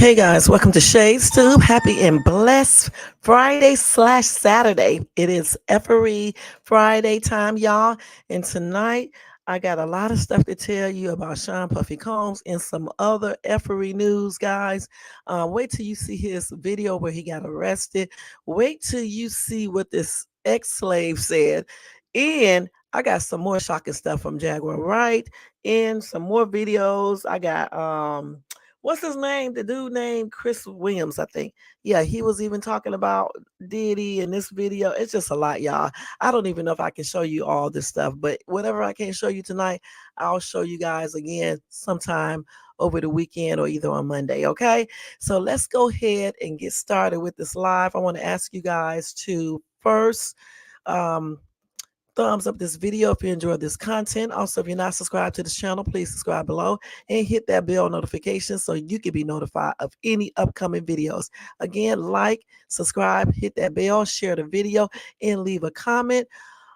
Hey guys, welcome to Shades Tube. Happy and blessed Friday/Saturday. It is Effery Friday time, y'all. And tonight I got a lot of stuff to tell you about Sean Puffy Combs and some other Effery news, guys. Wait till you see his video where he got arrested. Wait till you see what this ex-slave said. And I got some more shocking stuff from Jaguar Wright and some more videos. I got what's his name? The dude named Chris Williams, I think. Yeah, he was even talking about Diddy in this video. It's just a lot, y'all. I don't even know if I can show you all this stuff, but whatever I can show you tonight, I'll show you guys again sometime over the weekend or either on Monday. Okay. So let's go ahead and get started with this live. I want to ask you guys to first um thumbs up this video if you enjoyed this content. Also, if you're not subscribed to this channel, please subscribe below and hit that bell notification so you can be notified of any upcoming videos. Again, like, subscribe, hit that bell, share the video, and leave a comment.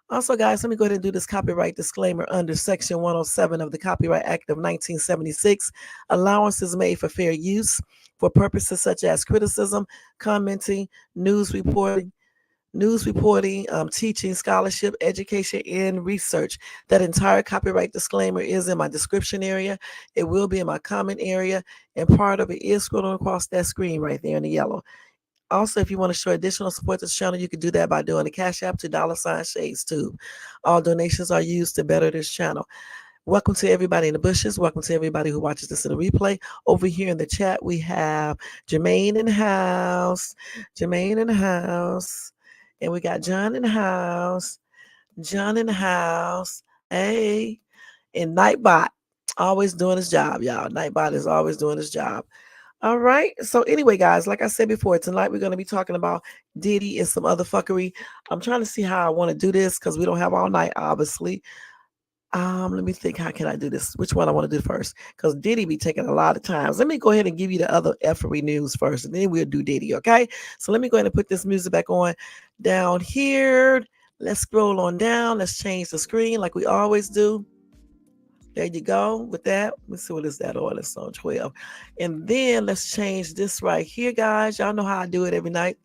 Also, guys, let me go ahead and do this copyright disclaimer under Section 107 of the Copyright Act of 1976. Allowance is made for fair use for purposes such as criticism, commenting, news reporting, teaching, scholarship, education, and research. That entire copyright disclaimer is in my description area. It will be in my comment area, and part of it is scrolling across that screen right there in the yellow. Also, if you want to show additional support to this channel, you can do that by doing the Cash App to $ShadesTube. All donations are used to better this channel. Welcome to everybody in the bushes. Welcome to everybody who watches this in the replay. Over here in the chat, we have Jermaine in the house. Jermaine in the house. And we got John in the house. John in the house. Hey. And Nightbot, always doing his job, y'all. Nightbot is always doing his job. All right. So anyway, guys, like I said before, tonight we're going to be talking about Diddy and some other fuckery. I'm trying to see how I want to do this because we don't have all night, obviously. Let me think, how can I do this? Which one I want to do first? Because Diddy be taking a lot of times. Let me go ahead and give you the other effery news first, and then we'll do Diddy, okay? So let me go ahead and put this music back on down here. Let's scroll on down. Let's change the screen like we always do. There you go. With that, let's see what is that on. It's on 12. And then let's change this right here, guys. Y'all know how I do it every night.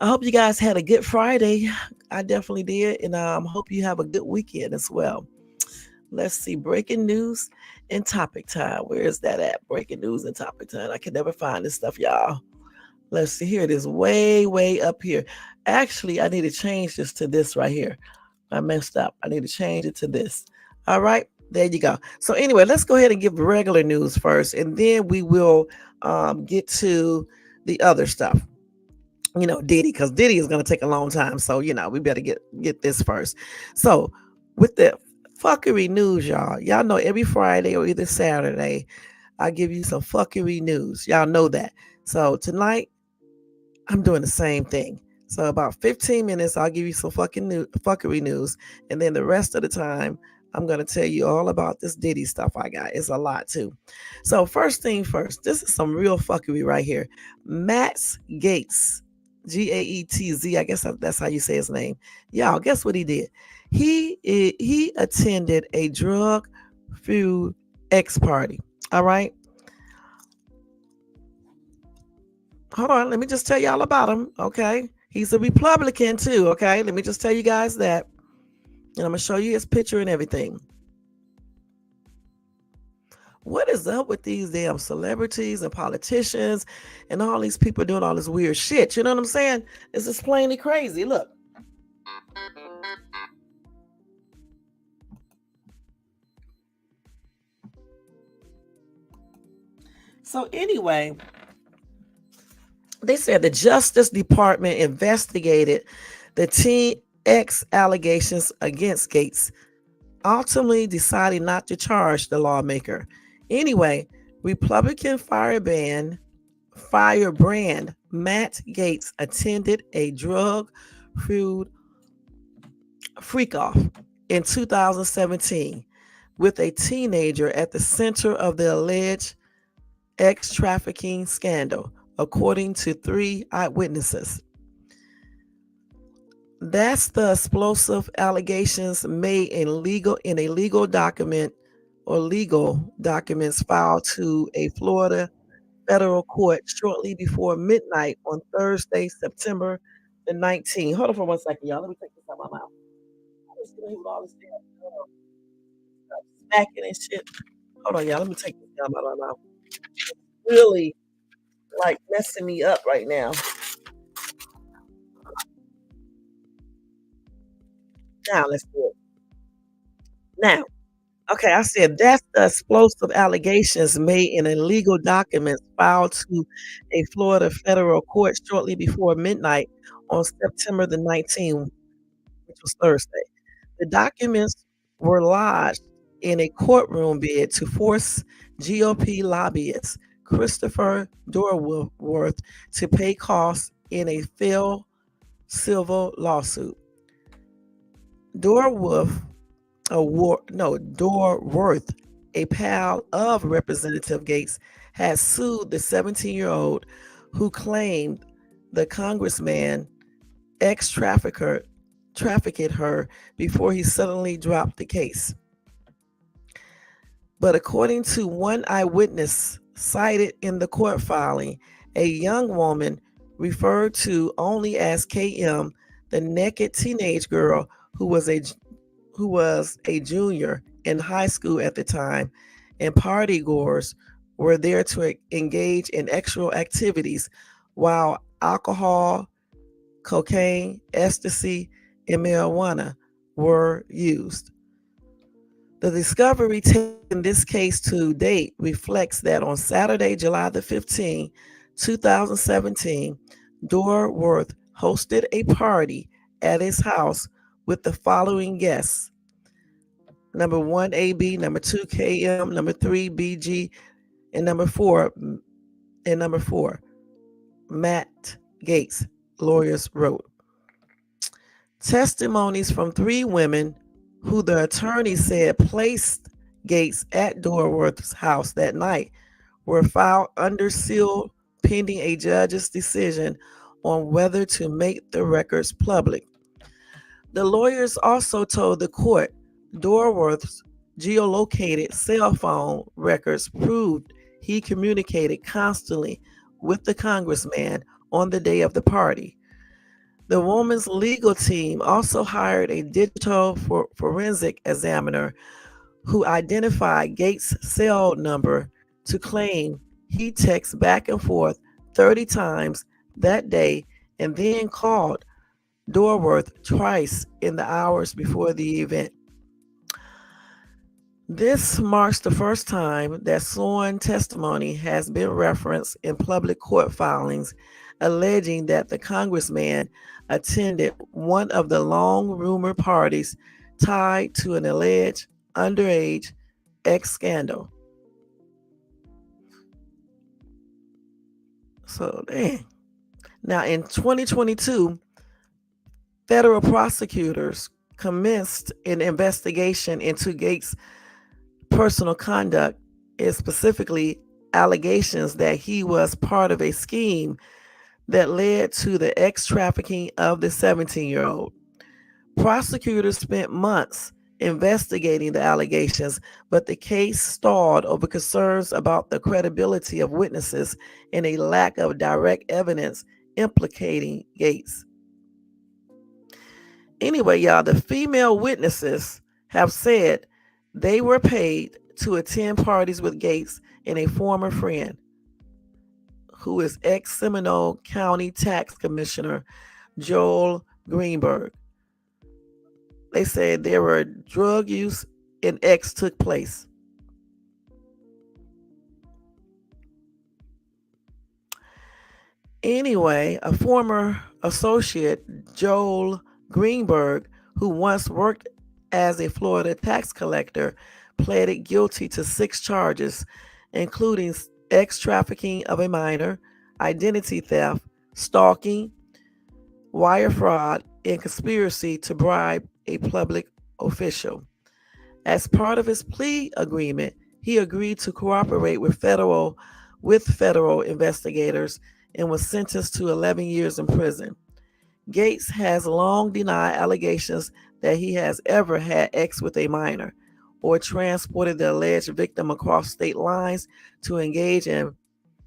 I hope you guys had a good Friday. I definitely did. And hope you have a good weekend as well. Let's see. Breaking news and topic time. Where is that at? Breaking news and topic time. I can never find this stuff, y'all. Let's see. Here it is. Way, way up here. Actually, I need to change this to this right here. I messed up. I need to change it to this. All right. There you go. So anyway, let's go ahead and give regular news first. And then we will get to the other stuff. Diddy, because Diddy is going to take a long time. So, we better get this first. So, with the fuckery news, y'all know every Friday or either Saturday, I give you some fuckery news. Y'all know that. So, tonight, I'm doing the same thing. So, about 15 minutes, I'll give you some fuckery news. And then the rest of the time, I'm going to tell you all about this Diddy stuff I got. It's a lot, too. So, first thing first, this is some real fuckery right here. Matt Gaetz. Gaetz, I guess that's how you say his name. Y'all, guess what he did? He attended a drug-fueled X party. All right. Hold on, let me just tell y'all about him. Okay, he's a Republican too. Okay, let me just tell you guys that, and I'm gonna show you his picture and everything. What is up with these damn celebrities and politicians and all these people doing all this weird shit? You know what I'm saying? It's just plainly crazy. Look. So anyway, they said the Justice Department investigated the TX allegations against Gaetz, ultimately deciding not to charge the lawmaker. Anyway, Republican firebrand Matt Gaetz attended a drug-fueled freak-off in 2017 with a teenager at the center of the alleged ex-trafficking scandal, according to 3 eyewitnesses. That's the explosive allegations made in a legal document or legal documents filed to a Florida federal court shortly before midnight on Thursday, September the 19th. Hold on for 1 second, y'all. Let me take this out of my mouth. I was sitting here with all this damn smacking and shit. Hold on, y'all. Let me take this down out of my mouth. Really like messing me up right now. Now let's do it. Now, okay, I said that's the explosive allegations made in illegal documents filed to a Florida federal court shortly before midnight on September the 19th, which was Thursday. The documents were lodged in a courtroom bid to force GOP lobbyist Christopher Dorworth to pay costs in a failed civil lawsuit. Dorworth, Dorworth, a pal of Representative Gates, has sued the 17-year-old who claimed the congressman trafficked her before he suddenly dropped the case. But according to one eyewitness cited in the court filing, a young woman referred to only as KM, the naked teenage girl who was a junior in high school at the time, and party goers were there to engage in extra activities while alcohol, cocaine, ecstasy, and marijuana were used. The discovery taken this case to date reflects that on Saturday, July the 15th, 2017, Dorworth hosted a party at his house with the following guests: number 1 AB, number 2 KM, number 3 BG, and number 4 Matt Gates, lawyers wrote. Testimonies from 3 women who the attorney said placed Gates at Dorworth's house that night were filed under seal pending a judge's decision on whether to make the records public. The lawyers also told the court Dorworth's geolocated cell phone records proved he communicated constantly with the congressman on the day of the party. The woman's legal team also hired a digital forensic examiner who identified Gates' cell number to claim he texted back and forth 30 times that day and then called Dorworth twice in the hours before the event. This marks the first time that sworn testimony has been referenced in public court filings alleging that the congressman attended one of the long rumored parties tied to an alleged underage ex scandal. So, dang. Now, in 2022, federal prosecutors commenced an investigation into Gates' personal conduct, and specifically allegations that he was part of a scheme that led to the trafficking of the 17-year-old. Prosecutors spent months investigating the allegations, but the case stalled over concerns about the credibility of witnesses and a lack of direct evidence implicating Gates. Anyway, y'all, the female witnesses have said they were paid to attend parties with Gates and a former friend, who is ex-Seminole County Tax Commissioner Joel Greenberg. They said there were drug use and X took place. Anyway, a former associate, Joel Greenberg, who once worked as a Florida tax collector, pleaded guilty to 6 charges, including X trafficking of a minor, identity theft, stalking, wire fraud, and conspiracy to bribe a public official. As part of his plea agreement, he agreed to cooperate with federal investigators and was sentenced to 11 years in prison. Gates has long denied allegations that he has ever had sex with a minor or transported the alleged victim across state lines to engage in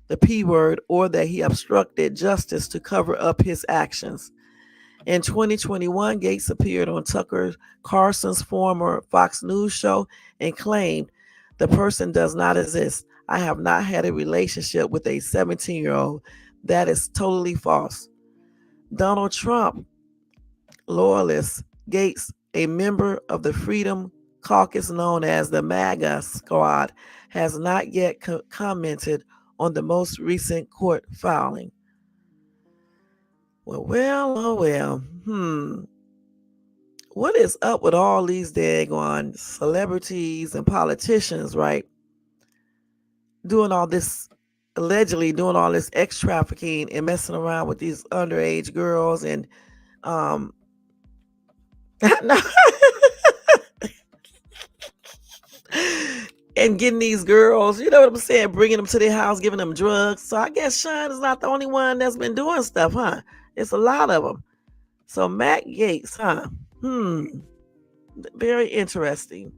the P word, or that he obstructed justice to cover up his actions. In 2021, Gates appeared on Tucker Carlson's former Fox News show and claimed, "The person does not exist. I have not had a relationship with a 17-year-old. That is totally false." Donald Trump loyalist Gates, a member of the Freedom Caucus known as the MAGA Squad, has not yet commented on the most recent court filing. Well. What is up with all these daggone celebrities and politicians, right? Allegedly doing all this X trafficking and messing around with these underage girls and and getting these girls, you know what I'm saying, bringing them to their house, giving them drugs. So I guess Sean is not the only one that's been doing stuff, huh? It's a lot of them. So Matt Gaetz, huh? Very interesting.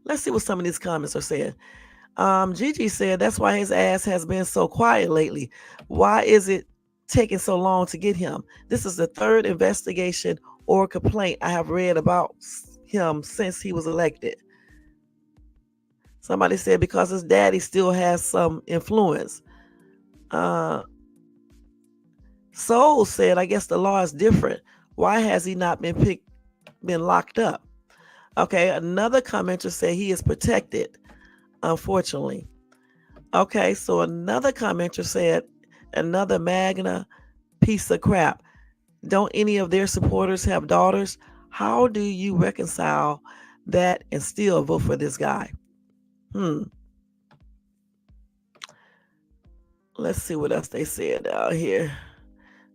Let's see what some of these comments are saying. Gigi said that's why his ass has been so quiet lately. Why is it taking so long to get him? This is the third investigation or complaint I have read about him since he was elected. Somebody said because his daddy still has some influence. Soul said, I guess the law is different. Why has he not been locked up? Okay, another commenter said he is protected, unfortunately. Okay, so another commenter said, another Magna piece of crap. Don't any of their supporters have daughters? How do you reconcile that and still vote for this guy? Let's see what else they said out here.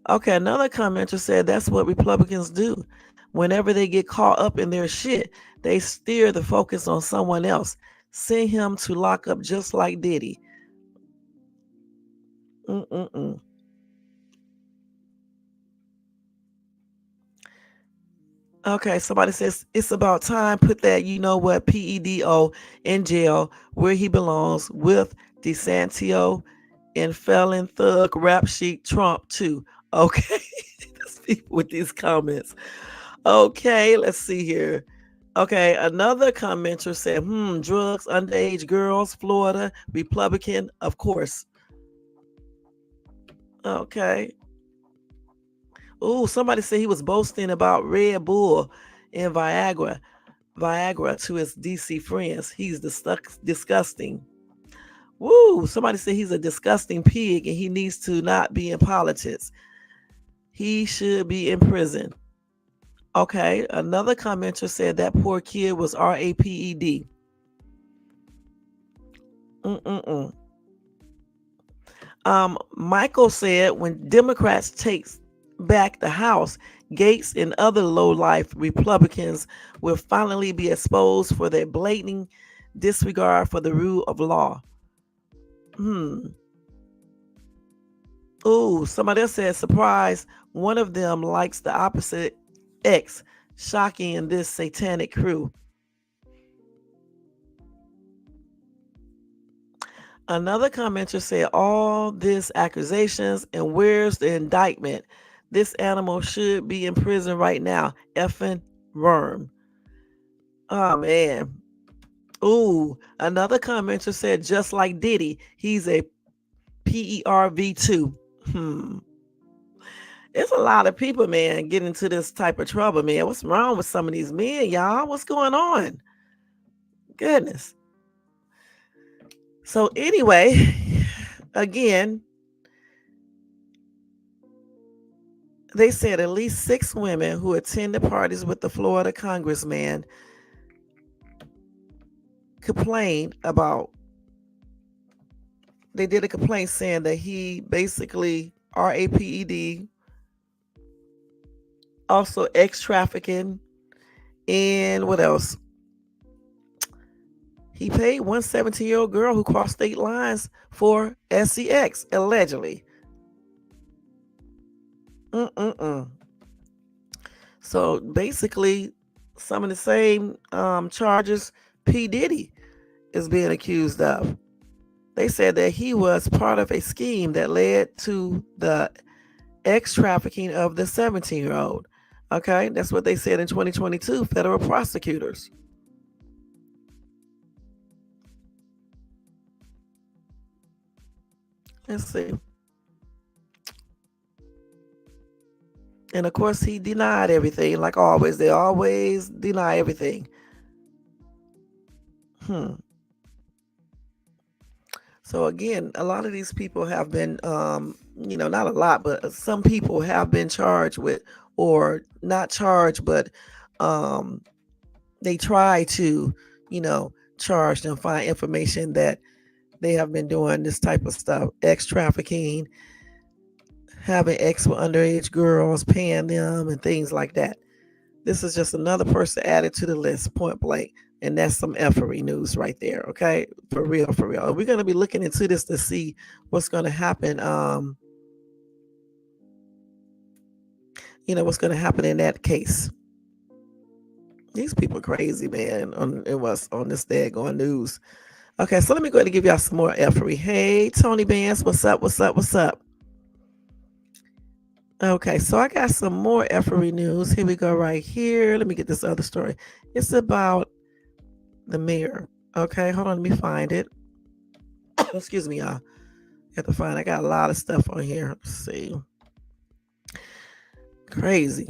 Okay, another commenter said that's what Republicans do. Whenever they get caught up in their shit, they steer the focus on someone else. Send him to lock up just like Diddy. Okay, somebody says it's about time. Put that, you know what, PEDO in jail where he belongs with DeSantis and felon thug rap sheet Trump too. Okay, let's people with these comments. Okay, let's see here. Okay, another commenter said, drugs, underage girls, Florida, Republican, of course. Okay. Oh, somebody said he was boasting about Red Bull and Viagra to his DC friends. He's disgusting. Woo, somebody said he's a disgusting pig and he needs to not be in politics. He should be in prison. Okay, another commenter said that poor kid was RAPED. Michael said when Democrats take back the House, Gates and other low-life Republicans will finally be exposed for their blatant disregard for the rule of law. Ooh, somebody else said, surprise, one of them likes the opposite X. Shocking in this satanic crew. Another commenter said, all this accusations and where's the indictment? This animal should be in prison right now. Effing worm. Oh, man. Ooh, another commenter said, just like Diddy, he's a PERV2. It's a lot of people, man, getting into this type of trouble, man. What's wrong with some of these men, y'all? What's going on? Goodness. So anyway, again, they said at least 6 women who attended parties with the Florida congressman complained about, they did a complaint saying that he basically RAPED, also X-trafficking, and what else? He paid one 17-year-old girl who crossed state lines for SEX, allegedly. So basically, some of the same charges P. Diddy is being accused of. They said that he was part of a scheme that led to the trafficking of the 17-year-old. Okay, that's what they said in 2022, federal prosecutors. Let's see. And of course, he denied everything, like always. They always deny everything. So again, a lot of these people have been, not a lot, but some people have been charged with, or not charged, but they try to, charge them, find information that they have been doing this type of stuff, ex trafficking, having ex with underage girls, paying them, and things like that. This is just another person added to the list, point blank. And that's some effery news right there. Okay. For real, for real. We're going to be looking into this to see what's going to happen. What's going to happen in that case. These people crazy, man. It was on this daggone news. Okay, so let me go ahead and give y'all some more effery. Hey, Tony Bands, what's up? What's up? What's up? Okay, so I got some more effery news. Here we go right here. Let me get this other story. It's about the mayor. Okay, hold on, let me find it. Excuse me, y'all. I have to find. I got a lot of stuff on here. Let's see. Crazy.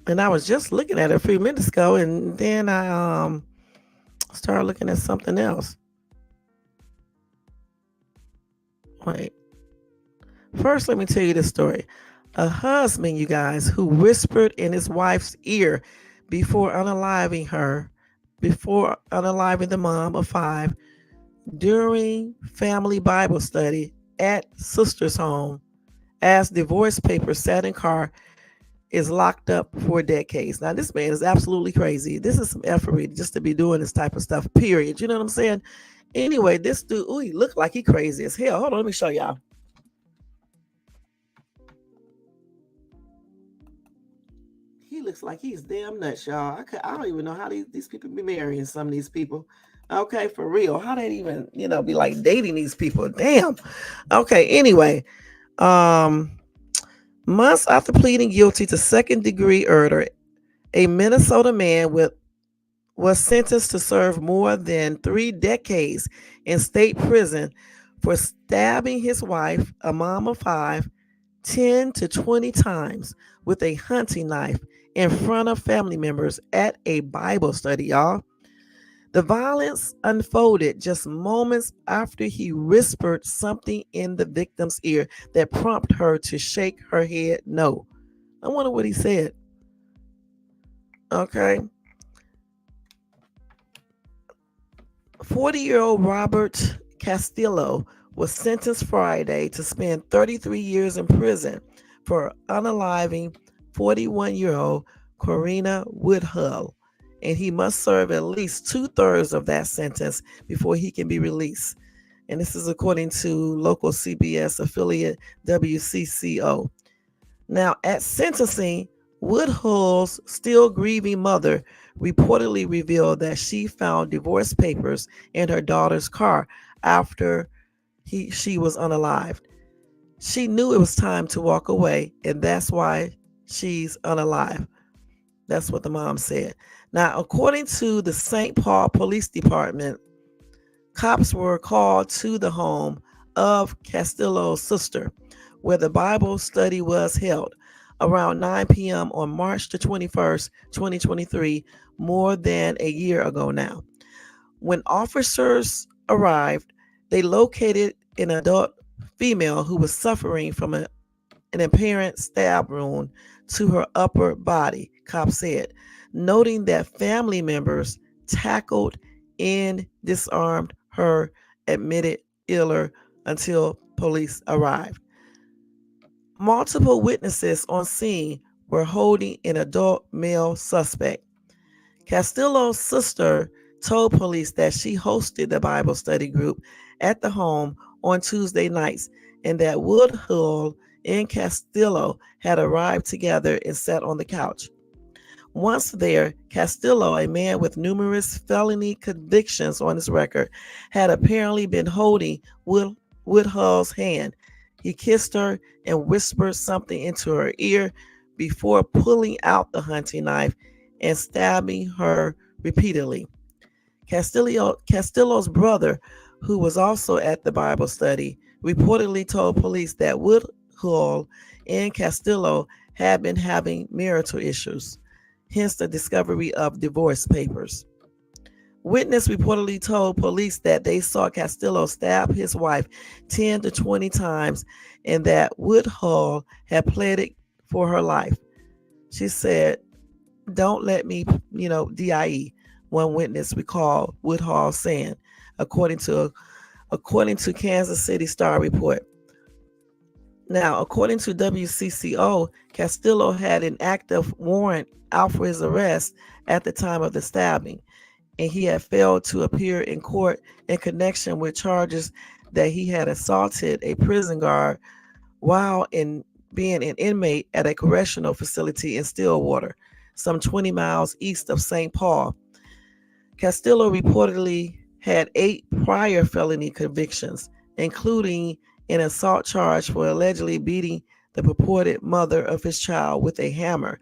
And I was just looking at it a few minutes ago, and then I started looking at something else. Wait. First, let me tell you this story. A husband, you guys, who whispered in his wife's ear before unaliving the mom of 5 during family Bible study at sister's home as divorce papers sat in car is locked up for decades. Now, this man is absolutely crazy. This is some effery just to be doing this type of stuff, period. You know what I'm saying? Anyway, this dude, he looked like he crazy as hell. Hold on, let me show y'all. He looks like he's damn nuts, y'all. I don't even know how these people be marrying some of these people. Okay, for real. How they even, be like dating these people? Damn. Okay, anyway. Months after pleading guilty to second-degree murder, a Minnesota man was sentenced to serve more than 3 decades in state prison for stabbing his wife, a mom of 5, 10 to 20 times with a hunting knife in front of family members at a Bible study, y'all. The violence unfolded just moments after he whispered something in the victim's ear that prompted her to shake her head no. I wonder what he said. Okay. 40-year-old Robert Castillo was sentenced Friday to spend 33 years in prison for unaliving 41-year-old Corina Woodhull, and he must serve at least 2/3 of that sentence before he can be released. And this is according to local CBS affiliate WCCO. Now, at sentencing, Woodhull's still grieving mother reportedly revealed that she found divorce papers in her daughter's car after she was unalived. She knew it was time to walk away, and that's why she's unalive. That's what the mom said. Now, according to the St. Paul Police Department, cops were called to the home of Castillo's sister, where the Bible study was held, around 9 p.m. on March the 21st, 2023, more than a year ago now. When officers arrived, they located an adult female who was suffering from an apparent stab wound to her upper body, cops said, noting that family members tackled and disarmed her admitted iller until police arrived. Multiple witnesses on scene were holding an adult male suspect. Castillo's sister told police that she hosted the Bible study group at the home on Tuesday nights and that Woodhull and Castillo had arrived together and sat on the couch. Once there, Castillo, a man with numerous felony convictions on his record, had apparently been holding Woodhull's hand. He kissed her and whispered something into her ear before pulling out the hunting knife and stabbing her repeatedly. Castillo's brother, who was also at the Bible study, reportedly told police that Woodhull and Castillo had been having marital issues, hence the discovery of divorce papers. Witness reportedly told police that they saw Castillo stab his wife 10 to 20 times and that Woodhull had pleaded for her life. She said, "Don't let me, DIE." One witness recalled Woodhull saying, according to Kansas City Star report. Now, according to WCCO, Castillo had an active warrant out for his arrest at the time of the stabbing, and he had failed to appear in court in connection with charges that he had assaulted a prison guard while being an inmate at a correctional facility in Stillwater, some 20 miles east of St. Paul. Castillo reportedly had 8 prior felony convictions, including an assault charge for allegedly beating the purported mother of his child with a hammer.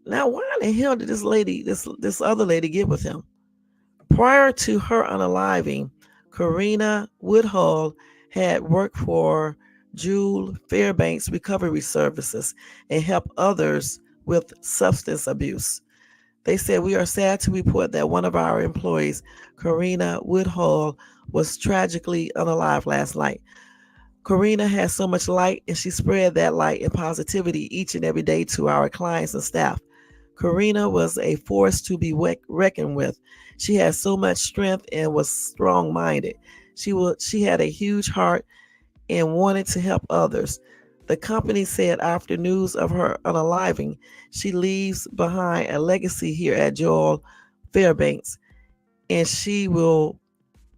Now, why in the hell did this other lady get with him? Prior to her unaliving, Karina Woodhull had worked for Jewel Fairbanks Recovery Services and helped others with substance abuse. They said, "We are sad to report that one of our employees, Karina Woodhull, was tragically unalive last night. Karina has so much light, and she spread that light and positivity each and every day to our clients and staff. Karina was a force to be reckoned with. She had so much strength and was strong-minded. She had a huge heart and wanted to help others." The company said after news of her unaliving, she leaves behind a legacy here at Joel Fairbanks, and she will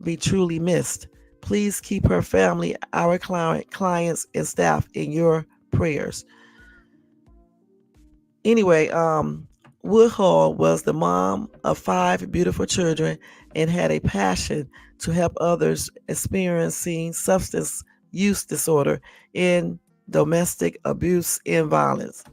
be truly missed. Please keep her family, our clients, and staff in your prayers. Anyway, Woodhull was the mom of 5 beautiful children and had a passion to help others experiencing substance use disorder and domestic abuse and violence.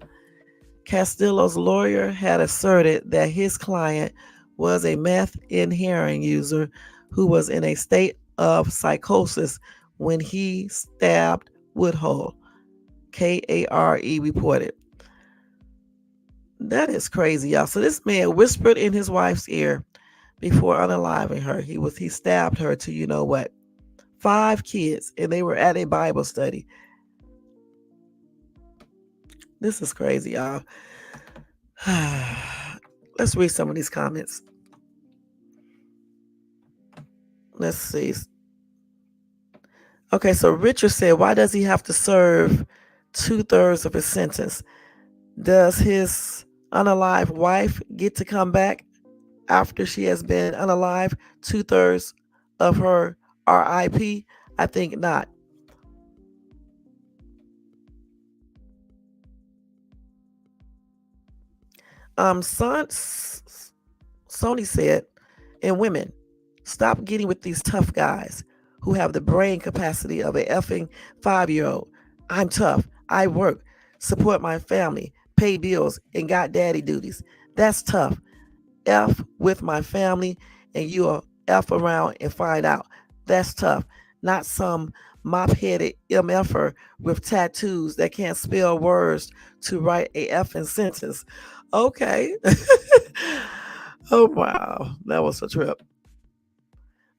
Castillo's lawyer had asserted that his client was a meth and heroin user who was in a state of psychosis when he stabbed Woodhull, KARE reported. That is crazy, y'all. So this man whispered in his wife's ear before unaliving her. He stabbed her to 5 kids, and they were at a Bible study. This is crazy, y'all. Let's read some of these comments. Let's see. Okay, so Richard said, "Why does he have to serve 2/3 of his sentence? Does his unalive wife get to come back after she has been unalive 2/3 of her RIP? I think not." Sony said, "And women, stop getting with these tough guys who have the brain capacity of a effing 5-year-old. I'm tough. I work, support my family, pay bills, and got daddy duties. That's tough. F with my family, and you'll F around and find out. That's tough. Not some mop-headed MFer with tattoos that can't spell words to write a effing sentence." Okay. Oh, wow. That was a trip.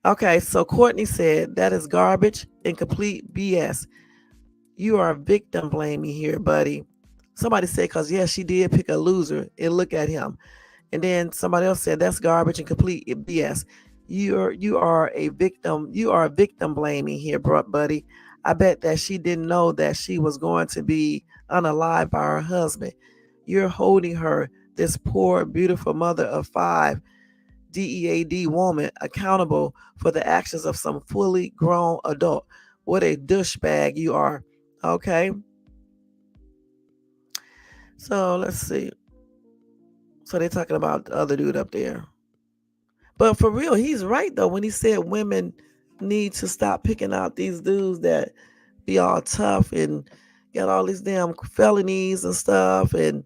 Okay, so Courtney said, "That is garbage and complete BS. You are victim blaming here, buddy." Somebody said, "Because, yes, she did pick a loser, and look at him." And then somebody else said, "That's garbage and complete BS. You are a victim. You are victim blaming here, buddy. I bet that she didn't know that she was going to be unalived by her husband. You're holding her, this poor, beautiful mother of 5, DEAD woman, accountable for the actions of some fully grown adult. What a douchebag you are." Okay. So let's see. So they're talking about the other dude up there. But for real, he's right though when he said women need to stop picking out these dudes that be all tough and got all these damn felonies and stuff and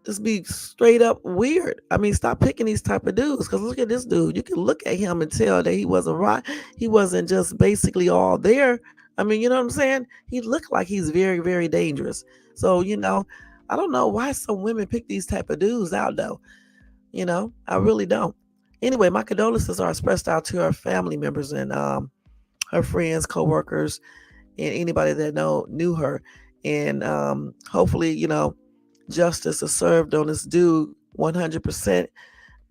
just be straight up weird. I mean, stop picking these type of dudes because look at this dude. You can look at him and tell that he wasn't right. He wasn't just basically all there. I mean, you know what I'm saying? He looked like he's very, very dangerous. So, I don't know why some women pick these type of dudes out though. I really don't. Anyway, my condolences are expressed out to her family members and her friends, co-workers, and anybody that knew her. And hopefully, justice is served on this dude 100%.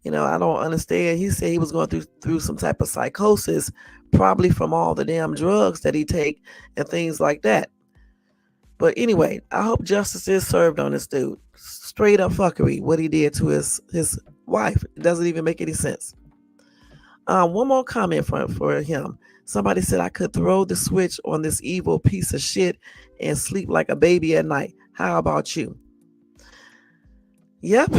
I don't understand. He said he was going through some type of psychosis, probably from all the damn drugs that he take and things like that. But anyway, I hope justice is served on this dude. Straight up fuckery, what he did to his wife. It doesn't even make any sense. One more comment for him. Somebody said I could throw the switch on this evil piece of shit and sleep like a baby at night. How about you? Yep.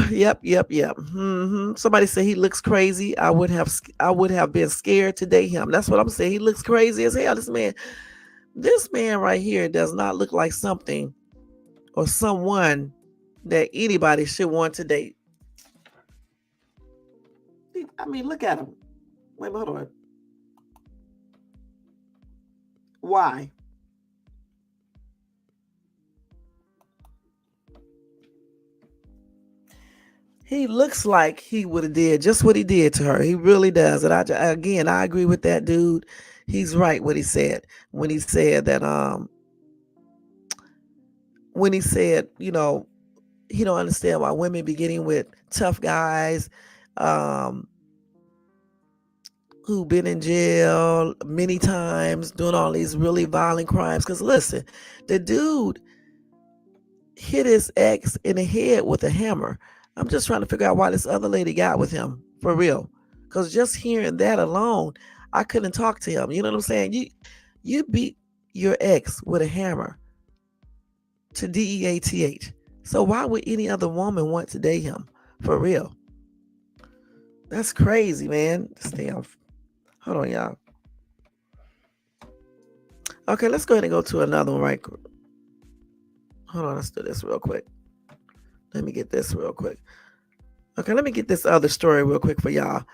Somebody said he looks crazy. I would have been scared to date him. That's what I'm saying. He looks crazy as hell. This man right here does not look like something or someone that anybody should want to date. I mean, look at him. Wait, hold on. Why? He looks like he would have did just what he did to her. He really does. And I agree with that dude. He's right what he said when he said that when he said, he don't understand why women be getting with tough guys who been in jail many times doing all these really violent crimes. Because listen, the dude hit his ex in the head with a hammer. I'm just trying to figure out why this other lady got with him for real. Because just hearing that alone, I couldn't talk to him. You know what I'm saying? You beat your ex with a hammer to DEATH. So why would any other woman want to date him for real? That's crazy, man. Stay off. Hold on, y'all. Okay, let's go ahead and go to another one, right? Hold on, let's do this real quick. Let me get this real quick. Okay, let me get this other story real quick for y'all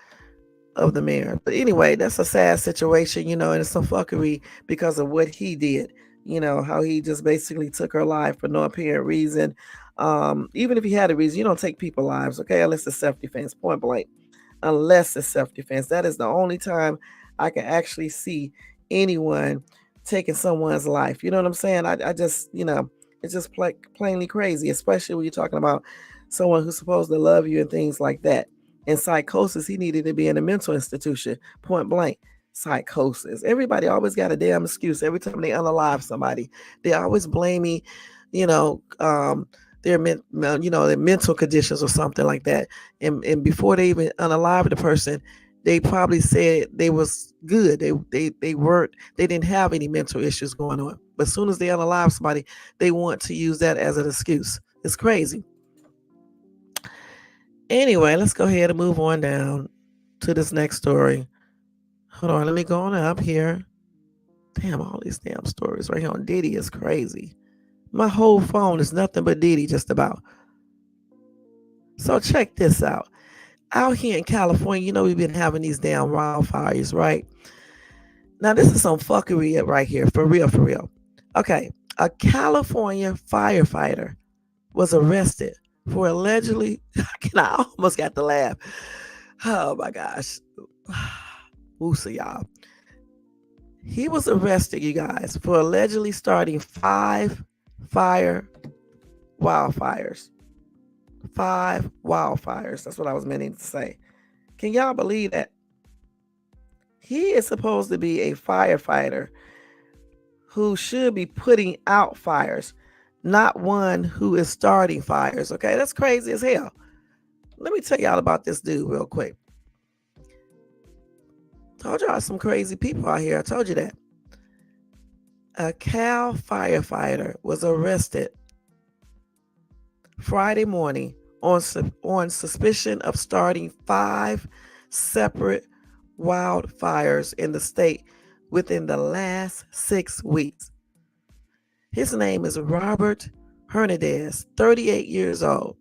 of the mayor. But anyway, that's a sad situation, and it's some fuckery because of what he did. How he just basically took her life for no apparent reason. Even if he had a reason, you don't take people's lives, okay? Unless it's self-defense, point blank. Unless it's self-defense. That is the only time I can actually see anyone taking someone's life. You know what I'm saying? I just, it's just plainly crazy, especially when you're talking about someone who's supposed to love you and things like that. In psychosis, he needed to be in a mental institution, point blank. Psychosis. Everybody always got a damn excuse every time they unalive somebody. They always blame me, their mental conditions or something like that. And before they even unalive the person, they probably said they was good. They didn't have any mental issues going on. But as soon as they unalive somebody, they want to use that as an excuse. It's crazy. Anyway, let's go ahead and move on down to this next story. Hold on, let me go on up here. Damn, all these damn stories right here on Diddy is crazy. My whole phone is nothing but Diddy just about. So check this out. Out here in California, we've been having these damn wildfires, right? Now, this is some fuckery right here, for real, for real. Okay, a California firefighter was arrested for allegedly, I almost got to laugh. Oh my gosh. Woosa, y'all. He was arrested, you guys, for allegedly starting 5 wildfires. 5 wildfires. That's what I was meaning to say. Can y'all believe that? He is supposed to be a firefighter who should be putting out fires, not one who is starting fires. Okay, that's crazy as hell. Let me tell y'all about this dude real quick. Told y'all some crazy people out here. I told you that. A Cal firefighter was arrested Friday morning on suspicion of starting 5 separate wildfires in the state within the last 6 weeks. His name is Robert Hernandez, 38 years old.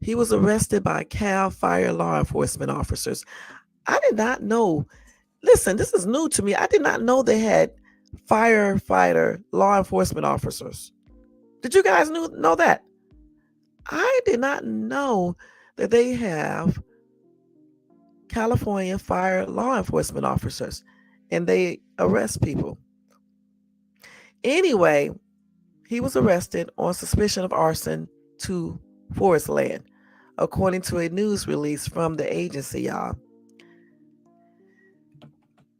He was arrested by Cal Fire law enforcement officers. I did not know. Listen, this is new to me. I did not know they had firefighter law enforcement officers. Did you guys know that? I did not know that they have California fire law enforcement officers and they arrest people. Anyway, he was arrested on suspicion of arson to forest land, according to a news release from the agency, y'all.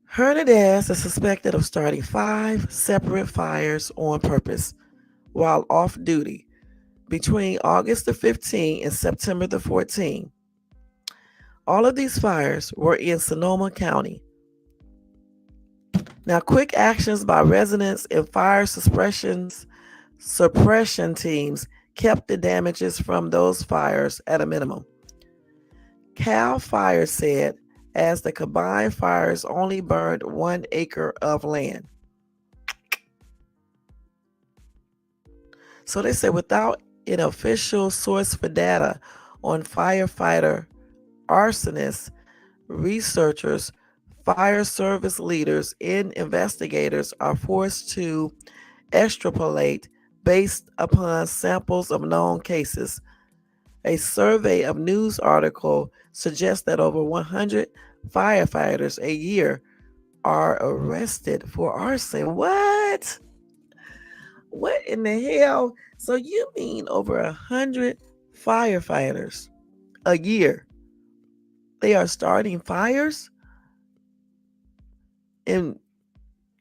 Hernandez is suspected of starting 5 separate fires on purpose while off duty between August the 15th and September the 14th. All of these fires were in Sonoma County. Now, quick actions by residents and fire suppression teams kept the damages from those fires at a minimum. Cal Fire said, as the combined fires only burned 1 acre of land. So they said without an official source for data on firefighter arsonists, researchers, fire service leaders, and investigators are forced to extrapolate based upon samples of known cases. A survey of news article suggests that over 100 firefighters a year are arrested for arson. What? What in the hell? So you mean over 100 firefighters a year? They are starting fires and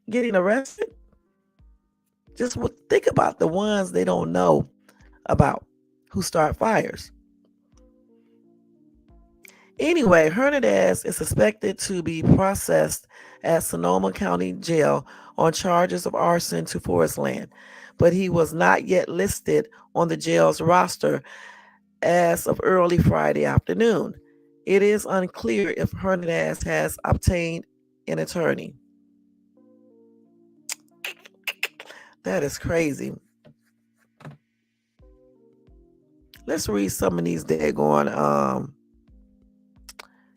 getting arrested? Just think about the ones they don't know about who start fires. Anyway, Hernandez is suspected to be processed at Sonoma County Jail on charges of arson to forest land, but he was not yet listed on the jail's roster as of early Friday afternoon. It is unclear if Hernandez has obtained an attorney. That is crazy. Let's read some of these daggone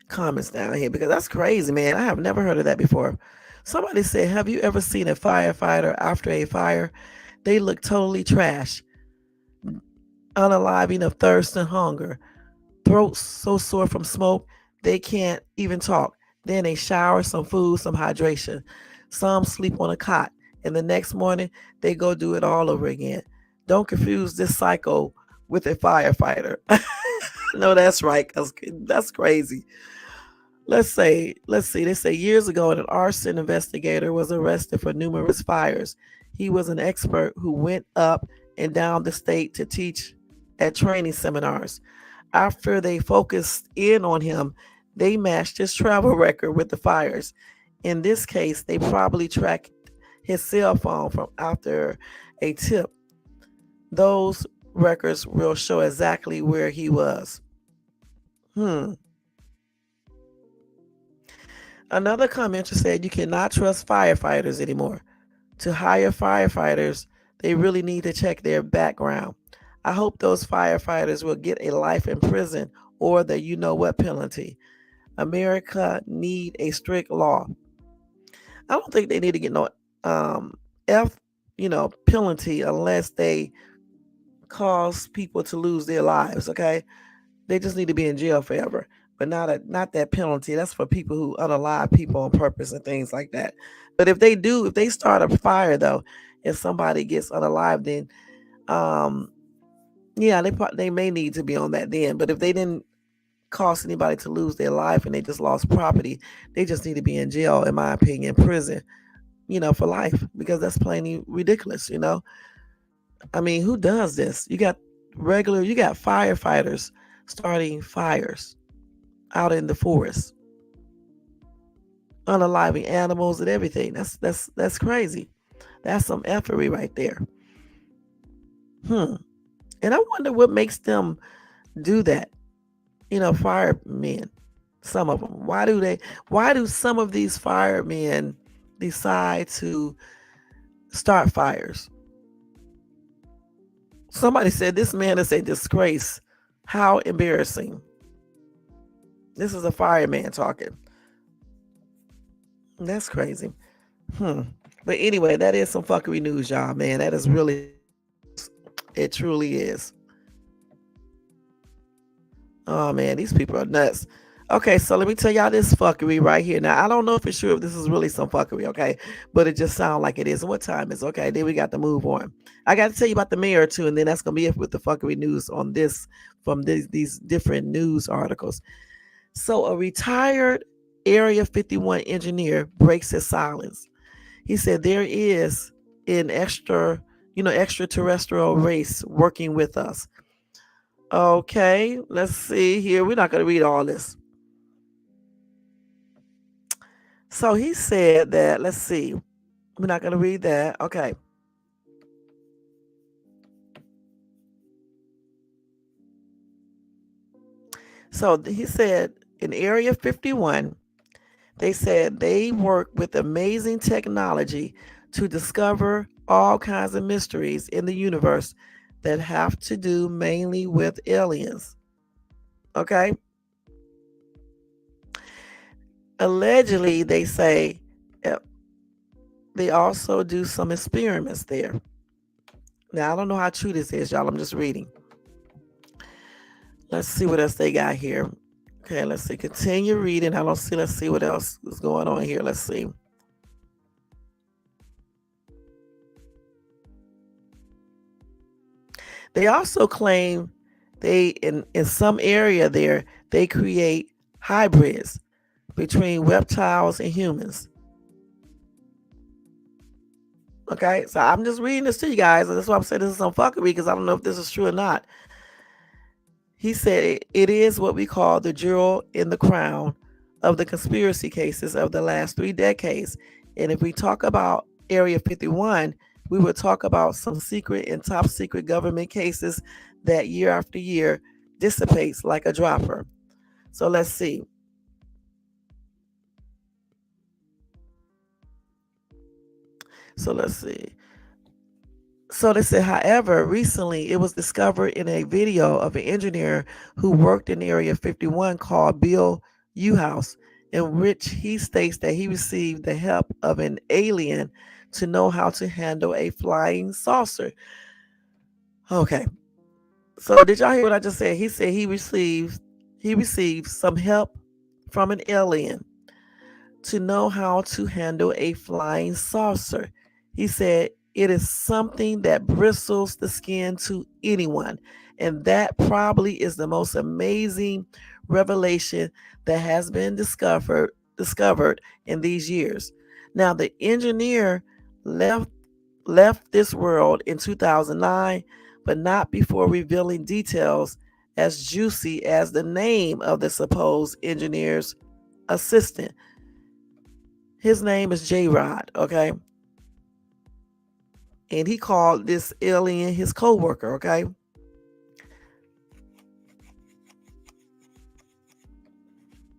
comments down here because that's crazy, man. I have never heard of that before. Somebody said, have you ever seen a firefighter after a fire? They look totally trash, unaliving of thirst and hunger, throats so sore from smoke they can't even talk. Then they shower, some food, some hydration. Some sleep on a cot, and the next morning they go do it all over again. Don't confuse this cycle with a firefighter. No, that's right. That's crazy. Let's see. They say years ago, an arson investigator was arrested for numerous fires. He was an expert who went up and down the state to teach at training seminars. After they focused in on him, they matched his travel record with the fires. In this case, they probably tracked his cell phone from after a tip. Those records will show exactly where he was. Another commenter said you cannot trust firefighters anymore. To hire firefighters, they really need to check their background. I hope those firefighters will get a life in prison or the you know what penalty. America need a strict law. I don't think they need to get no penalty unless they cause people to lose their lives, okay? They just need to be in jail forever. But not that penalty. That's for people who unalive people on purpose and things like that. But if they start a fire though, if somebody gets unalive, then they may need to be on that then. But if they didn't cause anybody to lose their life and they just lost property, they just need to be in jail, in my opinion, prison, for life, because that's plainly ridiculous, I mean, who does this? You got firefighters starting fires out in the forest, unaliving animals and everything. That's crazy. That's some effery right there. And I wonder what makes them do that. Firemen, some of them. Why do some of these firemen decide to start fires? Somebody said this man is a disgrace. How embarrassing. This is a fireman talking. That's crazy. Hmm. But anyway, that is some fuckery news, y'all, man. That is really fuckery news. It truly is. Oh man, these people are nuts. Okay, so let me tell y'all this fuckery right here. Now I don't know for sure if this is really some fuckery, okay? But it just sounds like it is. And what time is okay? Then we got to move on. I got to tell you about the mayor too, and then that's gonna be it with the fuckery news on this from these different news articles. So a retired Area 51 engineer breaks his silence. He said there is an extraterrestrial race working with us. Okay, let's see here. We're not going to read all this. So he said that, let's see. We're not going to read that. Okay. So he said in Area 51, they said they work with amazing technology to discover all kinds of mysteries in the universe that have to do mainly with aliens. Okay? Allegedly, they say they also do some experiments there. Now, I don't know how true this is, y'all. I'm just reading. Let's see what else they got here. Okay, let's see. Continue reading. I don't see. Let's see what else is going on here. Let's see. They also claim they in some area there they create hybrids between reptiles and humans. Okay, so I'm just reading this to you guys, and that's why I'm saying this is some fuckery because I don't know if this is true or not. He said it is what we call the jewel in the crown of the conspiracy cases of the last 3 decades. And if we talk about Area 51, we will talk about some secret and top secret government cases that year after year dissipates like a dropper. So let's see. So let's see. So they said, however, recently it was discovered in a video of an engineer who worked in Area 51 called Bill Uhouse, in which he states that he received the help of an alien to know how to handle a flying saucer. Okay. So did y'all hear what I just said? He said he received some help from an alien to know how to handle a flying saucer. He said it is something that bristles the skin to anyone. And that probably is the most amazing revelation that has been discovered in these years. Now the engineer left left this world in 2009, but not before revealing details as juicy as the name of the supposed engineer's assistant. His name is J Rod, okay? And he called this alien his co-worker, okay?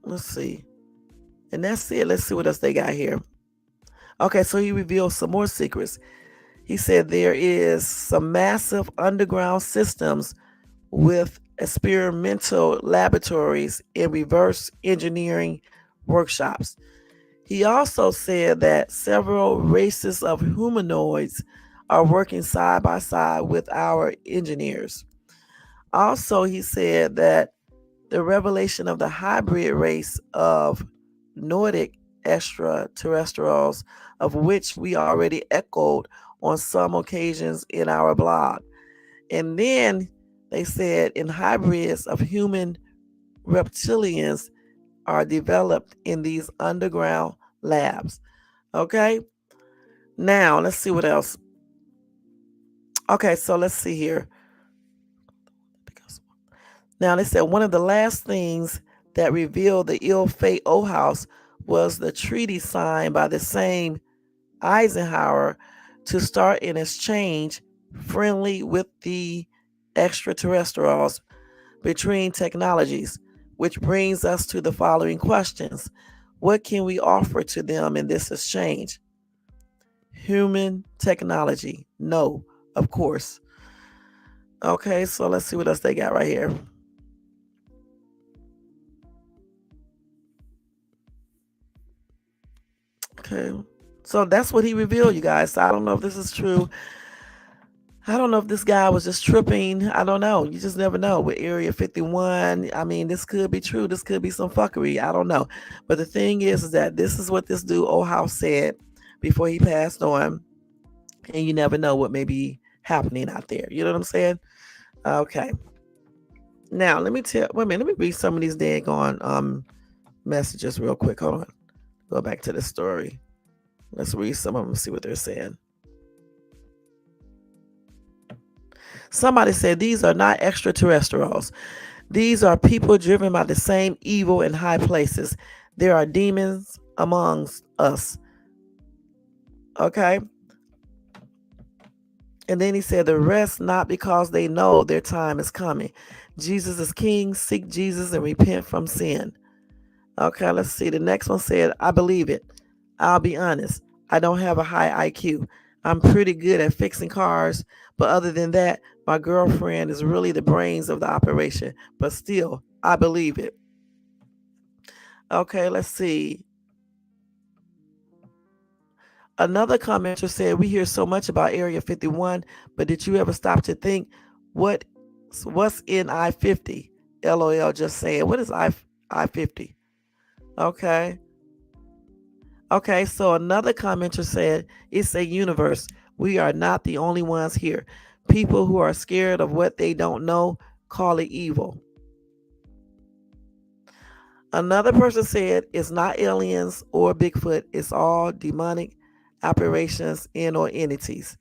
Let's see. And that's it. Let's see what else they got here. Okay, so he revealed some more secrets. He said there is some massive underground systems with experimental laboratories and reverse engineering workshops. He also said that several races of humanoids are working side by side with our engineers. Also, he said that the revelation of the hybrid race of Nordic extraterrestrials, of which we already echoed on some occasions in our blog. And then they said in hybrids of human reptilians are developed in these underground labs. Okay, now let's see what else. Okay, so let's see here. Now they said one of the last things that revealed the ill fate O House was the treaty signed by the same Eisenhower to start an exchange friendly with the extraterrestrials between technologies, which brings us to the following questions. What can we offer to them in this exchange? Human technology? No, of course. Okay, so let's see what else they got right here. Okay, so that's what he revealed, you guys. So I don't know if this is true. I don't know if this guy was just tripping. I don't know. You just never know with Area 51. I mean, this could be true. This could be some fuckery. I don't know. But the thing is that this is what this dude, Old House, said before he passed on. And you never know what may be happening out there. You know what I'm saying? Okay. Now, wait a minute, let me read some of these daggone messages real quick. Hold on. Go back to the story. Let's read some of them and see what they're saying. Somebody said these are not extraterrestrials. These are people driven by the same evil in high places. There are demons amongst us. Okay? And then he said, the rest not because they know their time is coming. Jesus is king. Seek Jesus and repent from sin. Okay, let's see. The next one said, I believe it. I'll be honest. I don't have a high IQ. I'm pretty good at fixing cars. But other than that, my girlfriend is really the brains of the operation. But still, I believe it. Okay, let's see. Another commenter said, we hear so much about Area 51, but did you ever stop to think what's in I-50? LOL just saying, what is I-50? Okay. Okay, so another commenter said, it's a universe. We are not the only ones here. People who are scared of what they don't know call it evil. Another person said, it's not aliens or Bigfoot. It's all demonic operations and or entities.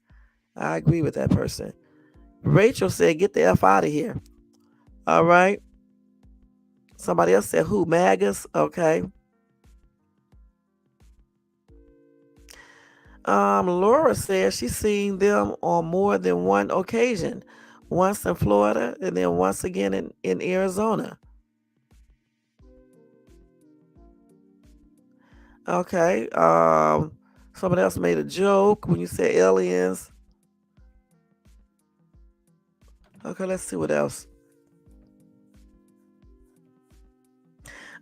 I agree with that person. Rachel said, get the F out of here. All right. Somebody else said, who? Magus? Okay. Laura says she's seen them on more than one occasion. Once in Florida and then once again in Arizona. Okay. Somebody else made a joke when you said aliens. Okay, let's see what else.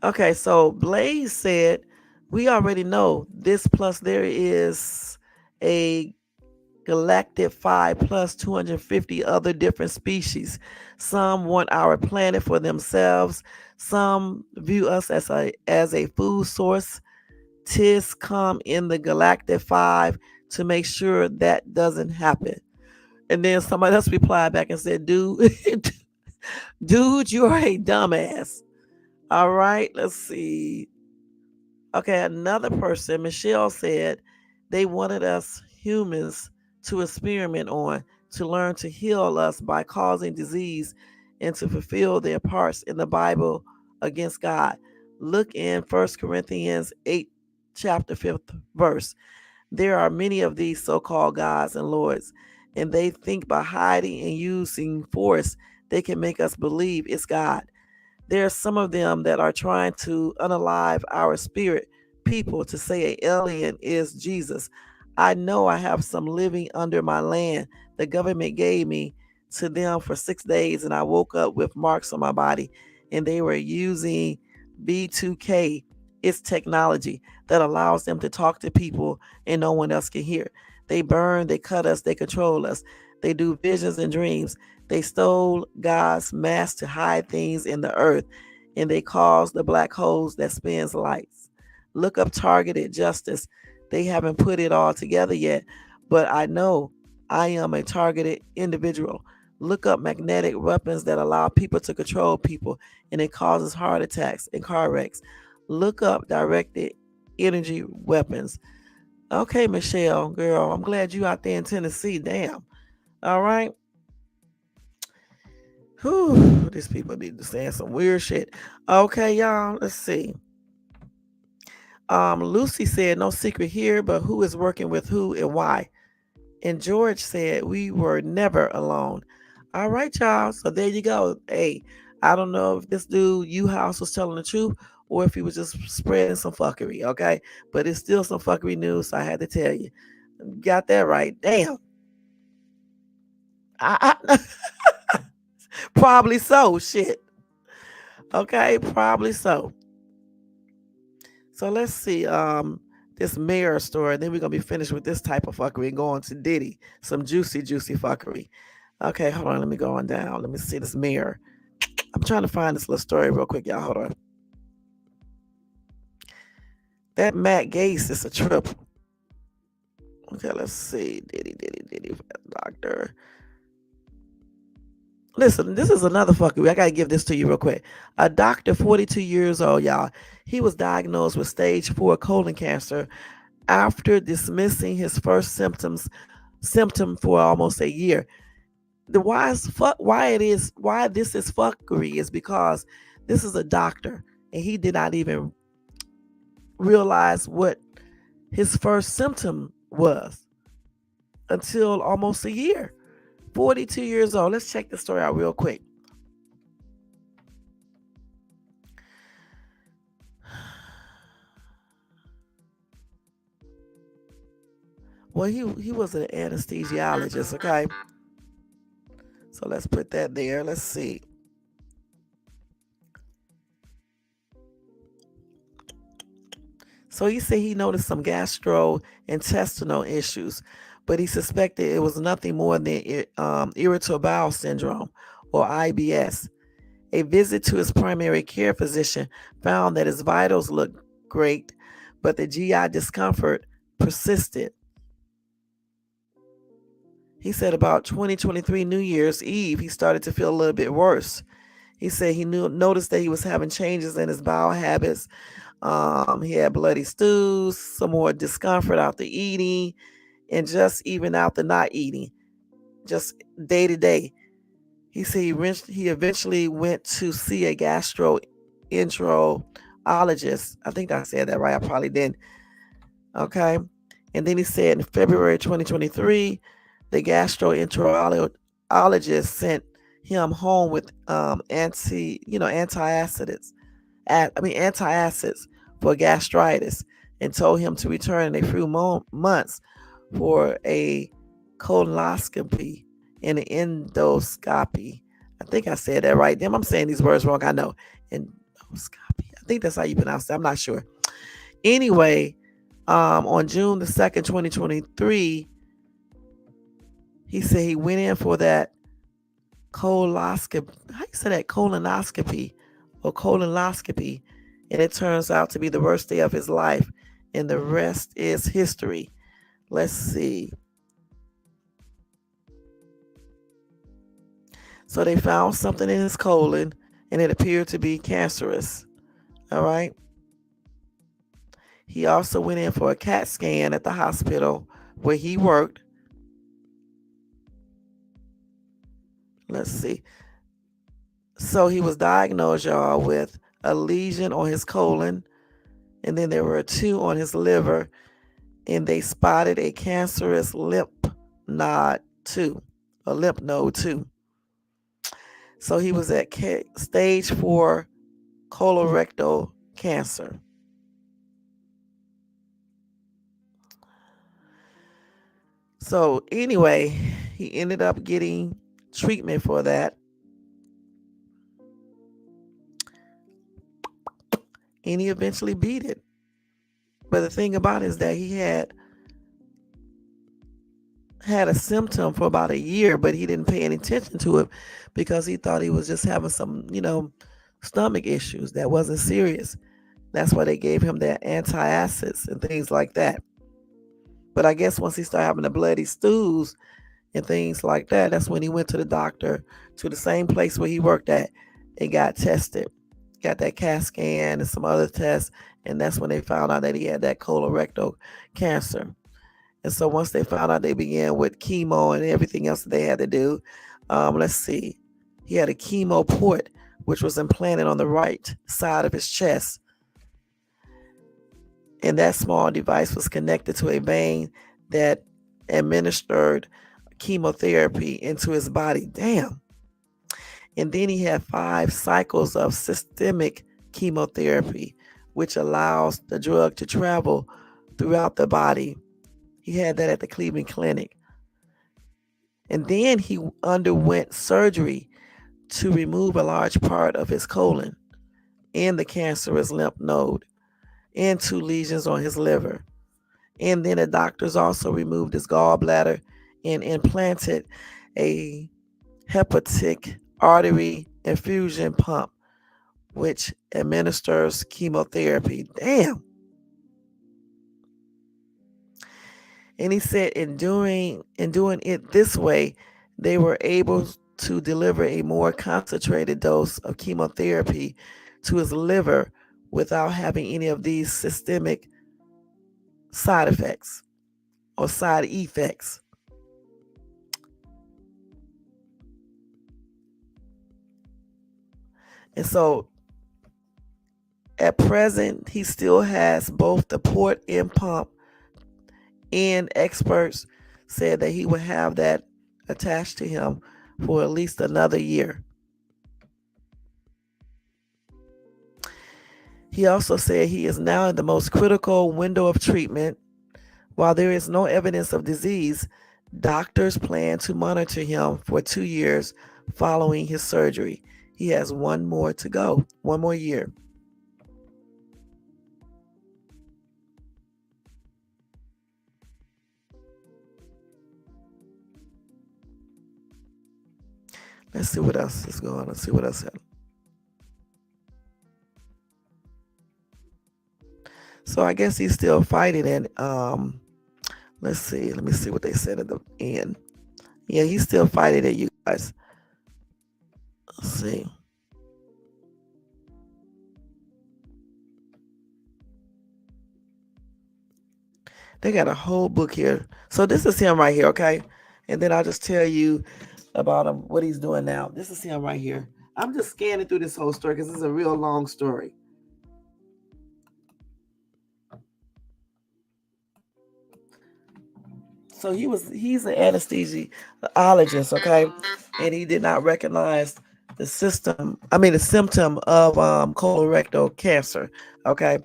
Okay, so Blaze said, we already know this, plus there is a galactic 5 plus 250 other different species. Some want our planet for themselves. Some view us as a food source. Tis come in the galactic 5 to make sure that doesn't happen. And then somebody else replied back and said, dude, dude, you're a dumbass. All right, let's see. Okay, another person, Michelle, said they wanted us humans to experiment on, to learn to heal us by causing disease and to fulfill their parts in the Bible against God. Look in 1 Corinthians 8, chapter 5th verse. There are many of these so-called gods and lords, and they think by hiding and using force, they can make us believe it's God. There are some of them that are trying to unalive our spirit people to say an alien is Jesus. I know I have some living under my land. The government gave me to them for 6 days, and I woke up with marks on my body, and they were using B2K. It's technology that allows them to talk to people and no one else can hear. They burn, they cut us, they control us. They do visions and dreams. They stole God's mask to hide things in the earth, and they caused the black holes that spins lights. Look up targeted justice. They haven't put it all together yet, but I know I am a targeted individual. Look up magnetic weapons that allow people to control people, and it causes heart attacks and car wrecks. Look up directed energy weapons. Okay, Michelle, girl, I'm glad you out there in Tennessee. Damn. All right. Whew, these people need to say some weird shit. Okay, y'all, let's see. Lucy said, no secret here, but who is working with who and why? And George said, we were never alone. All right, y'all. So there you go. Hey, I don't know if this dude U-House was telling the truth or if he was just spreading some fuckery, okay? But it's still some fuckery news, so I had to tell you. Got that right. Damn. Probably so. Shit. Okay, probably so. So let's see. This mayor story. Then we're gonna be finished with this type of fuckery and go on to Diddy. Some juicy, juicy fuckery. Okay, hold on. Let me go on down. Let me see this mayor. I'm trying to find this little story real quick, y'all. Hold on. That Matt Gates is a trip. Okay, let's see. Diddy, doctor. Listen, this is another fuckery. I gotta give this to you real quick. A doctor, 42 years old, y'all. He was diagnosed with stage 4 colon cancer after dismissing his first symptom for almost a year. The why this is fuckery is because this is a doctor and he did not even realize what his first symptom was until almost a year. 42 years old. Let's check the story out real quick. Well, he was an anesthesiologist, okay? So let's put that there. Let's see. So he said he noticed some gastrointestinal issues, but he suspected it was nothing more than irritable bowel syndrome or IBS. A visit to his primary care physician found that his vitals looked great, but the GI discomfort persisted. He said about 2023 New Year's Eve, he started to feel a little bit worse. He said he noticed that he was having changes in his bowel habits. He had bloody stools, some more discomfort after eating, and just even after not eating, just day to day. He said he eventually went to see a gastroenterologist. I think I said that right. I probably didn't. Okay. And then he said in February 2023, the gastroenterologist sent him home with antacids for gastritis and told him to return in a few months for a colonoscopy and an endoscopy. I think I said that right. Damn, I'm saying these words wrong. I know. Endoscopy. I think that's how you pronounce it. I'm not sure. Anyway, on June the 2nd, 2023, he said he went in for that colonoscopy. How you say that? Colonoscopy or colonoscopy. And it turns out to be the worst day of his life. And the rest is history. Let's see. So they found something in his colon and it appeared to be cancerous. All right. He also went in for a CAT scan at the hospital where he worked. Let's see. So he was diagnosed, y'all, with a lesion on his colon, and then there were 2 on his liver, and they spotted a cancerous lymph node 2. So he was at stage 4 colorectal cancer. So anyway, he ended up getting treatment for that. And he eventually beat it. But the thing about it is that he had a symptom for about a year, but he didn't pay any attention to it because he thought he was just having some, stomach issues that wasn't serious. That's why they gave him their antacids and things like that. But I guess once he started having the bloody stools and things like that, that's when he went to the doctor, to the same place where he worked at, and got tested. Got that CAT scan and some other tests, and that's when they found out that he had that colorectal cancer. And so once they found out, they began with chemo and everything else that they had to do. Let's see. He had a chemo port, which was implanted on the right side of his chest. And that small device was connected to a vein that administered chemotherapy into his body. Damn. And then he had 5 cycles of systemic chemotherapy, which allows the drug to travel throughout the body. He had that at the Cleveland Clinic. And then he underwent surgery to remove a large part of his colon and the cancerous lymph node and 2 lesions on his liver. And then the doctors also removed his gallbladder and implanted a hepatic artery infusion pump, which administers chemotherapy. Damn. And he said in doing it this way, they were able to deliver a more concentrated dose of chemotherapy to his liver without having any of these systemic side effects or side effects. And so at present, he still has both the port and pump, and experts said that he would have that attached to him for at least another year. He also said he is now in the most critical window of treatment. While there is no evidence of disease, doctors plan to monitor him for 2 years following his surgery. He has 1 more to go, 1 more year. Let's see what else is going on. Let's see what else happened. So I guess he's still fighting, and let's see. Let me see what they said at the end. Yeah, he's still fighting it, you guys. Let's see. They got a whole book here. So this is him right here, okay? And then I'll just tell you about him, what he's doing now. This is him right here. I'm just scanning through this whole story because it's a real long story. So he's an anesthesiologist, okay? And he did not recognize the symptom of colorectal cancer, okay?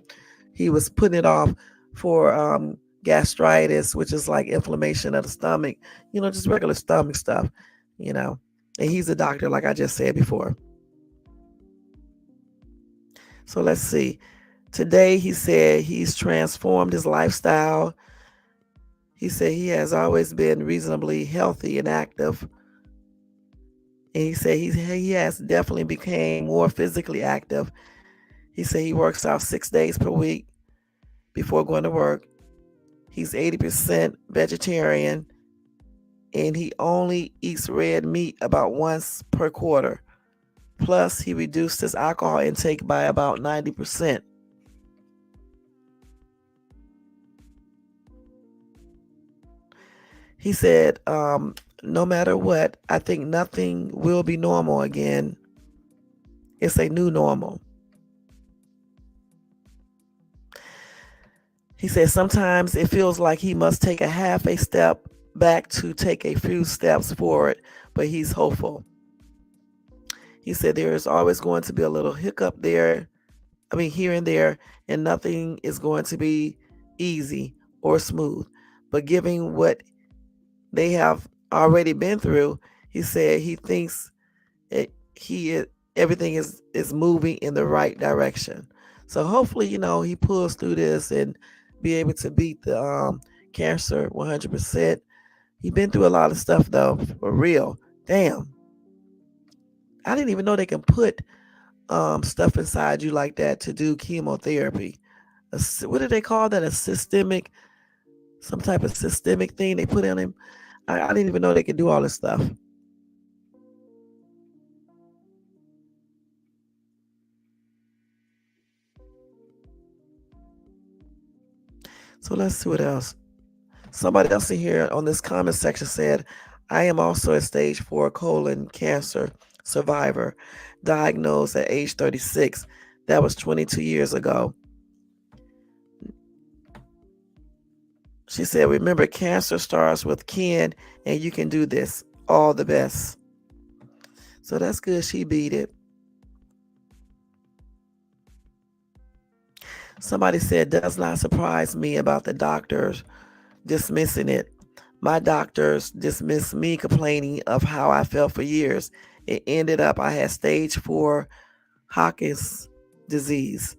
He was putting it off for gastritis, which is like inflammation of the stomach, just regular stomach stuff, And he's a doctor, like I just said before. So let's see. Today, he said he's transformed his lifestyle. He said he has always been reasonably healthy and active. And he said he has definitely became more physically active. He said he works out 6 days per week before going to work. He's 80% vegetarian, and he only eats red meat about once per quarter. Plus, he reduced his alcohol intake by about 90%. He said, no matter what, I think nothing will be normal again. It's a new normal. He said sometimes it feels like he must take a half a step back to take a few steps forward, but he's hopeful. He said there is always going to be a little hiccup here and there, and nothing is going to be easy or smooth. But given what they have already been through, he said he thinks everything is moving in the right direction. So hopefully, he pulls through this and be able to beat the cancer 100%. He's been through a lot of stuff though, for real. Damn. I didn't even know they can put stuff inside you like that to do chemotherapy. What do they call that? Some type of systemic thing they put in him. I didn't even know they could do all this stuff. So let's see what else. Somebody else in here on this comment section said, I am also a stage 4 colon cancer survivor, diagnosed at age 36. That was 22 years ago. She said, remember, cancer starts with kin, and you can do this. All the best. So that's good. She beat it. Somebody said, does not surprise me about the doctors dismissing it. My doctors dismissed me complaining of how I felt for years. It ended up I had stage 4 Hodgkin's disease.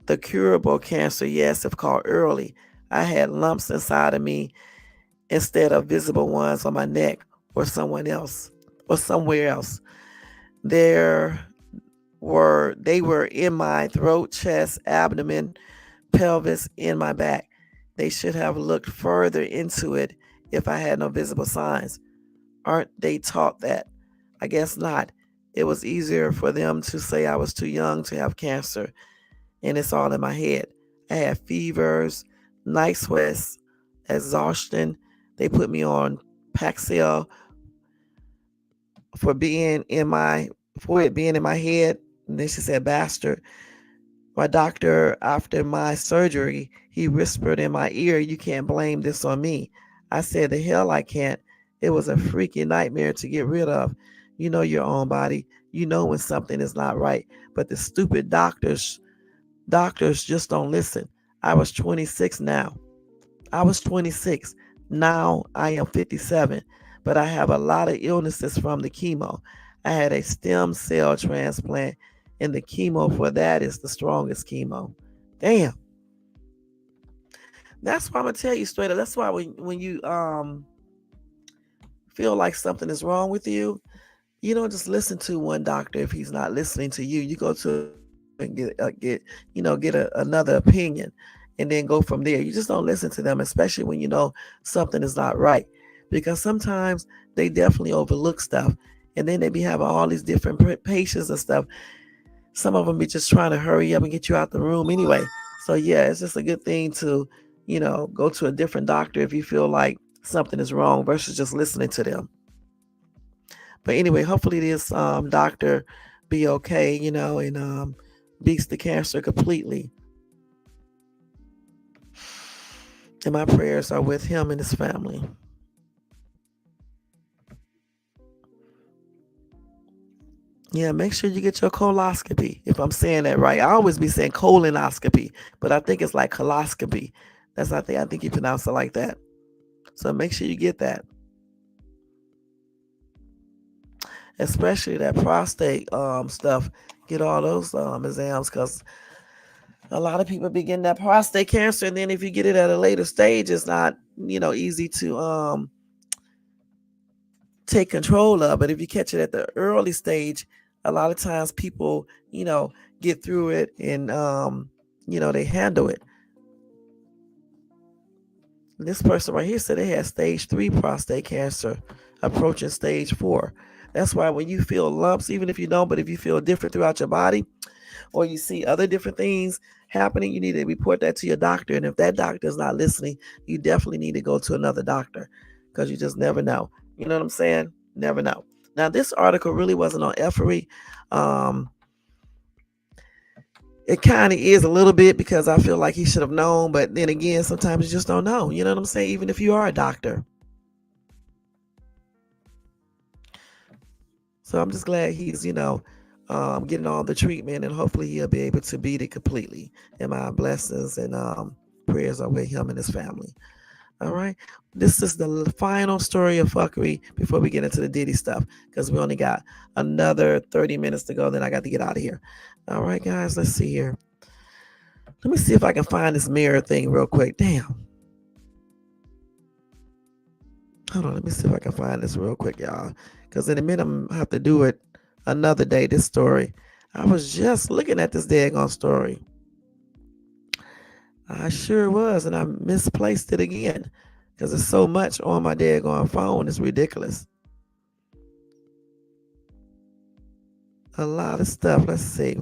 The curable cancer, yes, if caught early. I had lumps inside of me instead of visible ones on my neck or someone else or somewhere else. There they were in my throat, chest, abdomen, pelvis, in my back. They should have looked further into it if I had no visible signs. Aren't they taught that? I guess not. It was easier for them to say I was too young to have cancer, and it's all in my head. I had fevers, night sweats, exhaustion. They put me on Paxil for it being in my head. And then she said, bastard. My doctor, after my surgery, he whispered in my ear, you can't blame this on me. I said, the hell I can't. It was a freaking nightmare to get rid of. You know your own body. You know when something is not right. But the stupid doctors just don't listen. I was 26 now. I was 26. Now I am 57. But I have a lot of illnesses from the chemo. I had a stem cell transplant, and the chemo for that is the strongest chemo. Damn. That's why I'm gonna tell you straight up. That's why when you feel like something is wrong with you, you don't just listen to one doctor if he's not listening to you. You go to and get another opinion, and then go from there. You just don't listen to them, especially when you know something is not right, because sometimes they definitely overlook stuff, and then they be having all these different patients and stuff. Some of them be just trying to hurry up and get you out the room anyway. So yeah, it's just a good thing to, go to a different doctor if you feel like something is wrong versus just listening to them. But anyway, hopefully this doctor be okay, and beats the cancer completely. And my prayers are with him and his family. Yeah, make sure you get your coloscopy, if I'm saying that right. I always be saying colonoscopy, but I think it's like coloscopy. I think you pronounce it like that. So make sure you get that. Especially that prostate stuff. Get all those exams, because a lot of people be getting that prostate cancer, and then if you get it at a later stage, it's not easy to take control of. But if you catch it at the early stage, a lot of times people get through it, and they handle it. This person right here said they had stage 3 prostate cancer, approaching stage 4. That's why when you feel lumps, even if you don't, but if you feel different throughout your body, or you see other different things happening, you need to report that to your doctor. And if that doctor is not listening, you definitely need to go to another doctor, because you just never know. You know what I'm saying? Never know. Now, this article really wasn't on Fuccery. It kind of is a little bit, because I feel like he should have known. But then again, sometimes you just don't know. You know what I'm saying? Even if you are a doctor. So I'm just glad he's, getting all the treatment, and hopefully he'll be able to beat it completely. And my blessings and prayers are with him and his family. All right. This is the final story of fuckery before we get into the Diddy stuff, because we only got another 30 minutes to go. Then I got to get out of here. All right, guys, let's see here. Let me see if I can find this mirror thing real quick. Damn. Hold on. Let me see if I can find this real quick, y'all. Because in a minute, I'm going to have to do it another day, this story. I was just looking at this daggone story. I sure was, and I misplaced it again, because there's so much on my daggone phone. It's ridiculous. A lot of stuff. Let's see.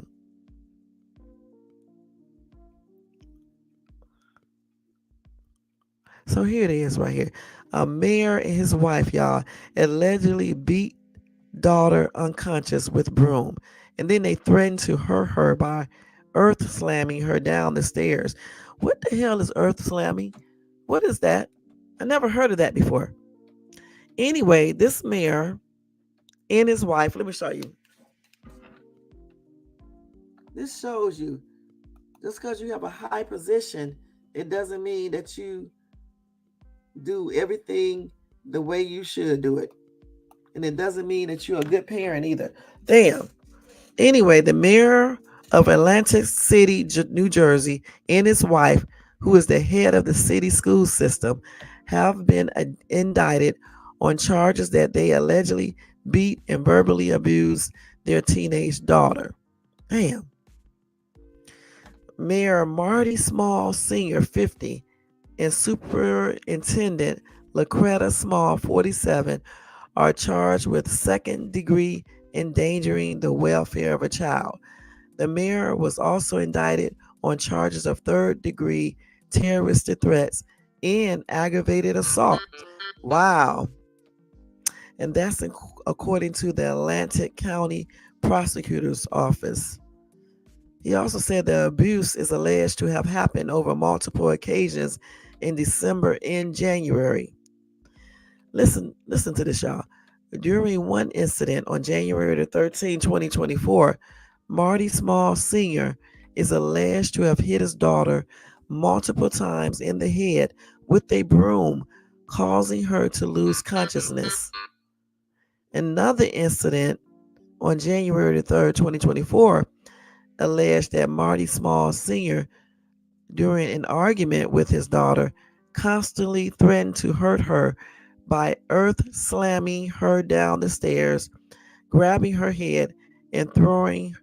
So here it is right here. A mayor and his wife, y'all, allegedly beat daughter unconscious with broom. And then they threatened to hurt her by earth slamming her down the stairs. What the hell is earth slamming? What is that? I never heard of that before. Anyway, this mayor and his wife, let me show you. This shows you just because you have a high position, it doesn't mean that you do everything the way you should do it. And it doesn't mean that you're a good parent either. Damn. Anyway, the mayor of Atlantic City, New Jersey, and his wife, who is the head of the city school system, have been indicted on charges that they allegedly beat and verbally abused their teenage daughter. Damn. Mayor Marty Small Sr., 50, and Superintendent Lacretta Small, 47, are charged with second-degree endangering the welfare of a child. The mayor was also indicted on charges of third-degree terroristic threats and aggravated assault. Wow. And that's according to the Atlantic County Prosecutor's Office. He also said the abuse is alleged to have happened over multiple occasions in December and January. Listen to this, y'all. During one incident on January the 13th, 2024, Marty Small Sr. is alleged to have hit his daughter multiple times in the head with a broom, causing her to lose consciousness. Another incident on January the 3rd, 2024, alleged that Marty Small Sr., during an argument with his daughter, constantly threatened to hurt her by earth slamming her down the stairs, grabbing her head, and throwing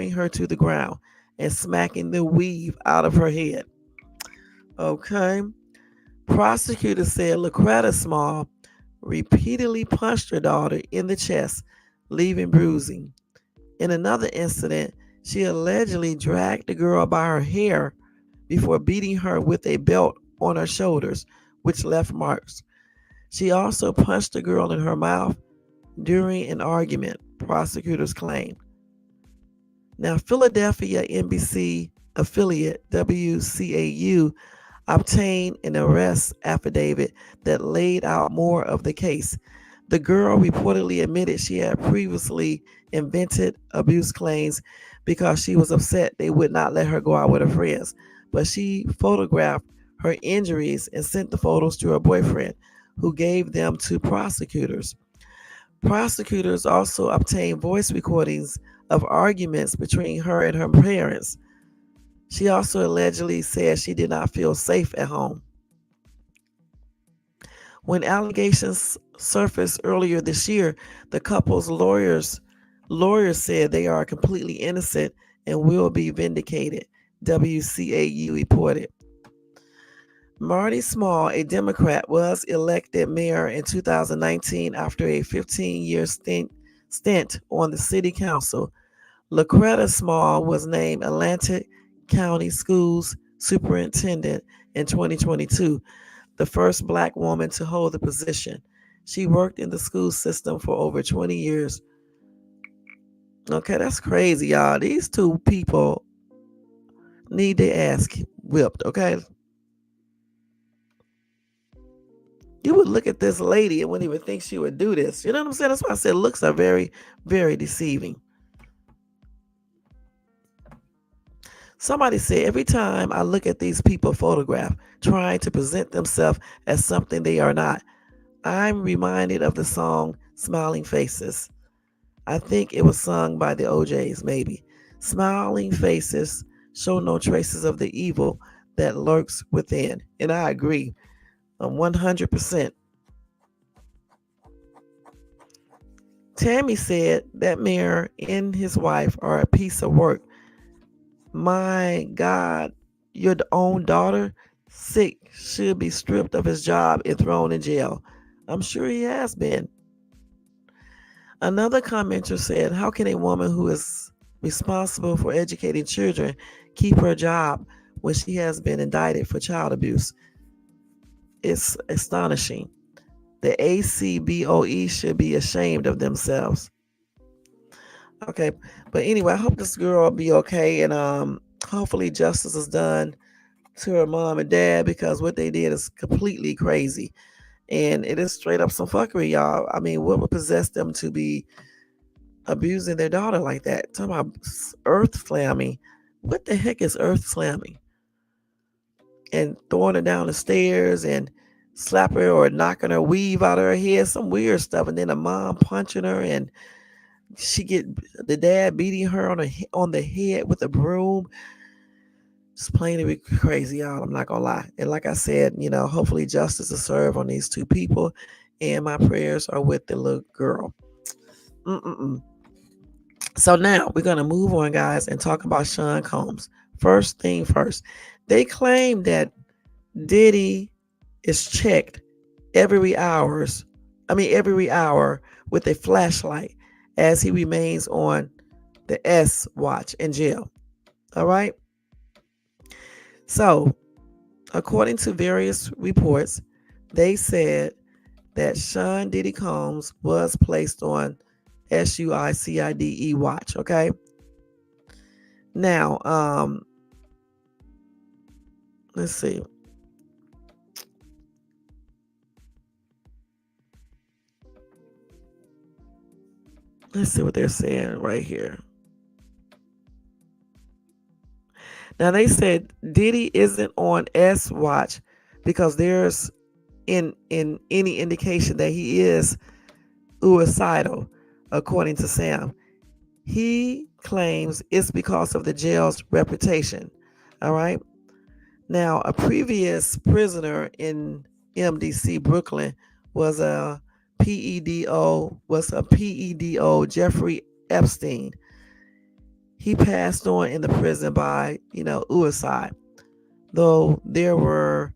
her to the ground and smacking the weave out of her head. Okay. Prosecutors said Lacretta Small repeatedly punched her daughter in the chest, leaving bruising. In another incident, she allegedly dragged the girl by her hair before beating her with a belt on her shoulders, which left marks. She also punched the girl in her mouth during an argument, prosecutors claimed. Now, Philadelphia NBC affiliate WCAU obtained an arrest affidavit that laid out more of the case. The girl reportedly admitted she had previously invented abuse claims because she was upset they would not let her go out with her friends. But she photographed her injuries and sent the photos to her boyfriend, who gave them to prosecutors. Prosecutors also obtained voice recordings of arguments between her and her parents. She also allegedly said she did not feel safe at home. When allegations surfaced earlier this year, the couple's lawyers said they are completely innocent and will be vindicated, WCAU reported. Marty Small, a Democrat, was elected mayor in 2019 after a 15-year stint on the city council. Lacretta Small was named Atlantic County Schools Superintendent in 2022, the first Black woman to hold the position. She worked in the school system for over 20 years. Okay, that's crazy, y'all. These two people need their ass whipped, okay? You would look at this lady and wouldn't even think she would do this. You know what I'm saying? That's why I said looks are very, very deceiving. Somebody said, every time I look at these people photographed, trying to present themselves as something they are not, I'm reminded of the song Smiling Faces. I think it was sung by the OJs, maybe. Smiling faces show no traces of the evil that lurks within. And I agree 100%. Tammy said that mayor and his wife are a piece of work. My God, your own daughter, sick, should be stripped of his job and thrown in jail. I'm sure he has been. Another commenter said, how can a woman who is responsible for educating children keep her job when she has been indicted for child abuse? It's astonishing. The ACBOE should be ashamed of themselves. Okay, but anyway, I hope this girl will be okay, and hopefully justice is done to her mom and dad, because what they did is completely crazy. And it is straight up some fuckery, y'all. I mean, what would possess them to be abusing their daughter like that? Talking about earth slamming. What the heck is earth slamming? And throwing her down the stairs and slapping her or knocking her weave out of her head, some weird stuff. And then the mom punching her, and she get the dad beating her on the head with a broom. Just plain to be crazy, y'all. I'm not gonna lie. And like I said, hopefully justice is served on these two people. And my prayers are with the little girl. Mm-mm-mm. So now we're gonna move on, guys, and talk about Sean Combs. First thing first, they claim that Diddy is checked every hours. Every hour with a flashlight as he remains on the S watch in jail. All right. So, according to various reports, they said that Sean Diddy Combs was placed on SUICIDE watch. Okay. Now, let's see. Let's see what they're saying right here. Now they said Diddy isn't on S watch because there's in any indication that he is suicidal, according to Sam. He claims it's because of the jail's reputation. All right. Now, a previous prisoner in MDC Brooklyn was a PEDO Jeffrey Epstein. He passed on in the prison by, suicide. Though there were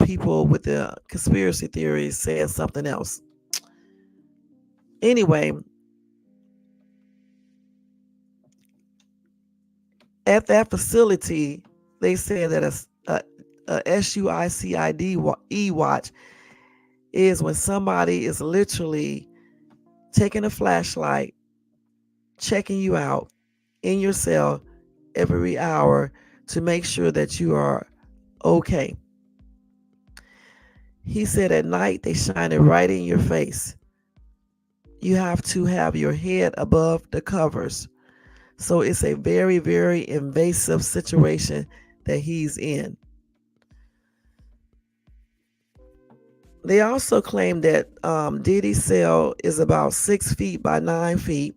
people with the conspiracy theories saying something else. Anyway, at that facility, they said that a SUICIDE watch is when somebody is literally taking a flashlight, checking you out in your cell every hour to make sure that you are okay. He said at night they shine it right in your face. You have to have your head above the covers. So it's a very, very invasive situation that he's in. They also claim that Diddy's cell is about 6 feet by 9 feet.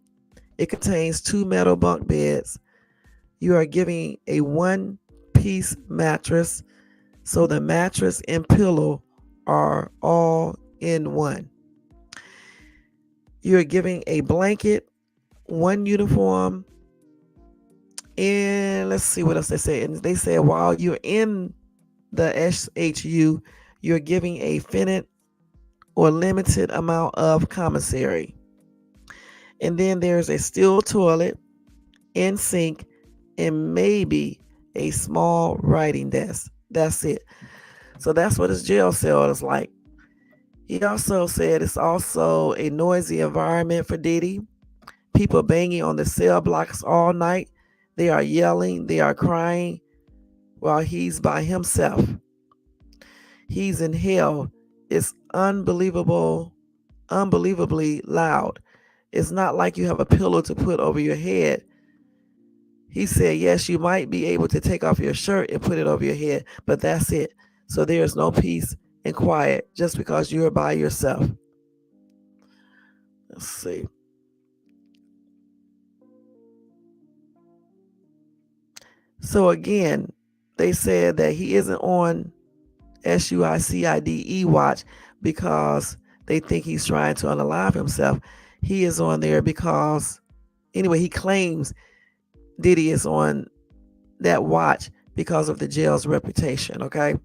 It contains 2 metal bunk beds. You are giving a one-piece mattress, so the mattress and pillow are all in one. You're giving a blanket, one uniform, and let's see what else they say. And they said while you're in the SHU, you're giving a finite or limited amount of commissary. And then there's a steel toilet, in sink, and maybe a small writing desk. That's it. So that's what his jail cell is like. He also said it's also a noisy environment for Diddy. People banging on the cell blocks all night. They are yelling, they are crying while he's by himself. He's in hell. It's unbelievably loud. It's not like you have a pillow to put over your head. He said, yes, you might be able to take off your shirt and put it over your head, but that's it. So there's no peace and quiet just because you're by yourself. Let's see. So again, they said that he isn't on SUICIDE watch because they think he's trying to unalive himself. He is on there because, anyway, he claims Diddy is on that watch because of the jail's reputation, okay?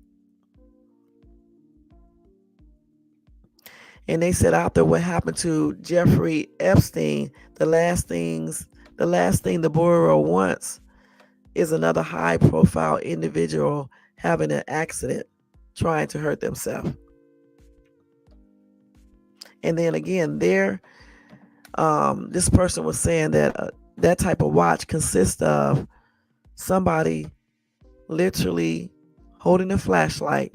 And they said after what happened to Jeffrey Epstein, the last thing the Bureau wants is another high-profile individual having an accident, trying to hurt themselves. And then again, this person was saying that that type of watch consists of somebody literally holding a flashlight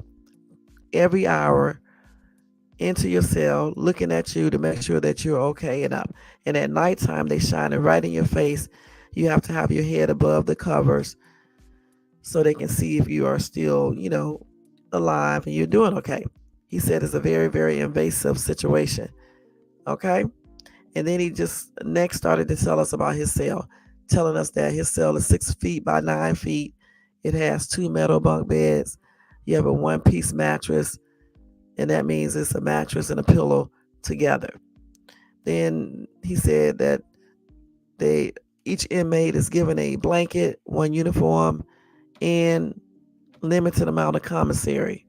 every hour into your cell, looking at you to make sure that you're okay and up. And at nighttime, they shine it right in your face. You have to have your head above the covers so they can see if you are still, alive and you're doing okay. He said it's a very, very invasive situation. Okay. And then he just next started to tell us about his cell, telling us that his cell is 6 feet by 9 feet. It has 2 metal bunk beds. You have a one-piece mattress, and that means it's a mattress and a pillow together. Then he said that each inmate is given a blanket, one uniform, and limited amount of commissary.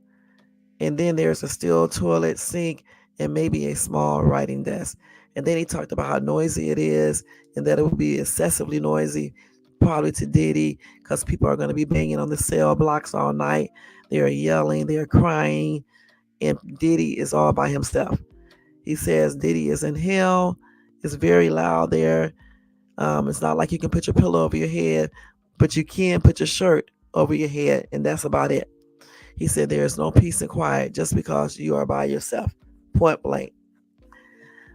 And then there's a steel toilet, sink, and maybe a small writing desk. And then he talked about how noisy it is and that it will be excessively noisy, probably to Diddy, because people are going to be banging on the cell blocks all night. They are yelling, they are crying, and Diddy is all by himself. He says Diddy is in hell. It's very loud there. It's not like you can put your pillow over your head, but you can put your shirt over your head, and that's about it. He said there is no peace and quiet just because you are by yourself, point blank.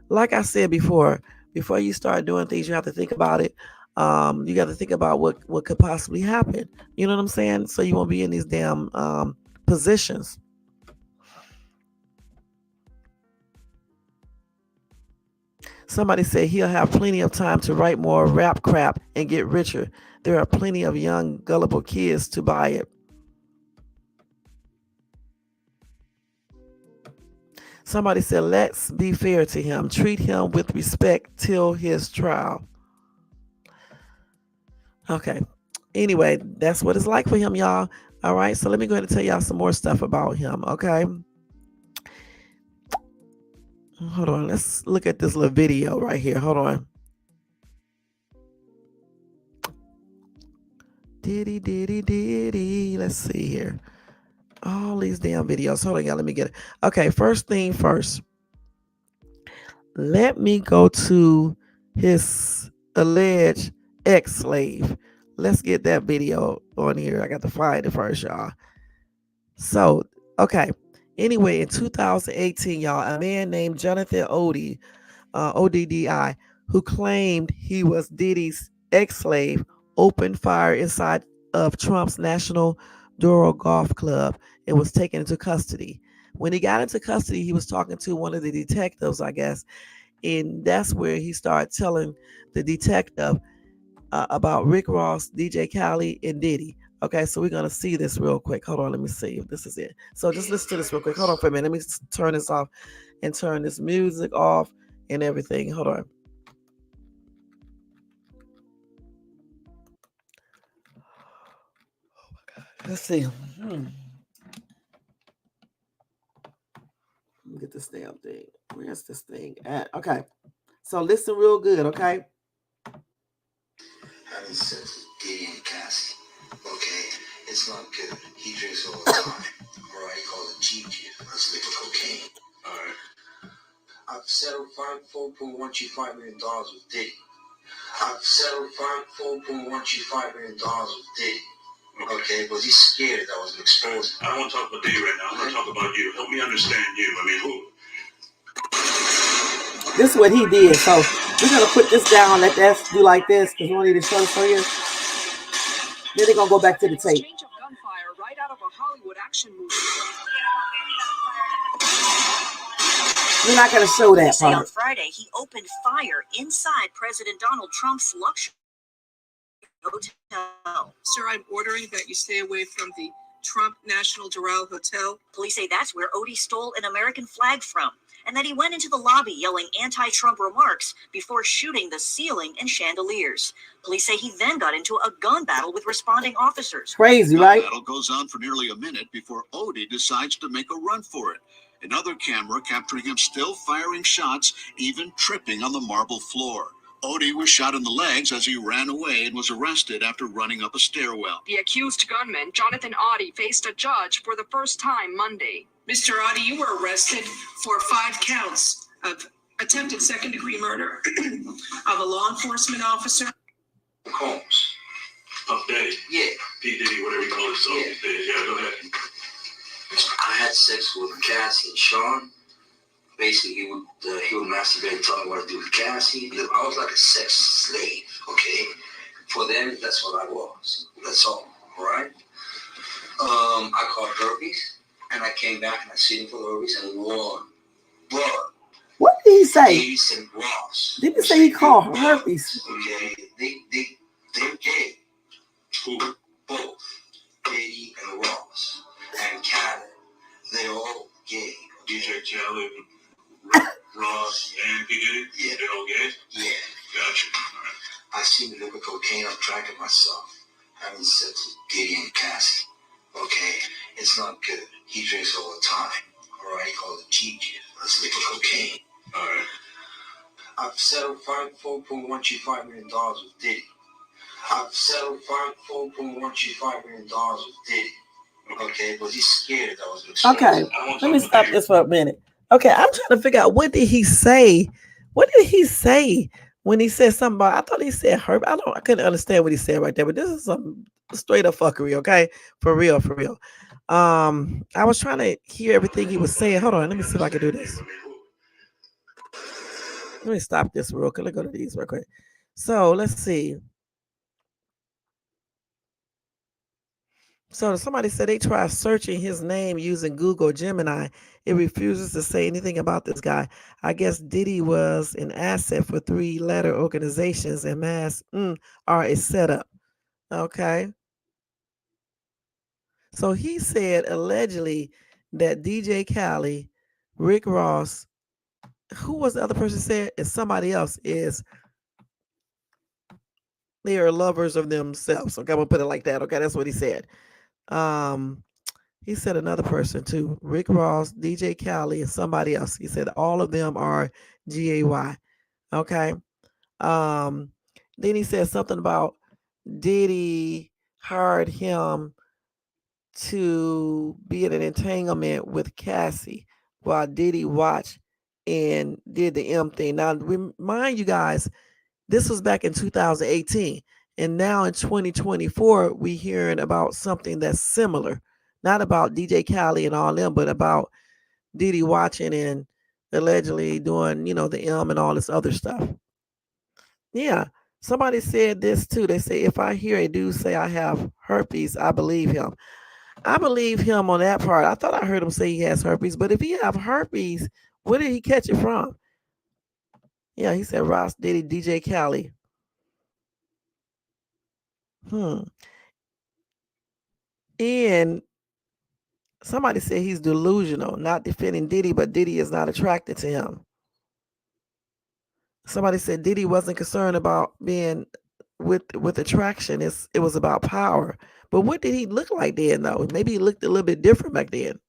Like I said before you start doing things, you have to think about it. You got to think about what could possibly happen. You know what I'm saying? So you won't be in these damn positions. Somebody said he'll have plenty of time to write more rap crap and get richer. There are plenty of young, gullible kids to buy it. Somebody said, let's be fair to him. Treat him with respect till his trial. Okay. Anyway, that's what it's like for him, y'all. All right. So let me go ahead and tell y'all some more stuff about him. Okay. Hold on. Let's look at this little video right here. Hold on. Diddy. Let's see here. All these damn videos. Hold on, y'all. Let me get it. Okay. First thing first. Let me go to his alleged ex-slave. Let's get that video on here. I got to find it first, y'all. So, okay. Anyway, in 2018, y'all, a man named Jonathan Oddi, ODDI, who claimed he was Diddy's ex-slave, opened fire inside of Trump's National Duro Golf Club and was taken into custody. When he got into custody, he was talking to one of the detectives, I guess, and that's where he started telling the detective about Rick Ross, DJ Khaled, and Diddy. Okay, so we're gonna see this real quick. Hold on, let me see if this is it. So just listen to this real quick. Hold on for a minute. Let me turn this off and turn this music off and everything. Hold on. Oh my God. Let's see. Let me get this damn thing. Where's this thing at? Okay. So listen real good, okay? Having sex with Diddy and Cassie. Okay, it's not good. He drinks all the time. Alright, he calls it cheap juice. Let's liquid cocaine. Alright. I've settled $4.125 million with Diddy. I've settled $4.125 million with Diddy. Okay, but he's scared that I was going to expose him. I don't want to talk about Diddy right now. I want to talk about you. Help me understand you. I mean, who? This is what he did. So we're going to put this down, let that do like this, because we don't need to show this for you. Then they're going to go back to the tape. Exchange of gunfire right out of a Hollywood action movie. We're not going to show that part. On Friday, he opened fire inside President Donald Trump's luxury hotel. Sir, I'm ordering that you stay away from the Trump National Doral Hotel. Police say that's where Oddi stole an American flag from, and that he went into the lobby yelling anti-Trump remarks before shooting the ceiling and chandeliers. Police say he then got into a gun battle with responding officers. Crazy, right? The battle goes on for nearly a minute before Oddi decides to make a run for it. Another camera capturing him still firing shots, even tripping on the marble floor. Oddi was shot in the legs as he ran away and was arrested after running up a stairwell. The accused gunman, Jonathan Oddi, faced a judge for the first time Monday. Mr. Oddi, you were arrested for 5 counts of attempted second-degree murder of a law enforcement officer. Combs. Puff Daddy? Yeah. P. Diddy, whatever you call yourself these days. Yeah, go ahead. I had sex with Cassie and Sean. Basically, he would masturbate and tell me what to do with Cassie. I was like a sex slave, okay? For them, that's what I was. That's all right? I caught herpes, and I came back and I seen him for the herpes and won. But what did he say? Davis and Ross. Did he say he called herpes? Okay, they're gay. Who? Both. Diddy and Ross. And Khaled. They're all gay. DJ Khaled, Ross, and P. Diddy? Yeah. They're all gay? Yeah. Gotcha. All right. I seen the liquid cocaine. I'm tracking myself. Having sex with Diddy and Cassie. Okay? It's not good. He drinks all the time. All right? He calls it cheap juice. That's liquid cocaine. All right. I've settled $4.125 million with Diddy. I've settled $4.125 million with Diddy. Okay, but he's scared that I was going to. Okay, let me stop this for a minute. Okay, I'm trying to figure out, what did he say? What did he say when he said something about? I thought he said herb. I couldn't understand what he said right there. But this is some straight up fuckery. Okay, for real, for real. I was trying to hear everything he was saying. Hold on, let me see if I can do this. Let me stop this real quick. Let's go to these real quick. So let's see. So somebody said they tried searching his name using Google Gemini. It refuses to say anything about this guy. I guess Diddy was an asset for 3-letter organizations and mass are a setup. Okay. So he said allegedly that DJ Khaled, Rick Ross, who was the other person said? And somebody else is, they are lovers of themselves. Okay, I'm gonna put it like that. Okay, that's what he said. He said another person too, Rick Ross, DJ Khaled, and somebody else. He said all of them are GAY. Okay. Then he said something about Diddy hired him to be in an entanglement with Cassie while Diddy watched and did the M thing. Now, remind you guys, this was back in 2018. And now in 2024, we hearing about something that's similar. Not about DJ Khaled and all them, but about Diddy watching and allegedly doing, the M and all this other stuff. Yeah. Somebody said this too. They say, if I hear a dude say I have herpes, I believe him. I believe him on that part. I thought I heard him say he has herpes, but if he have herpes, where did he catch it from? Yeah, he said Ross, Diddy, DJ Khaled. And somebody said he's delusional, not defending Diddy, but Diddy is not attracted to him. Somebody said Diddy wasn't concerned about being with attraction. It was about power. But what did he look like then, though? Maybe he looked a little bit different back then.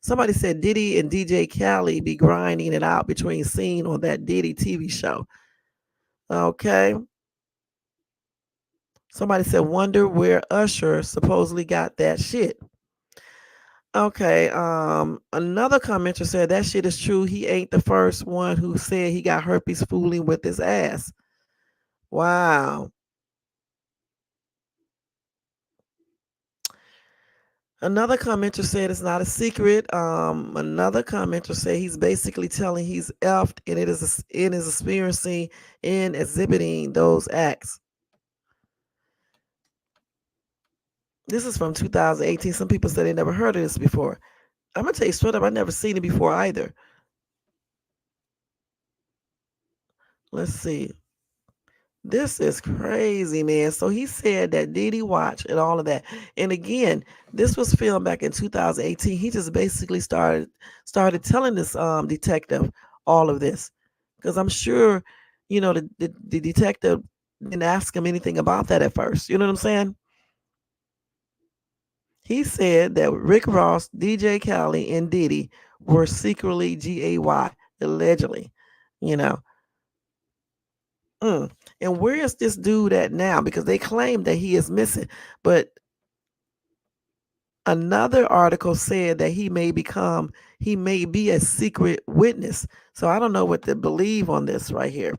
Somebody said Diddy and DJ Khaled be grinding it out between scene on that Diddy TV show. Okay. Somebody said, wonder where Usher supposedly got that shit. Okay. Another commenter said that shit is true. He ain't the first one who said he got herpes fooling with his ass. Wow. Another commenter said it's not a secret. Another commenter said he's basically telling he's effed and it is experiencing and exhibiting those acts. This is from 2018. Some people said they never heard of this before. I'm gonna tell you straight up, I never seen it before either. Let's see. This is crazy, man. So he said that Diddy watched and all of that. And again, this was filmed back in 2018. He just basically started telling this detective all of this. Because I'm sure, the detective didn't ask him anything about that at first. You know what I'm saying? He said that Rick Ross, DJ Khaled, and Diddy were secretly GAY, allegedly. And where is this dude at now? Because they claim that he is missing. But another article said that he may be a secret witness. So I don't know what to believe on this right here.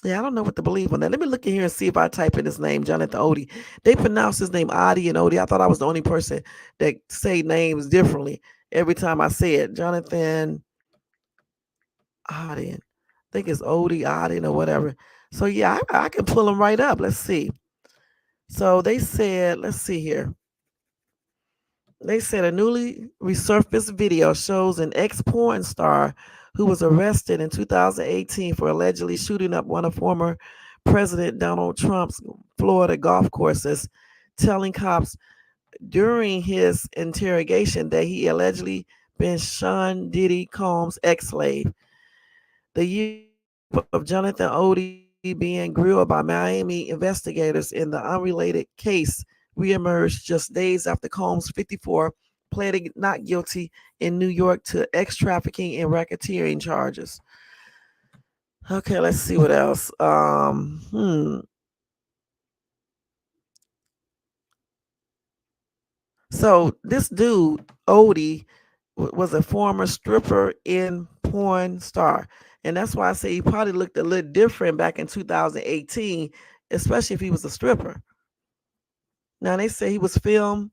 Yeah, I don't know what to believe on that. Let me look in here and see if I type in his name, Jonathan Odie. They pronounce his name Adi and Odie. I thought I was the only person that say names differently every time I say it. Jonathan Odin. I think it's Odie Odin or whatever. So yeah, I can pull him right up. Let's see. So they said, let's see here. They said a newly resurfaced video shows an ex porn star who was arrested in 2018 for allegedly shooting up one of former President Donald Trump's Florida golf courses, telling cops during his interrogation that he allegedly been Sean Diddy Combs' ex slave. The of Jonathan Odie being grilled by Miami investigators in the unrelated case reemerged just days after Combs, 54, pleaded not guilty in New York to ex trafficking and racketeering charges. Okay, let's see what else. So this dude, Odie, was a former stripper and porn star. And that's why I say he probably looked a little different back in 2018, especially if he was a stripper. Now they say he was filmed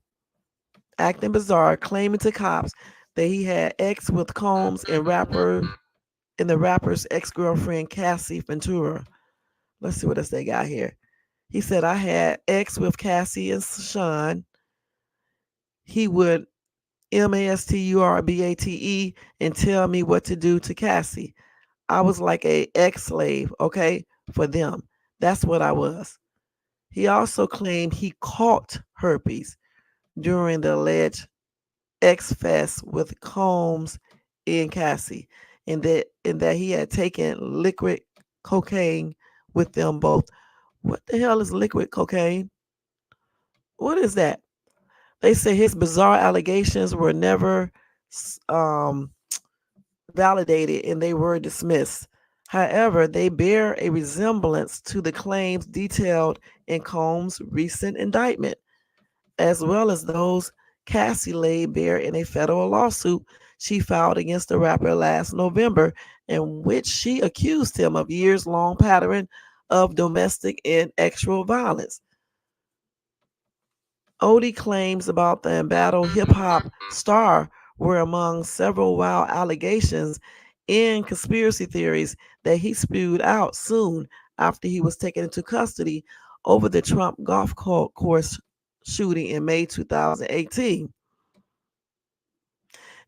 acting bizarre, claiming to cops that he had ex with Combs and the rapper's ex-girlfriend Cassie Ventura. Let's see what else they got here. He said I had ex with Cassie and Sean. He would Masturbate and tell me what to do to Cassie. I was like a ex slave, okay, for them. That's what I was. He also claimed he caught herpes during the alleged X Fest with Combs and Cassie, and that he had taken liquid cocaine with them both. What the hell is liquid cocaine? What is that? They say his bizarre allegations were never um, validated and they were dismissed. However, they bear a resemblance to the claims detailed in Combs' recent indictment, as well as those Cassie laid bare in a federal lawsuit she filed against the rapper last November, in which she accused him of years long pattern of domestic and sexual violence. Odie claims about the embattled hip hop star were among several wild allegations and conspiracy theories that he spewed out soon after he was taken into custody over the Trump golf course shooting in May 2018.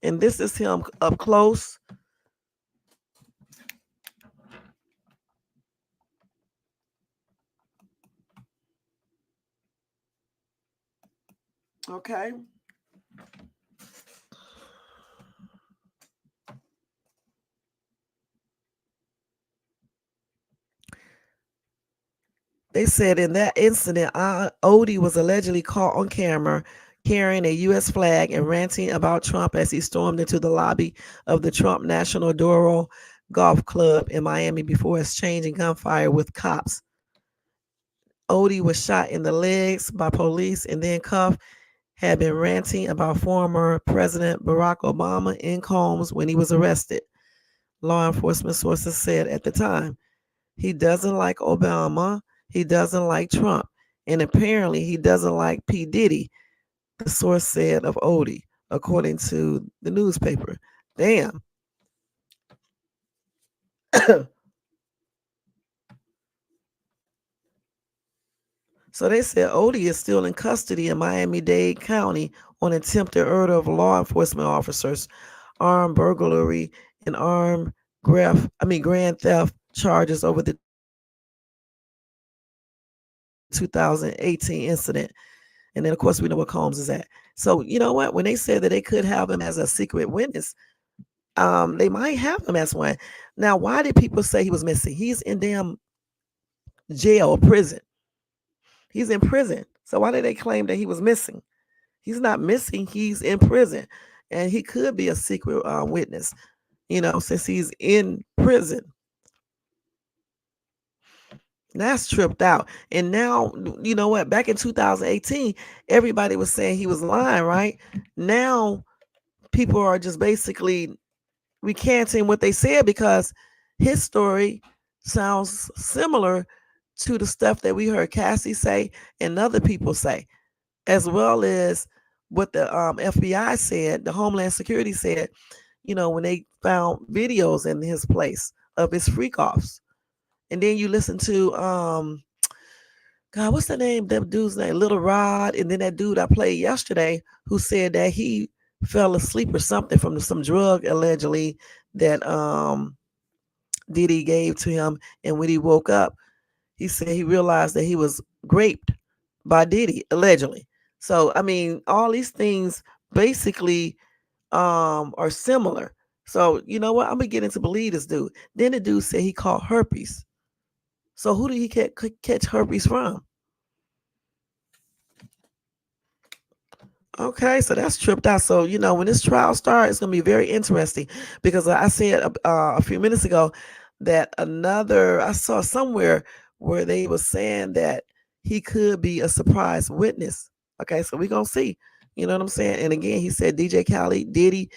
And this is him up close. Okay. They said in that incident, Odie was allegedly caught on camera carrying a U.S. flag and ranting about Trump as he stormed into the lobby of the Trump National Doral Golf Club in Miami before exchanging gunfire with cops. Odie was shot in the legs by police and then cuffed, had been ranting about former President Barack Obama in Combs when he was arrested, law enforcement sources said at the time. He doesn't like Obama. He doesn't like Trump. And apparently he doesn't like P. Diddy, the source said of Odie, according to the newspaper. Damn. So they said Odie is still in custody in Miami-Dade County on attempted murder of law enforcement officers, armed burglary, and grand theft charges over the 2018 incident. And then, of course, we know where Combs is at. So, you know what? When they said that they could have him as a secret witness, they might have him as one. Now, why did people say he was missing? He's in damn jail or prison. He's in prison. So why did they claim that he was missing? He's not missing. He's in prison, and he could be a secret witness. Since he's in prison. That's tripped out. And now, you know what? Back in 2018, everybody was saying he was lying, right? Now, people are just basically recanting what they said because his story sounds similar to the stuff that we heard Cassie say and other people say, as well as what the FBI said, the Homeland Security said, when they found videos in his place of his freak offs. And then you listen to God, what's the name? That dude's name, Little Rod, and then that dude I played yesterday who said that he fell asleep or something from some drug allegedly that Diddy gave to him, and when he woke up, he said he realized that he was raped by Diddy allegedly. So I mean, all these things basically are similar. So you know what? I'm beginning to believe this dude. Then the dude said he caught herpes. So who did he catch herpes from? Okay, so that's tripped out. So when this trial starts, it's gonna be very interesting because I said a few minutes ago that I saw somewhere where they were saying that he could be a surprise witness. Okay, so we're gonna see. You know what I'm saying? And again, he said DJ Khaled, Diddy,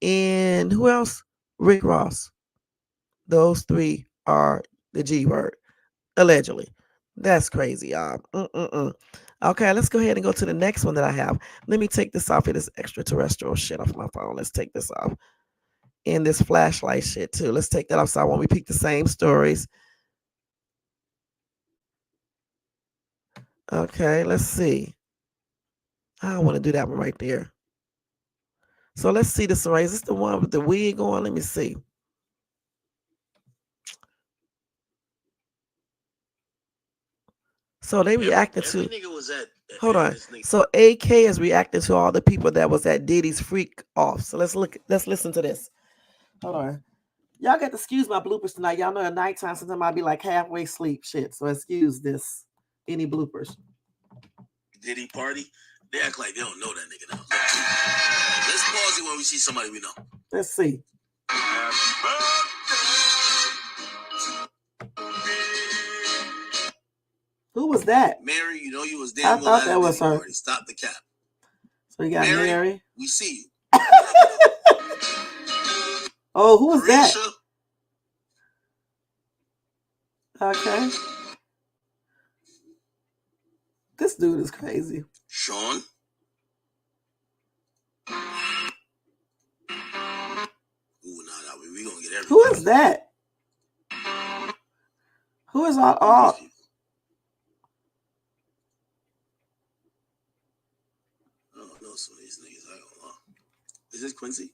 and who else? Rick Ross. Those three are the G word, allegedly. That's crazy, y'all. Okay, let's go ahead and go to the next one that I have. Let me take this off of this extraterrestrial shit off my phone. Let's take this off. And this flashlight shit too. Let's take that off so I won't repeat the same stories. Okay, let's see. I don't want to do that one right there. So let's see this one. Is this the one with the wig on? Let me see. So they reacted to. Nigga was at Hold on. So AK is reacting to all the people that was at Diddy's freak off. So let's listen to this. Hold on. Y'all got to excuse my bloopers tonight. Y'all know at nighttime sometimes I'll be like halfway sleep shit. So excuse this. Any bloopers. Diddy party. They act like they don't know that nigga now. Let's pause it when we see somebody we know. Let's see. Who was that? Mary, you know you was I damn well thought at that a was Diddy her. party. Stop the cap. So you got Mary. We see you. Oh, who was that? Arisha. Okay. This dude is crazy. Sean. Ooh, nah, we gonna get everybody. Who is that? Who is all? I don't know some of these niggas. I don't know. Is this Quincy?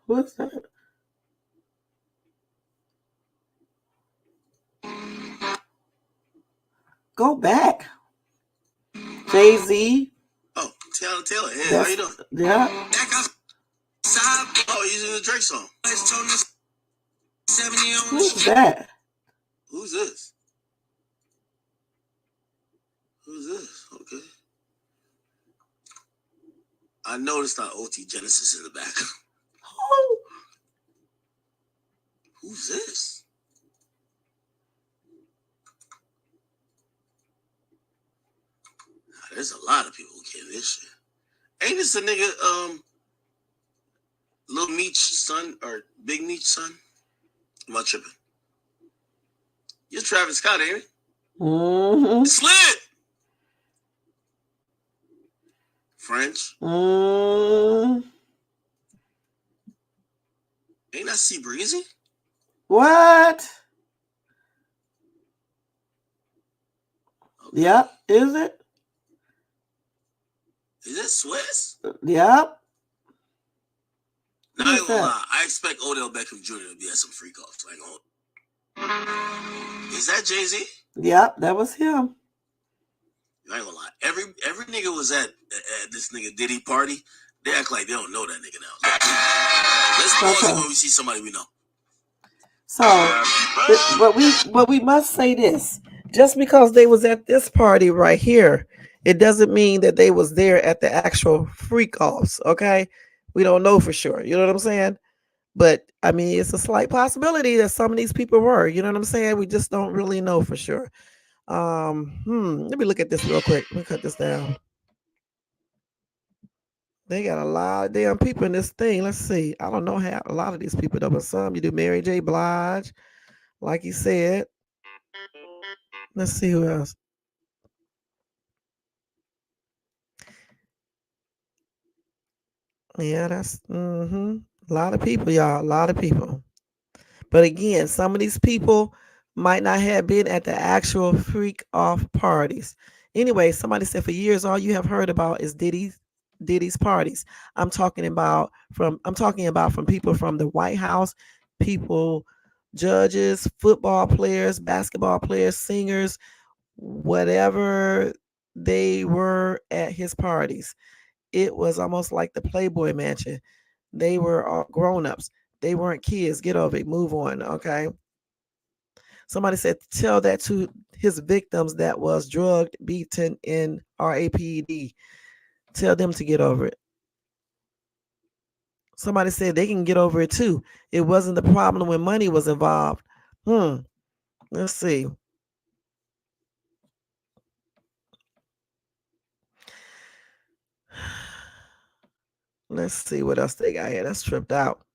Who is that? Go back. Jay-Z. Oh, Taylor. Hey, how you doing? Yeah. Oh, he's in the Drake song. Who's that? Who's this? Who's this? Okay. I noticed not OT Genesis in the back. Oh. Who's this? Nah, there's a lot of people who get this shit. Ain't this a nigga, Lil Meech's son or Big Meech's son? Am I tripping? You're Travis Scott, ain't it? Mm-hmm. Slit! French. Mm. Ain't that C Breezy? What? Okay. Yep. Is it? Is it Swiss? Yep. No, I ain't gonna lie. I expect Odell Beckham Jr. to be at some freak offs. Is that Jay-Z? Yep, that was him. I ain't gonna lie. Every nigga was at this nigga Diddy party. They act like they don't know that nigga now. Let's pause it when we see somebody we know. So, but we must say this: just because they was at this party right here, it doesn't mean that they was there at the actual freak offs. Okay, we don't know for sure. You know what I'm saying? But I mean, it's a slight possibility that some of these people were. You know what I'm saying? We just don't really know for sure. Let me look at this real quick. Let me cut this down. They got a lot of damn people in this thing. Let's see. I don't know how a lot of these people though, but some you do Mary J. Blige, like you said. Let's see who else. Yeah, that's a lot of people, y'all. A lot of people. But again, some of these people might not have been at the actual freak off parties. Anyway, somebody said for years all you have heard about is Diddy's parties. I'm talking about from people from the White House, people, judges, football players, basketball players, singers, whatever they were at his parties. It was almost like the Playboy Mansion. They were all grown-ups. They weren't kids. Get over it. Move on. Okay. Somebody said tell that to his victims that was drugged, beaten in RAPD. Tell them to get over it. Somebody said they can get over it too. It wasn't the problem when money was involved. Let's see. Let's see what else they got here. That's tripped out.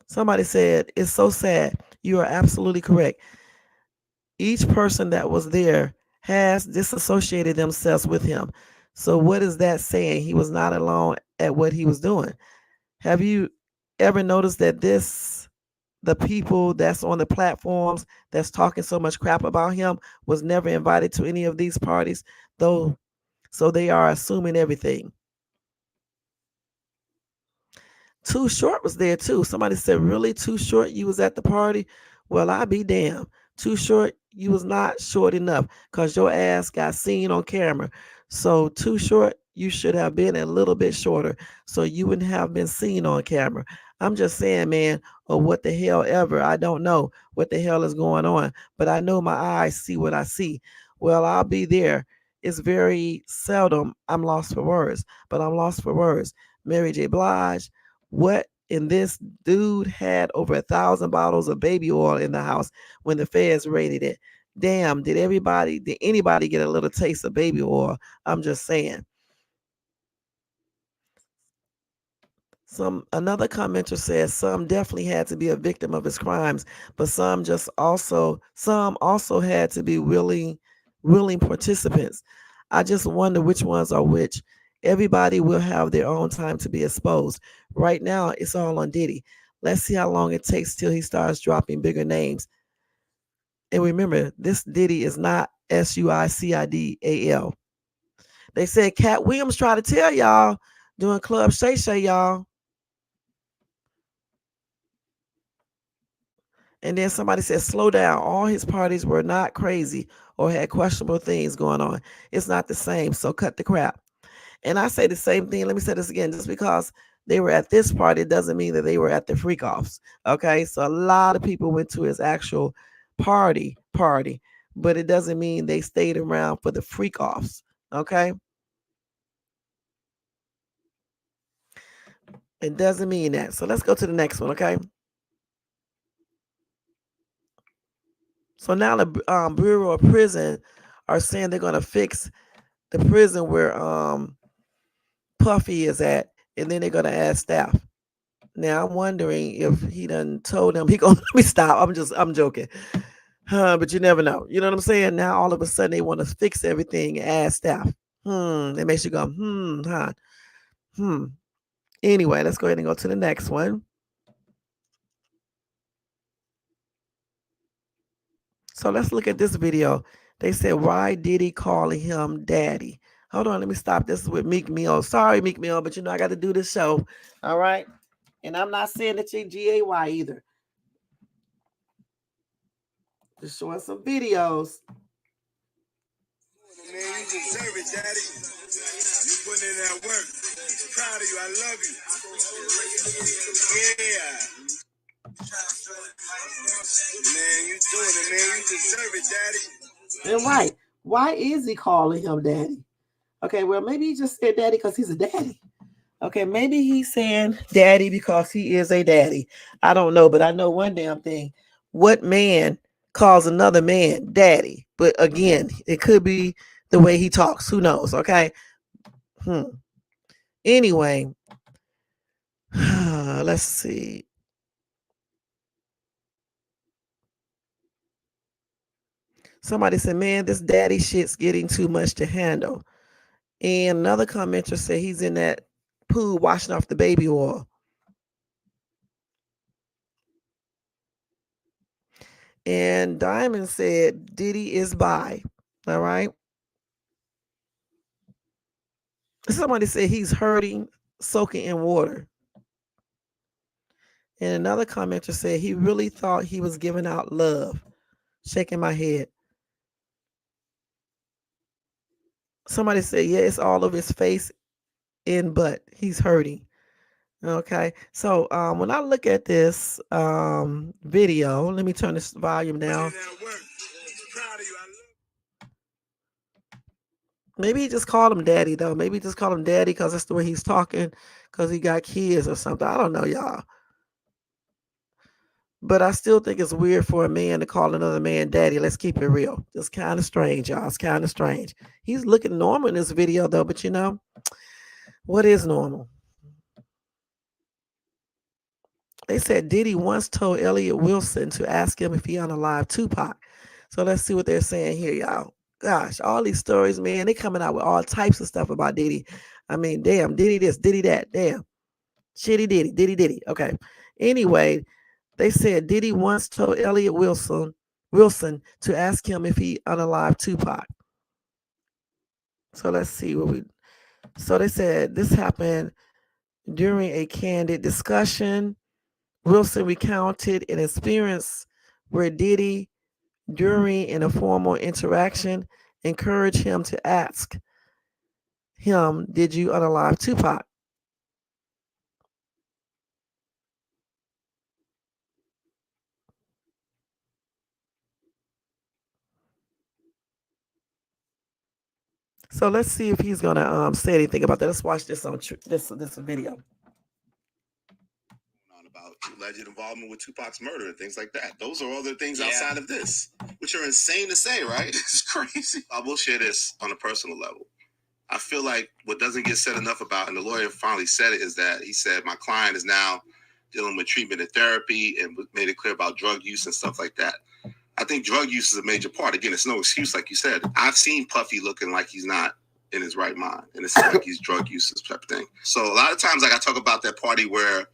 Somebody said, it's so sad. You are absolutely correct. Each person that was there has disassociated themselves with him. So, what is that saying? He was not alone at what he was doing. Have you ever noticed that the people that's on the platforms that's talking so much crap about him was never invited to any of these parties, though? So, they are assuming everything. Too Short was there too. Somebody said, really, Too Short, you was at the party? Well, I be damned. Too Short, you was not short enough because your ass got seen on camera. So Too Short, you should have been a little bit shorter so you wouldn't have been seen on camera. I'm just saying, man, or what the hell ever. I don't know what the hell is going on, but I know my eyes see what I see. Well, I'll be there. It's very seldom I'm lost for words, but I'm lost for words. Mary J. Blige, what in this dude had over 1,000 bottles of baby oil in the house when the feds raided it. Damn, did anybody get a little taste of baby oil? I'm just saying. Another commenter says some definitely had to be a victim of his crimes, but some also had to be willing participants. I just wonder which ones are which. Everybody will have their own time to be exposed. Right now, it's all on Diddy. Let's see how long it takes till he starts dropping bigger names. And remember, this Diddy is not Suicidal. They said Cat Williams tried to tell y'all doing Club Shay Shay, y'all. And then somebody said, slow down. All his parties were not crazy or had questionable things going on. It's not the same. So cut the crap. And I say the same thing. Let me say this again. Just because they were at this party doesn't mean that they were at the freak offs. Okay. So a lot of people went to his actual party, but it doesn't mean they stayed around for the freak offs. Okay. It doesn't mean that. So let's go to the next one. Okay. So now the Bureau of Prison are saying they're going to fix the prison where Puffy is at, and then they're going to add staff. Now I'm wondering if he done told them he gonna let me stop. I'm joking. But you never know. You know what I'm saying? Now all of a sudden they want to fix everything and add staff. It makes you go, Anyway, let's go ahead and go to the next one. So let's look at this video. They said, why did he calling him daddy? Hold on, let me stop. This is with Meek Mill. Sorry, Meek Mill, but I got to do this show. All right. And I'm not saying that you're GAY either. Just showing some videos. Man, you deserve it, Daddy. You putting in that work. Proud of you. I love you. Yeah. Man, you doing it, man. You deserve it, Daddy. And right. Why is he calling him daddy? Okay, well, maybe he just said daddy because he's a daddy. Okay, maybe he's saying daddy because he is a daddy. I don't know, but I know one damn thing. What man calls another man daddy? But again, it could be the way he talks. Who knows? Okay, Anyway, let's see. Somebody said, man, this daddy shit's getting too much to handle. And another commenter said he's in that pool washing off the baby oil. And Diamond said Diddy is bi. All right. Somebody said he's hurting, soaking in water. And another commenter said he really thought he was giving out love. Shaking my head. Somebody said, yeah, it's all over his face and butt. He's hurting. Okay. So when I look at this video, let me turn this volume down. Maybe he just called him daddy, though. Maybe he just called him daddy because that's the way he's talking because he got kids or something. I don't know, y'all. But I still think it's weird for a man to call another man daddy. Let's keep it real. It's kind of strange, y'all. It's kind of strange. He's looking normal in this video, though. But you know, what is normal? They said Diddy once told Elliot Wilson to ask him if he unalived Tupac. So let's see what they're saying here, y'all. Gosh, all these stories, man, they coming out with all types of stuff about Diddy. I mean, damn, Diddy this, Diddy that, damn. Shitty Diddy, Diddy Diddy. Okay. Anyway, they said Diddy once told Elliot Wilson to ask him if he unalived Tupac. So let's see what we. So they said this happened during a candid discussion. Wilson recounted an experience where Diddy, during an informal interaction, encouraged him to ask him, "Did you unalive Tupac?" So let's see if he's gonna say anything about that. Let's watch this on this video. About alleged involvement with Tupac's murder and things like that. Those are other things outside of this, which are insane to say, right? It's crazy. I will share this on a personal level. I feel like what doesn't get said enough about, and the lawyer finally said it, is that he said my client is now dealing with treatment and therapy and made it clear about drug use and stuff like that. I think drug use is a major part. Again, it's no excuse, like you said. I've seen Puffy looking like he's not in his right mind, and it's like he's drug use type of thing. So a lot of times, like I talk about that party where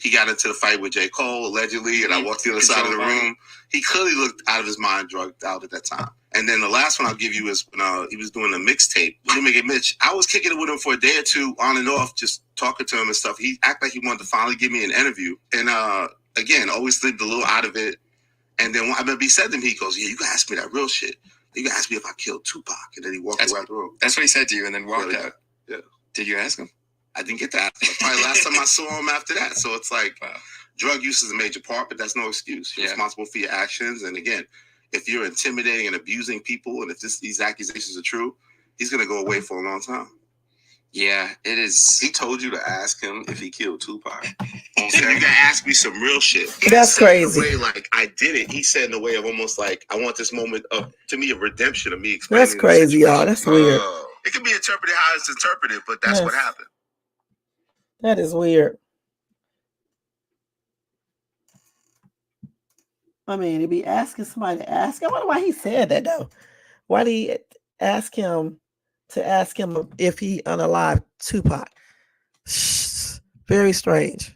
he got into the fight with J. Cole, allegedly, and I walked to the other side of the room. He clearly looked out of his mind, drugged out at that time. And then the last one I'll give you is when he was doing a mixtape. Jimmy G. Mitch, I was kicking it with him for a day or two, on and off, just talking to him and stuff. He acted like he wanted to finally give me an interview. And again, always lived a little out of it. And then I remember he said to me, he goes, yeah, you can ask me that real shit. You can ask me if I killed Tupac. And then he walked away out the room. That's what he said to you and then walked out. Yeah. Did you ask him? I didn't get that. Probably last time I saw him after that. So it's like, drug use is a major part, but that's no excuse. You're responsible for your actions. And again, if you're intimidating and abusing people, and if these accusations are true, he's going to go away for a long time. Yeah, it is. He told you to ask him if he killed Tupac. He said, you got to ask me some real shit. That's crazy. Way, like, I did it. He said in a way of almost like, I want this moment of, to me, of redemption of me explaining. That's crazy, y'all. That's weird. It can be interpreted how it's interpreted, but that's what happened. That is weird. I mean, to be asking somebody to ask. I wonder why he said that, though. Why did he ask him to ask him if he unalived Tupac? Very strange.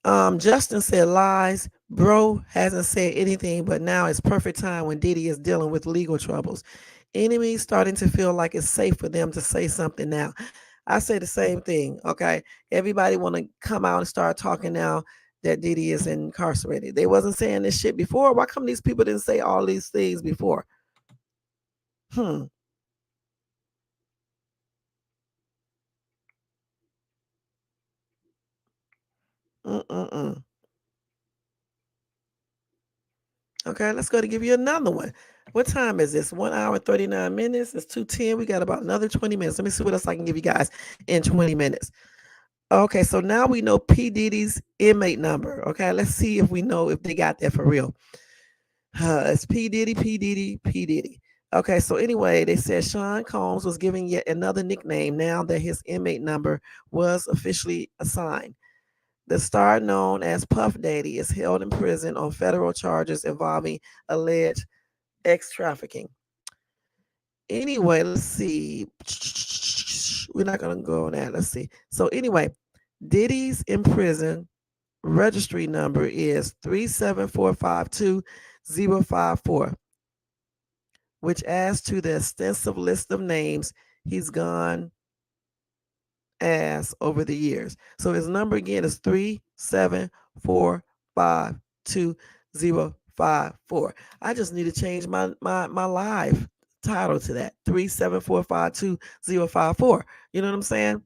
Justin said lies. Bro hasn't said anything, but now it's perfect time when Diddy is dealing with legal troubles. Enemies starting to feel like it's safe for them to say something now. I say the same thing, okay? Everybody want to come out and start talking now that Diddy is incarcerated. They wasn't saying this shit before. Why come these people didn't say all these things before? Okay, let's go to give you another one. What time is this? 1 hour, 39 minutes. It's 2:10. We got about another 20 minutes. Let me see what else I can give you guys in 20 minutes. Okay, so now we know P. Diddy's inmate number. Okay, let's see if we know if they got that for real. It's P. Diddy, P. Diddy, P. Diddy. Okay, so anyway, they said Sean Combs was given yet another nickname now that his inmate number was officially assigned. The star, known as Puff Daddy, is held in prison on federal charges involving alleged ex trafficking. Anyway, let's see. We're not going to go on that. Let's see. So, anyway, Diddy's in prison registry number is 37452-054, which adds to the extensive list of names he's gone as over the years. So his number again is 37452-054. I just need to change my live title to that. 37452-054. You know what I'm saying?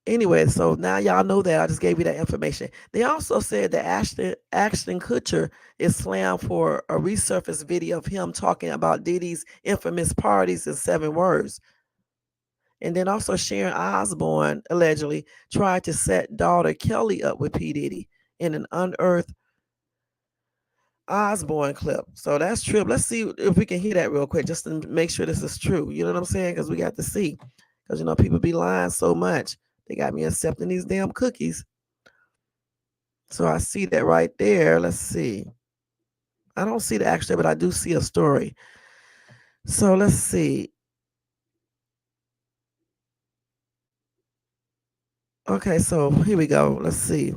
Anyway, so now y'all know that. I just gave you that information. They also said that Ashton Kutcher is slammed for a resurfaced video of him talking about Diddy's infamous parties in 7 words. And then also Sharon Osbourne allegedly tried to set daughter Kelly up with P. Diddy in an unearthed Osbourne clip. So that's true. Let's see if we can hear that real quick just to make sure this is true. You know what I'm saying? Because we got to see. Because, people be lying so much. They got me accepting these damn cookies. So I see that right there. Let's see. I don't see the actual, but I do see a story. So let's see. Okay, so here we go. Let's see.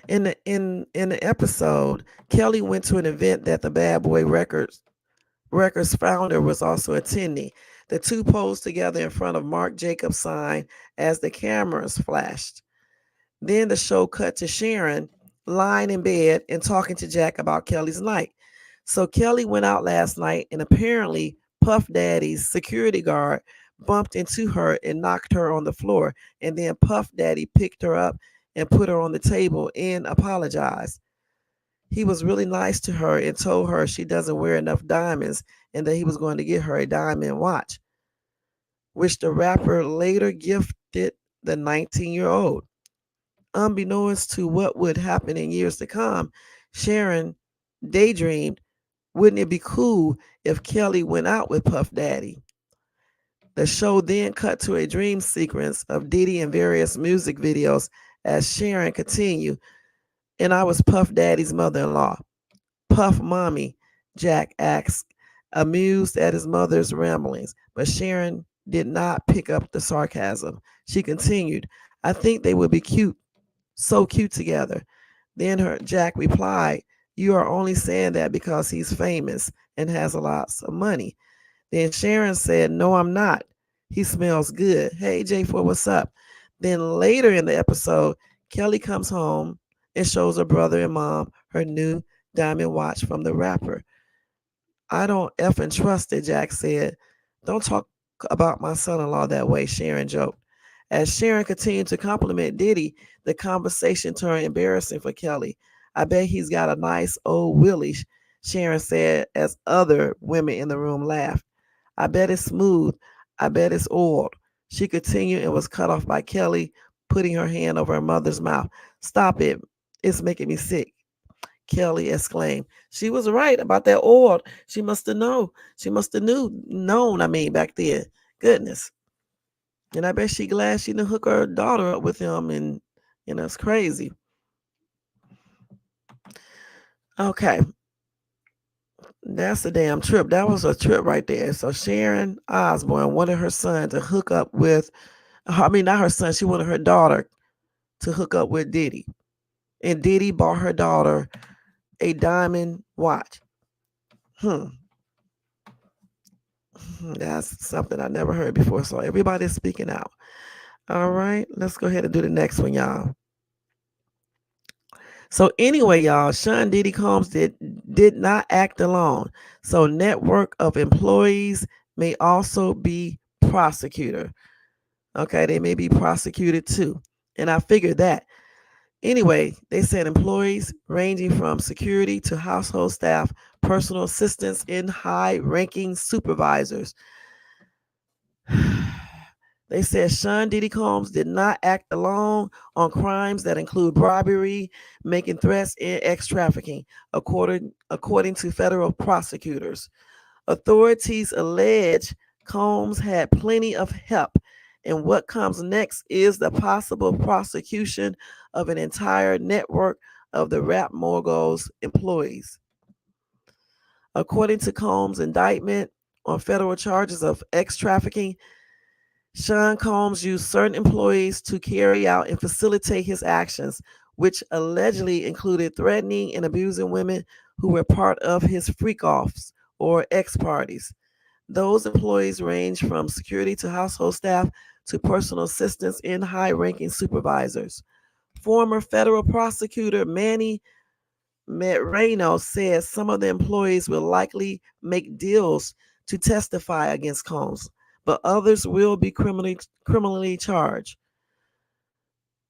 In the episode, Kelly went to an event that the Bad Boy Records founder was also attending. The two posed together in front of Marc Jacobs' sign as the cameras flashed. Then the show cut to Sharon lying in bed and talking to Jack about Kelly's night. So Kelly went out last night, and apparently Puff Daddy's security guard bumped into her and knocked her on the floor. And then Puff Daddy picked her up and put her on the table and apologized. He was really nice to her and told her she doesn't wear enough diamonds and that he was going to get her a diamond watch, which the rapper later gifted the 19-year-old. Unbeknownst to what would happen in years to come, Sharon daydreamed, wouldn't it be cool if Kelly went out with Puff Daddy? The show then cut to a dream sequence of Diddy and various music videos as Sharon continued, and I was Puff Daddy's mother-in-law. Puff Mommy, Jack asked, amused at his mother's ramblings, but Sharon did not pick up the sarcasm. She continued, I think they would be cute, so cute together. Then Jack replied, you are only saying that because he's famous and has a lot of money. Then Sharon said, no, I'm not. He smells good. Hey, J4, what's up? Then later in the episode, Kelly comes home and shows her brother and mom her new diamond watch from the rapper. I don't effing trust it, Jack said. Don't talk about my son-in-law that way, Sharon joked. As Sharon continued to compliment Diddy, the conversation turned embarrassing for Kelly. I bet he's got a nice old Willie, Sharon said as other women in the room laughed. I bet it's smooth. I bet it's oiled. She continued and was cut off by Kelly putting her hand over her mother's mouth. Stop it. It's making me sick, Kelly exclaimed. She was right about that oil. She must have known. She must have known, back then. Goodness. And I bet she glad she didn't hook her daughter up with him, and it's crazy. Okay. That's a damn trip. That was a trip right there. So Sharon Osbourne wanted her son to hook up with, not her son, she wanted her daughter to hook up with Diddy. And Diddy bought her daughter a diamond watch. That's something I never heard before. So everybody's speaking out. All right, let's go ahead and do the next one, y'all. So anyway, y'all, Sean Diddy Combs did not act alone. So network of employees may also be prosecutor. Okay, they may be prosecuted too. And I figured that. Anyway, they said employees ranging from security to household staff, personal assistants, and high-ranking supervisors They said Sean Diddy Combs did not act alone on crimes that include bribery, making threats, and ex trafficking, according to federal prosecutors. Authorities allege Combs had plenty of help, and what comes next is the possible prosecution of an entire network of the rap mogul's employees. According to Combs' indictment on federal charges of ex trafficking, Sean Combs used certain employees to carry out and facilitate his actions, which allegedly included threatening and abusing women who were part of his freak offs or ex parties. Those employees range from security to household staff to personal assistants and high ranking supervisors. Former federal prosecutor Manny Reynolds says some of the employees will likely make deals to testify against Combs, but others will be criminally charged.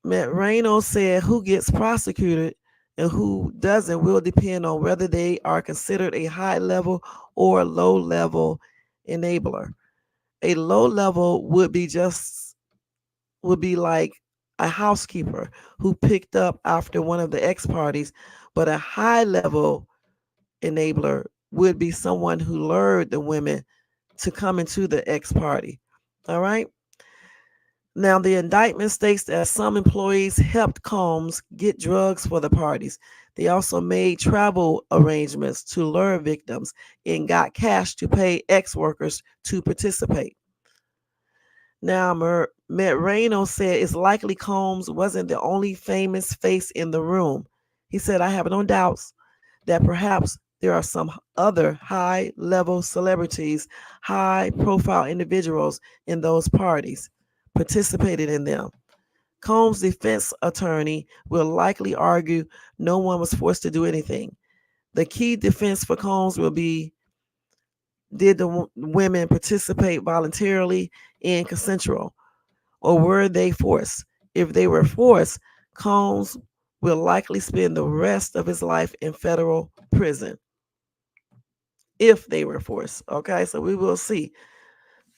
Matt Reynolds said who gets prosecuted and who doesn't will depend on whether they are considered a high level or low level enabler. A low level would be like a housekeeper who picked up after one of the ex parties, but a high level enabler would be someone who lured the women to come into the ex party. All right. Now, the indictment states that some employees helped Combs get drugs for the parties. They also made travel arrangements to lure victims and got cash to pay ex workers to participate. Now, Matt Reynolds said it's likely Combs wasn't the only famous face in the room. He said, I have no doubts that perhaps there are some other high level celebrities, high profile individuals in those parties participated in them. Combs' defense attorney will likely argue no one was forced to do anything. The key defense for Combs will be did the women participate voluntarily and consensual, or were they forced? If they were forced, Combs will likely spend the rest of his life in federal prison. If they were forced. Okay, so we will see.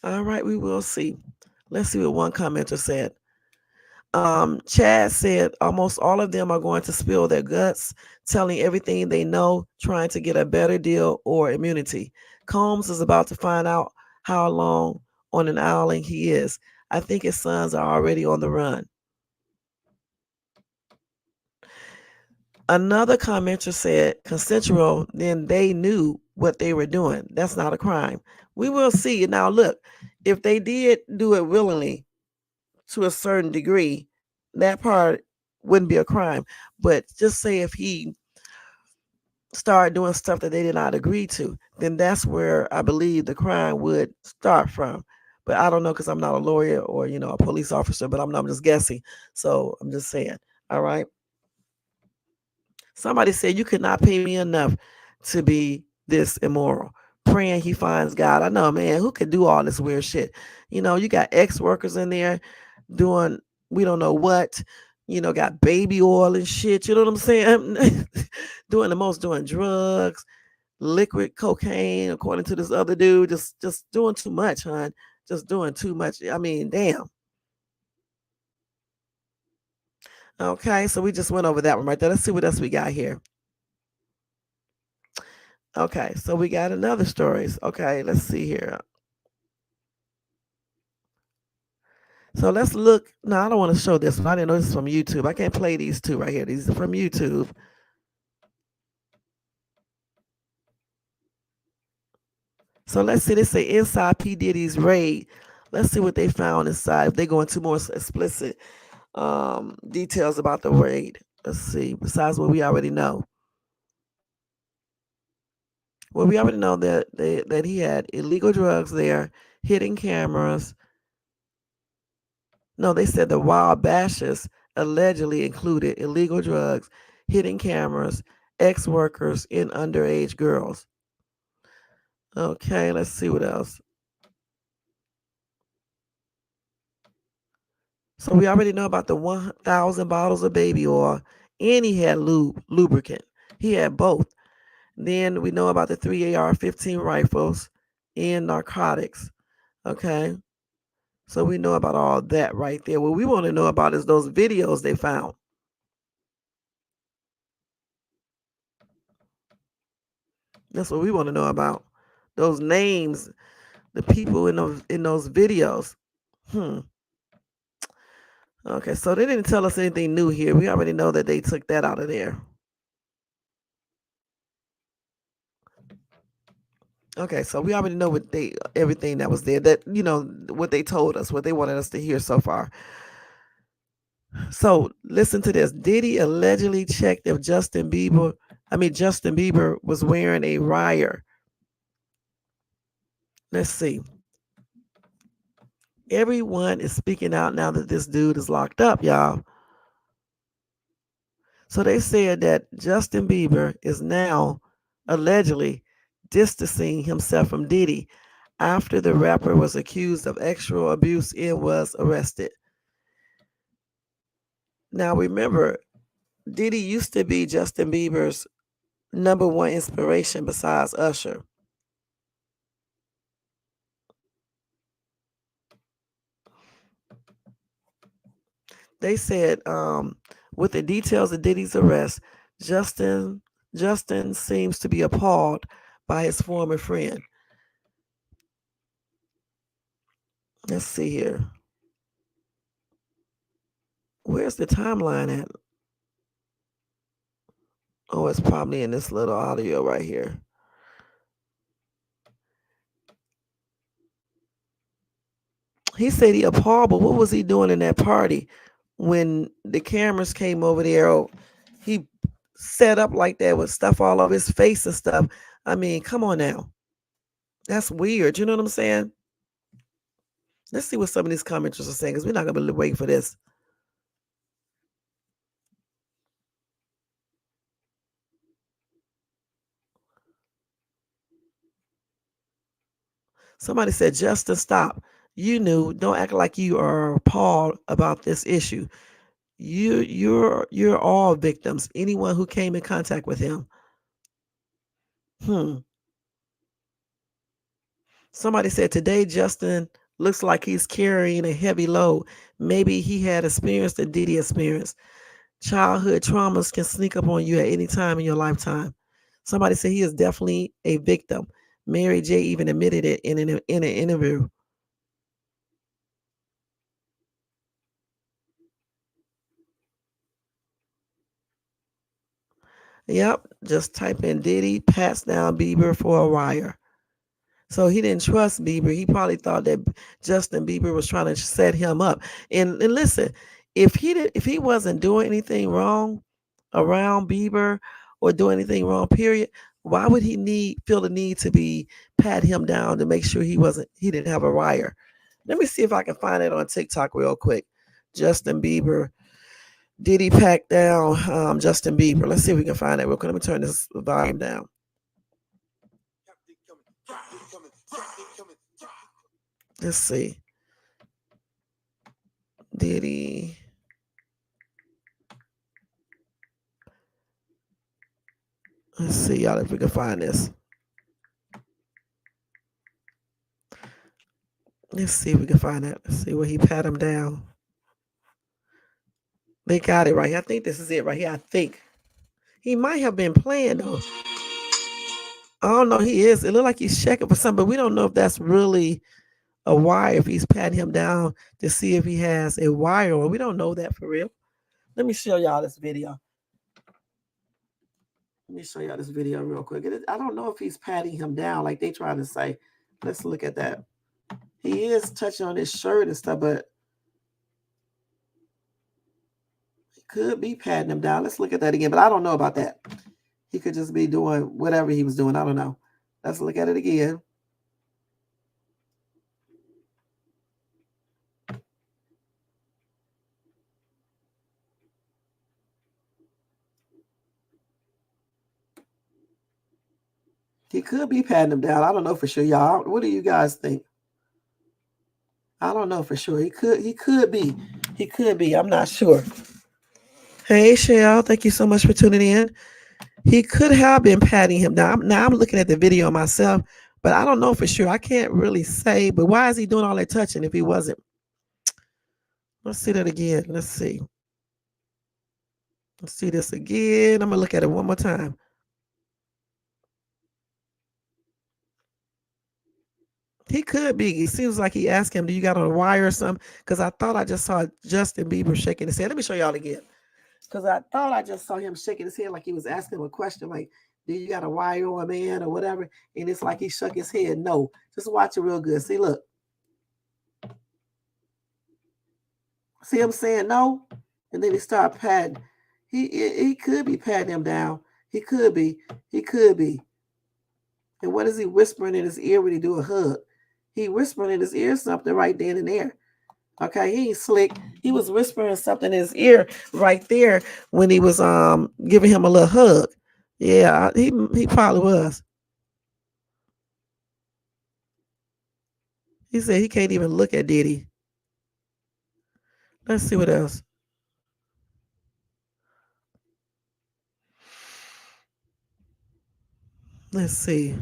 All right, we will see. Let's see what one commenter said. Chad said almost all of them are going to spill their guts, telling everything they know, trying to get a better deal or immunity. Combs is about to find out how long on an island he is. I think his sons are already on the run. Another commenter said consensual, then they knew what they were doing. That's not a crime. We will see. Now, look, if they did do it willingly to a certain degree, that part wouldn't be a crime. But just say if he started doing stuff that they did not agree to, then that's where I believe the crime would start from. But I don't know because I'm not a lawyer or a police officer, but I'm just guessing. So I'm just saying. All right. Somebody said you could not pay me enough to be this immoral. Praying he finds God. I know, man, who could do all this weird shit? You got ex workers in there doing we don't know what, got baby oil and shit. You know what I'm saying? doing drugs, liquid cocaine, according to this other dude. Just doing too much, hon. Just doing too much. I mean, damn. Okay, so we just went over that one right there. Let's see what else we got here. Okay, so we got another stories. Okay, let's see here. So let's look. No, I don't want to show this one. I didn't know this is from YouTube. I can't play these two right here. These are from YouTube. So let's see. They say inside P. Diddy's raid. Let's see what they found inside. If they go into more explicit details about the raid. Let's see. Besides what we already know. Well, we already know that he had illegal drugs there, hidden cameras. No, they said the wild bashes allegedly included illegal drugs, hidden cameras, ex workers, and underage girls. Okay, let's see what else. So we already know about the 1,000 bottles of baby oil, and he had lubricant. He had both. Then we know about the 3 AR-15 rifles and narcotics. Okay. So we know about all that right there. What we want to know about is those videos they found. That's what we want to know about. Those names, the people in those videos. Okay, so they didn't tell us anything new here. We already know that they took that out of there. Okay, so we already know everything that was there. That what they told us, what they wanted us to hear so far. So listen to this. Diddy allegedly checked if Justin Bieber was wearing a wire. Let's see. Everyone is speaking out now that this dude is locked up, y'all. So they said that Justin Bieber is now allegedly distancing himself from Diddy after the rapper was accused of sexual abuse and was arrested. Now remember, Diddy used to be Justin Bieber's number one inspiration besides Usher. They said with the details of Diddy's arrest, Justin seems to be appalled by his former friend. Let's see here. Where's the timeline at? Oh, it's probably in this little audio right here. He said he appalled, but what was he doing in that party when the cameras came over there? Oh, he set up like that with stuff all over his face and stuff. I mean, come on now. That's weird. You know what I'm saying? Let's see what some of these commenters are saying, because we're not going to wait for this. Somebody said, Justin, stop. You knew. Don't act like you are appalled about this issue. You're all victims. Anyone who came in contact with him. Somebody said today Justin looks like he's carrying a heavy load. Maybe he had experienced the Diddy experience. Childhood traumas can sneak up on you at any time in your lifetime. Somebody said he is definitely a victim. Mary J even admitted it in an interview. Yep, just type in Diddy pats down Bieber for a wire. So he didn't trust Bieber. He probably thought that Justin Bieber was trying to set him up. And listen, if he wasn't doing anything wrong around Bieber or doing anything wrong, period, why would he feel the need to be pat him down to make sure he didn't have a wire? Let me see if I can find it on TikTok real quick. Justin Bieber. Diddy pat down Justin Bieber. Let's see if we can find it real quick. Let me turn this volume down. Let's see. Diddy. Let's see, y'all, if we can find this. Let's see if we can find it. Let's see where he pat him down. They got it right here. I think this is it right here. I think. He might have been playing, though. I don't know. He is. It looked like he's checking for something, but we don't know if that's really a wire, if he's patting him down to see if he has a wire, or we don't know that for real. Let me show y'all this video. Let me show y'all this video real quick. I don't know if he's patting him down like they trying to say. Let's look at that. He is touching on his shirt and stuff, but he could be patting him down. Let's look at that again, but I don't know about that. He could just be doing whatever he was doing. I don't know. Let's look at it again. He could be patting him down. I don't know for sure, y'all. What do you guys think? I don't know for sure. He could be. He could be. I'm not sure. Hey, Shell. Thank you so much for tuning in. He could have been patting him down. Now I'm looking at the video myself, but I don't know for sure. I can't really say. But why is he doing all that touching if he wasn't? Let's see that again. Let's see. Let's see this again. I'm gonna look at it one more time. He could be. It seems like he asked him, "Do you got on a wire or something?" Because I thought I just saw Justin Bieber shaking his head. Let me show y'all again. Because I thought I just saw him shaking his head like he was asking him a question, like, "Do you got a wire on, man, or whatever?" And it's like he shook his head. No, just watch it real good. See, look. See him saying no, and then he start patting. He could be patting him down. He could be. He could be. And what is he whispering in his ear when he do a hug? He whispering in his ear something right then and there. Okay, he ain't slick. He was whispering something in his ear right there when he was giving him a little hug. Yeah, he probably was. He said he can't even look at Diddy. Let's see what else. Let's see.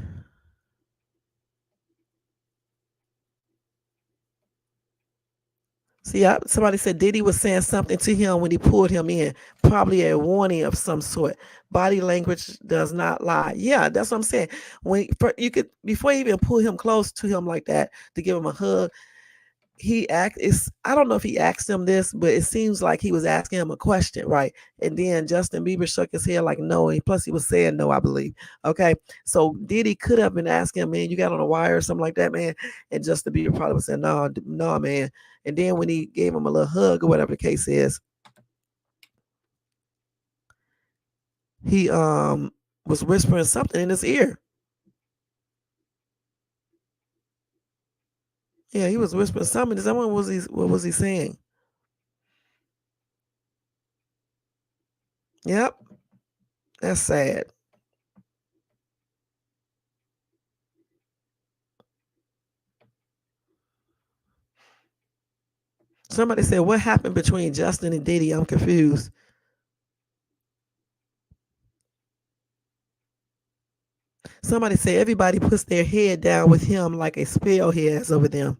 See, somebody said Diddy was saying something to him when he pulled him in, probably a warning of some sort. Body language does not lie. Yeah, that's what I'm saying. You could before you even pull him close to him like that to give him a hug, I don't know if he asked him this, but it seems like he was asking him a question, right? And then Justin Bieber shook his head like no, and plus he was saying no, I believe. Okay, so Diddy could have been asking him, man, you got on a wire or something like that, man, and Justin Bieber probably was saying no, no, man. And then when he gave him a little hug or whatever the case is, he was whispering something in his ear. Yeah, he was whispering something. What was he saying? Yep, that's sad. Somebody said, what happened between Justin and Diddy? I'm confused. Somebody said everybody puts their head down with him like a spell he has over them.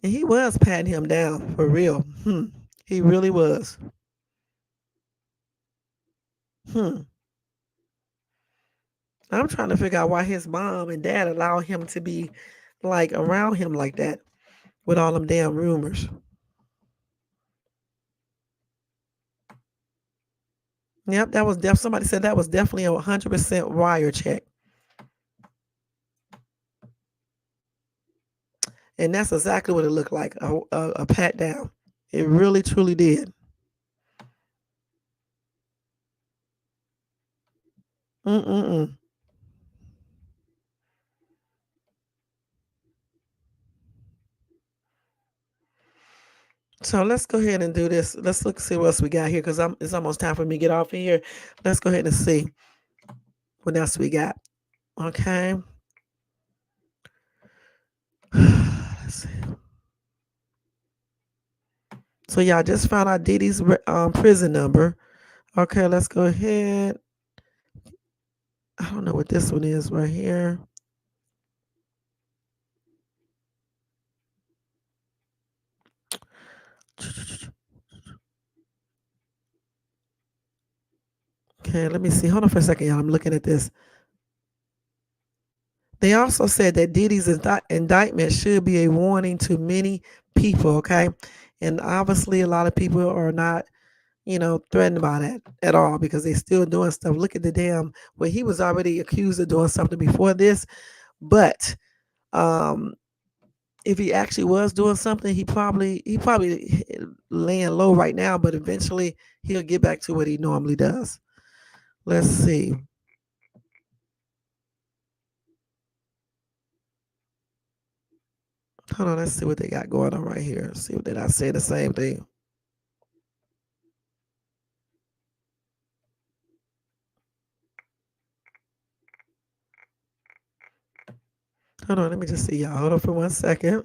And he was patting him down for real. He really was. Hmm. I'm trying to figure out why his mom and dad allow him to be like around him like that with all them damn rumors. Yep, that was somebody said that was definitely a 100% wire check. And that's exactly what it looked like, a pat down. It really truly did. Mm-mm-mm. So let's go ahead and do this. Let's see what else we got here because it's almost time for me to get off of here. Let's go ahead and see what else we got. Okay. Let's see. So y'all just found out Diddy's prison number. Okay, let's go ahead. I don't know what this one is right here. Okay, let me see. Hold on for a second, y'all. I'm looking at this. They also said that Diddy's indictment should be a warning to many people, okay? And obviously, a lot of people are not, threatened by that at all because they're still doing stuff. Look at the damn, well, he was already accused of doing something before this, but um, if he actually was doing something, he probably laying low right now, but eventually he'll get back to what he normally does. Let's see. Hold on, let's see what they got going on right here. See what did I say the same thing? Hold on, let me just see y'all. Hold on for 1 second.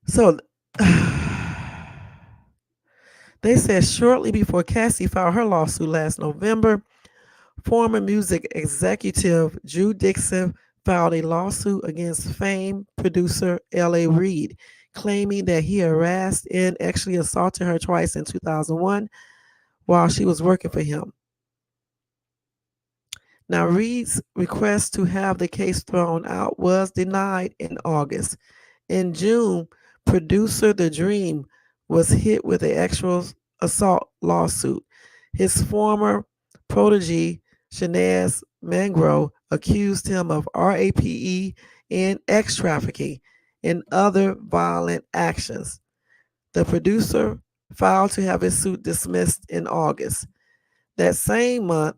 So They said shortly before Cassie filed her lawsuit last November, former music executive Drew Dixon filed a lawsuit against Fame producer L.A. Reid, claiming that he harassed and actually assaulted her twice in 2001 while she was working for him. Now, Reid's request to have the case thrown out was denied in August. In June, producer The Dream was hit with an actual assault lawsuit. His former protege, Shanaz Mangro, accused him of RAPE and X trafficking and other violent actions. The producer filed to have his suit dismissed in August. That same month,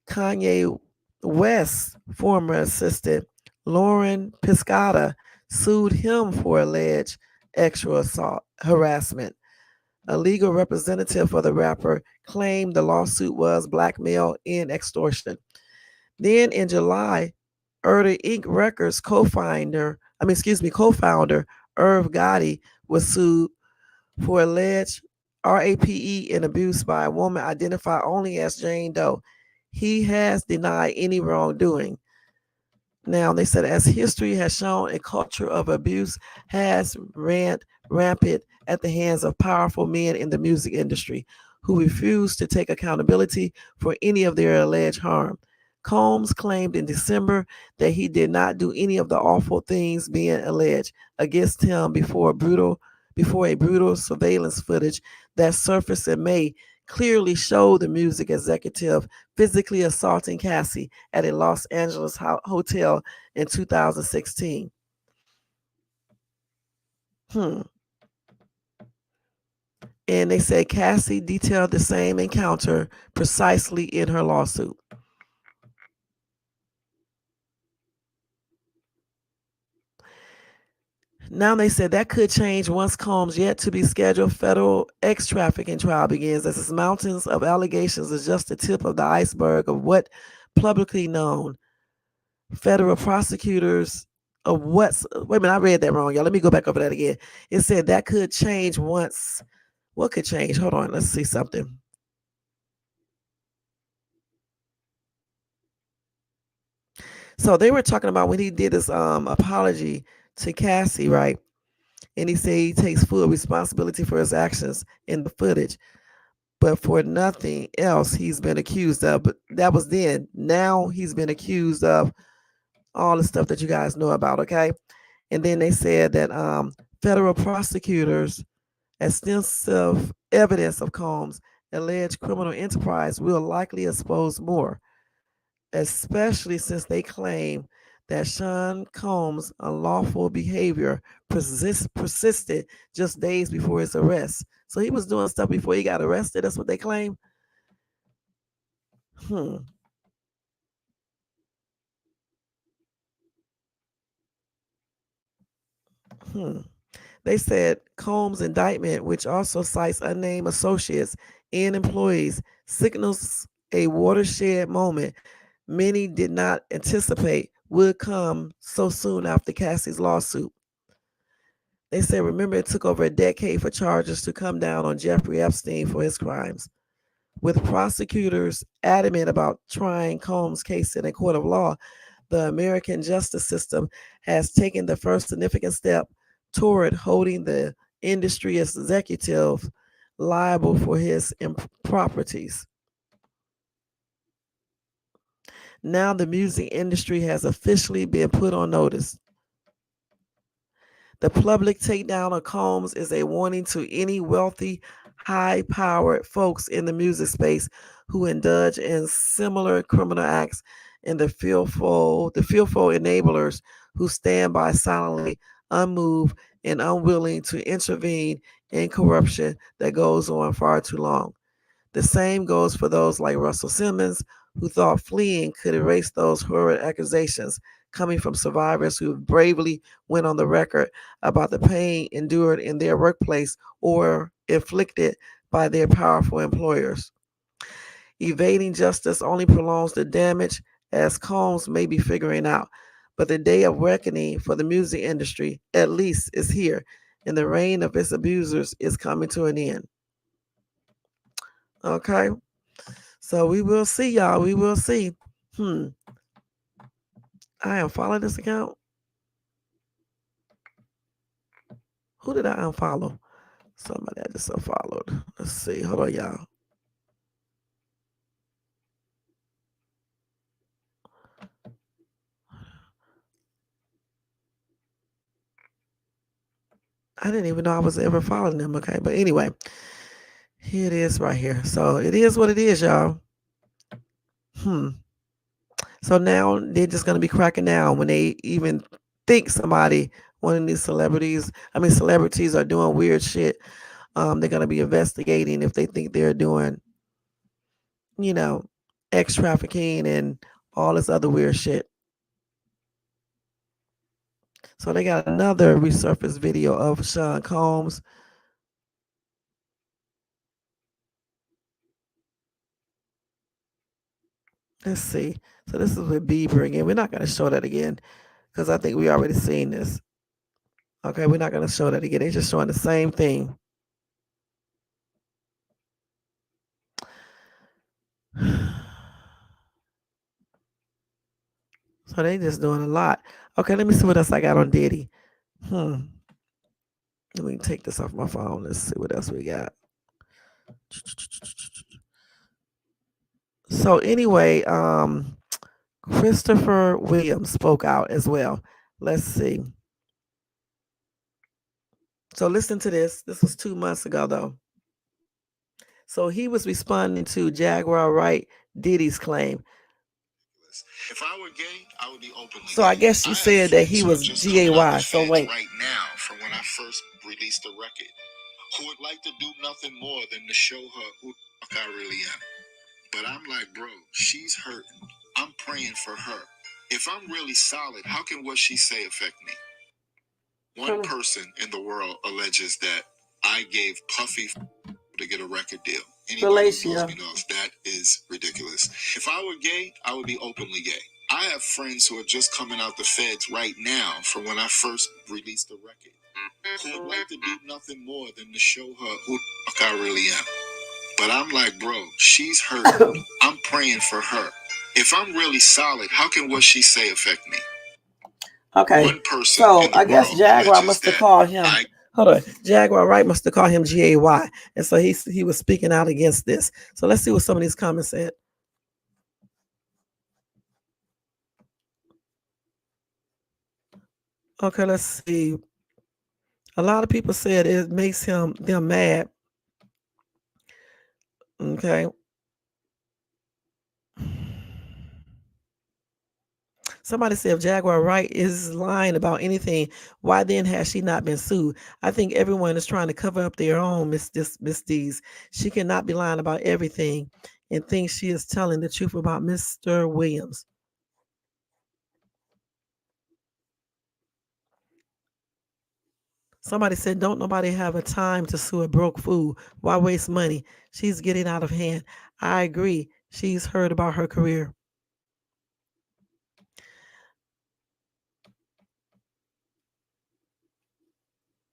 Kanye West's former assistant, Lauren Piscata, sued him for alleged sexual assault harassment. A legal representative for the rapper claimed the lawsuit was blackmail and extortion. Then in July, Erda Inc. Records co-founder Irv Gotti was sued for alleged RAPE and abuse by a woman identified only as Jane Doe. He has denied any wrongdoing. Now, they said, as history has shown, a culture of abuse has ran rampant at the hands of powerful men in the music industry who refuse to take accountability for any of their alleged harm. Combs claimed in December that he did not do any of the awful things being alleged against him before a brutal surveillance footage that surfaced in May clearly showed the music executive physically assaulting Cassie at a Los Angeles hotel in 2016. And they say Cassie detailed the same encounter precisely in her lawsuit. Now they said that could change once Combs' yet to be scheduled federal X trafficking trial begins, as his mountains of allegations is just the tip of the iceberg of what publicly known. Federal prosecutors of what's wait a minute, I read that wrong, y'all. Let me go back over that again. It said that could change once. What could change? Hold on, let's see something. So they were talking about when he did his apology to Cassie, right? And he said he takes full responsibility for his actions in the footage, but for nothing else he's been accused of. But that was then. Now he's been accused of all the stuff that you guys know about, okay? And then they said that federal prosecutors, extensive evidence of Combs' alleged criminal enterprise will likely expose more, especially since they claim that Sean Combs' unlawful behavior persisted just days before his arrest. So he was doing stuff before he got arrested. That's what they claim. Hmm. Hmm. They said Combs' indictment, which also cites unnamed associates and employees, signals a watershed moment many did not anticipate would come so soon after Cassie's lawsuit. They said, remember, it took over a decade for charges to come down on Jeffrey Epstein for his crimes. With prosecutors adamant about trying Combs' case in a court of law, the American justice system has taken the first significant step toward holding the industry executive liable for his improprieties. Now the music industry has officially been put on notice. The public takedown of Combs is a warning to any wealthy, high-powered folks in the music space who indulge in similar criminal acts, and the fearful enablers who stand by silently, unmoved, and unwilling to intervene in corruption that goes on far too long. The same goes for those like Russell Simmons, who thought fleeing could erase those horrid accusations coming from survivors who bravely went on the record about the pain endured in their workplace or inflicted by their powerful employers. Evading justice only prolongs the damage, as Combs may be figuring out. But the day of reckoning for the music industry, at least, is here, and the reign of its abusers is coming to an end. Okay. So we will see, y'all. We will see. I am following this account. Who did I unfollow? Somebody I just unfollowed. Let's see. Hold on, y'all. I didn't even know I was ever following them. Okay. But anyway, here it is right here. So it is what it is, y'all. So now they're just going to be cracking down when they even think somebody, one of these celebrities are doing weird shit. They're going to be investigating if they think they're doing, you know, ex trafficking and all this other weird shit. So they got another resurfaced video of Sean Combs. Let's see. So this is with Bieber again. We're not going to show that again because I think we already seen this. Okay, we're not going to show that again. They're just showing the same thing. So they just doing a lot. Okay, let me see what else I got on Diddy. Let me take this off my phone. Let's see what else we got. So anyway, Christopher Williams spoke out as well. Let's see. So listen to this. This was 2 months ago though. So he was responding to Jaguar Wright Diddy's claim. If I were gay, I would be openly So I guess you said that he was GAY. So wait. Right now, from when I first released the record, who would like to do nothing more than to show her who the fuck I really am. But I'm like, bro, she's hurting. I'm praying for her. If I'm really solid, how can what she say affect me? One person in the world alleges that I gave Puffy to get a record deal. Anybody who knows me knows that is ridiculous. If I were gay, I would be openly gay. I have friends who are just coming out the feds right now from when I first released the record, who would like to do nothing more than to show her who the fuck I really am. But I'm like, bro, she's hurting. I'm praying for her. If I'm really solid, how can what she say affect me? Okay. One person so I guess Jaguar must have called him. Hold on. Jaguar Wright must have called him GAY. And so he was speaking out against this. So let's see what some of these comments said. Okay, let's see. A lot of people said it makes them mad. Okay. Somebody said if Jaguar Wright is lying about anything, why then has she not been sued? I think everyone is trying to cover up their own Miss D's. She cannot be lying about everything and think she is telling the truth about Mr. Williams. Somebody said, don't nobody have a time to sue a broke fool. Why waste money? She's getting out of hand. I agree. She's heard about her career.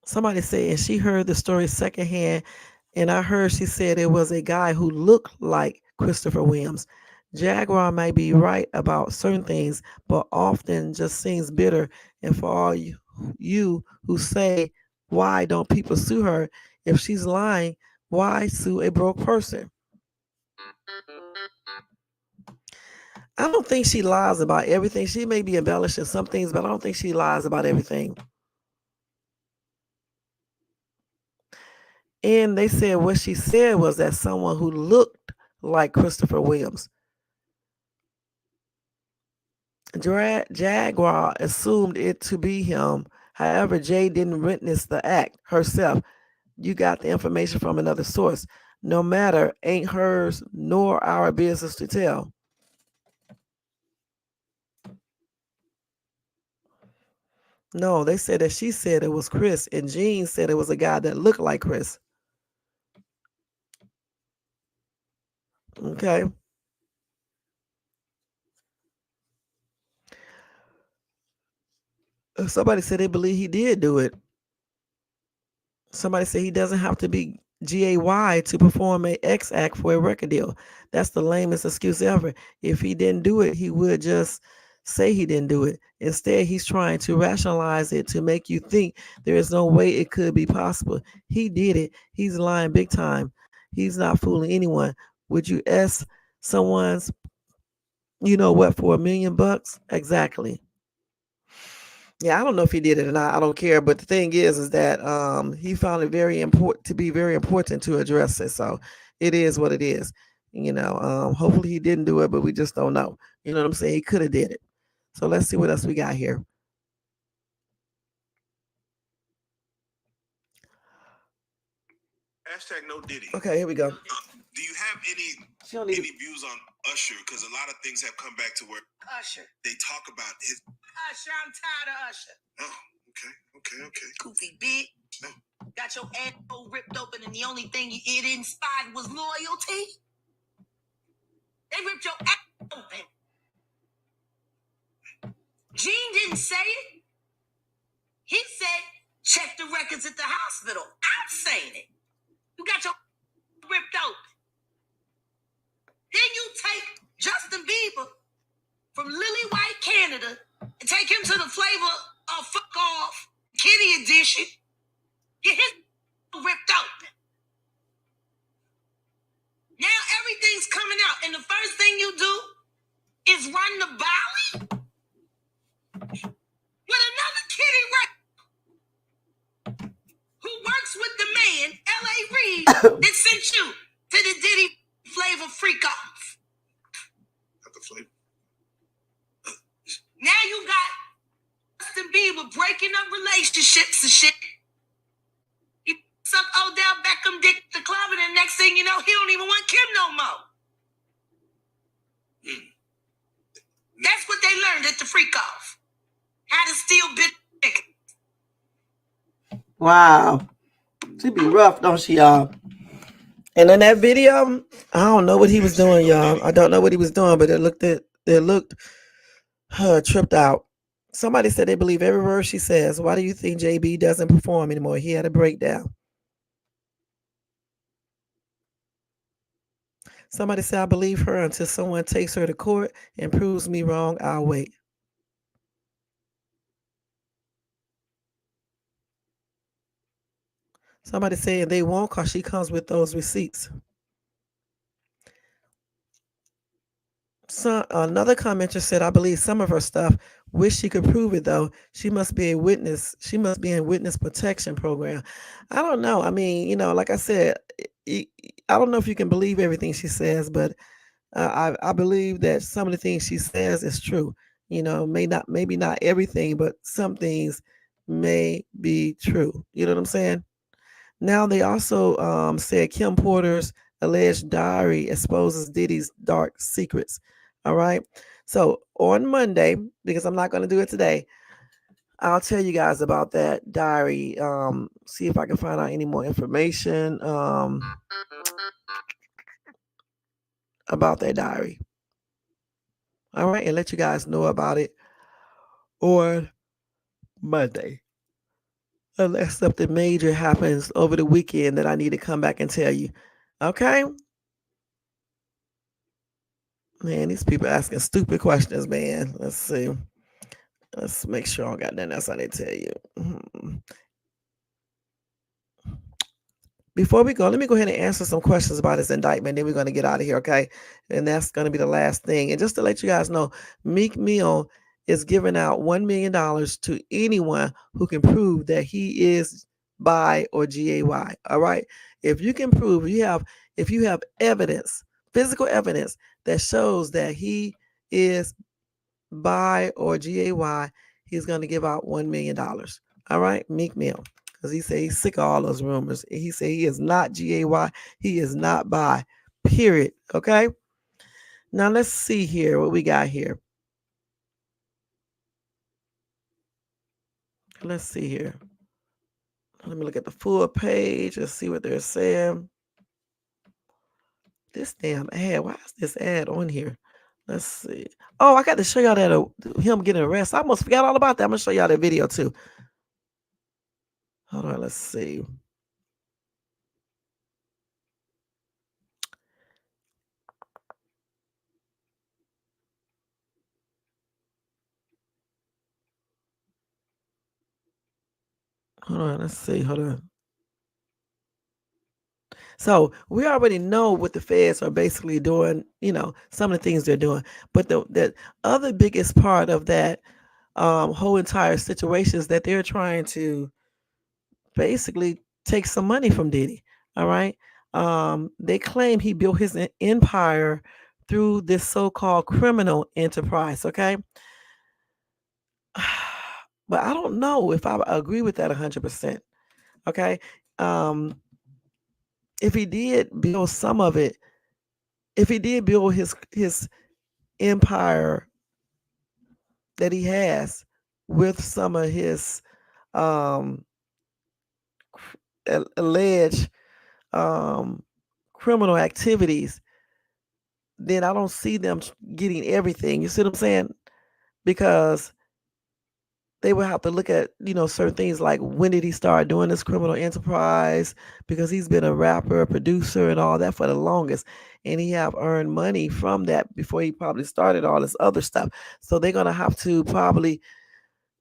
Somebody said, and she heard the story secondhand, and I heard she said it was a guy who looked like Christopher Williams. Jaguar may be right about certain things, but often just seems bitter. And for all you who say, why don't people sue her? If she's lying, why sue a broke person? I don't think she lies about everything. She may be embellishing some things, but I don't think she lies about everything. And they said what she said was that someone who looked like Christopher Williams. Jaguar assumed it to be him. However, Jay didn't witness the act herself. You got the information from another source. No matter, ain't hers nor our business to tell. No, they said that she said it was Chris, and Jean said it was a guy that looked like Chris. Okay. Somebody said they believe he did do it. Somebody said he doesn't have to be GAY to perform a X act for a record deal. That's the lamest excuse ever. If he didn't do it, he would just say he didn't do it. Instead, he's trying to rationalize it to make you think there is no way it could be possible. He did it. He's lying big time. He's not fooling anyone. Would you ask someone's, you know what, for $1,000,000? Exactly. Yeah, I don't know if he did it or not. I don't care. But the thing is that he found it very important to be very important to address it. So it is what it is. Hopefully he didn't do it, but we just don't know. You know what I'm saying? He could have did it. So let's see what else we got here. Hashtag no Diddy. Okay, here we go. Do you have any views on Usher? Because a lot of things have come back to where Usher. they talk about his. Usher, I'm tired of Usher. Oh, okay. Goofy bitch. Oh. Got your asshole ripped open, and the only thing it inspired was loyalty. They ripped your ass open. Gene didn't say it. He said, check the records at the hospital. I'm saying it. You got your ripped open. Then you take Justin Bieber from Lily White, Canada, and take him to the flavor of Fuck Off, Kitty Edition. Get his ripped open. Now everything's coming out, and the first thing you do is run the Bowie with another kitty record who works with the man, L.A. Reid, that sent you to the Diddy flavor freak off. Not the flavor. Now you got Justin Bieber breaking up relationships and shit. He sucked Odell Beckham dick at the club, and the next thing you know, he don't even want Kim no more. That's what they learned at the freak off. How to steal bitch. Wow. She be rough, don't she, y'all? And in that video, I don't know what he was doing, y'all. I don't know what he was doing, but it looked tripped out. Somebody said they believe every word she says. Why do you think JB doesn't perform anymore? He had a breakdown. Somebody said, I believe her until someone takes her to court and proves me wrong. I'll wait. Somebody saying they won't because she comes with those receipts. So another commenter said, I believe some of her stuff. Wish she could prove it though. She must be a witness. She must be in witness protection program. I don't know. I mean, like I said, I don't know if you can believe everything she says, but I believe that some of the things she says is true. Maybe not everything, but some things may be true. You know what I'm saying? Now they also said Kim Porter's alleged diary exposes Diddy's dark secrets. All right. So on Monday, because I'm not going to do it today, I'll tell you guys about that diary. See if I can find out any more information about that diary. All right. And let you guys know about it on Monday. Unless something major happens over the weekend that I need to come back and tell you. Okay? Man, these people asking stupid questions, man. Let's see. Let's make sure I don't got nothing else I need to tell you. Before we go, let me go ahead and answer some questions about this indictment. Then we're going to get out of here, okay? And that's going to be the last thing. And just to let you guys know, Meek Mill is giving out $1 million to anyone who can prove that he is bi or GAY. All right. If you can prove, if you have evidence, physical evidence that shows that he is bi or GAY, he's going to give out $1 million. All right. Meek Mill. Because he said he's sick of all those rumors. He said he is not GAY. He is not bi. Period. Okay. Now let's see here what we got here. Let's see here. Let me look at the full page and see what they're saying. This damn ad. Why is this ad on here? Let's see. Oh, I got to show y'all that him getting arrested. I almost forgot all about that. I'm going to show y'all that video too. Hold on. Let's see. Hold on, let's see. Hold on. So we already know what the feds are basically doing, some of the things they're doing. But the other biggest part of that whole entire situation is that they're trying to basically take some money from Diddy. All right. They claim he built his empire through this so-called criminal enterprise. Okay. But I don't know if I agree with that 100%. Okay. Um, if he did build some of it, if he did build his empire that he has with some of his um, alleged um, criminal activities, then I don't see them getting everything. You see what I'm saying? Because they would have to look at, certain things like when did he start doing this criminal enterprise? Because he's been a rapper, a producer, and all that for the longest, and he have earned money from that before he probably started all this other stuff. So they're gonna have to probably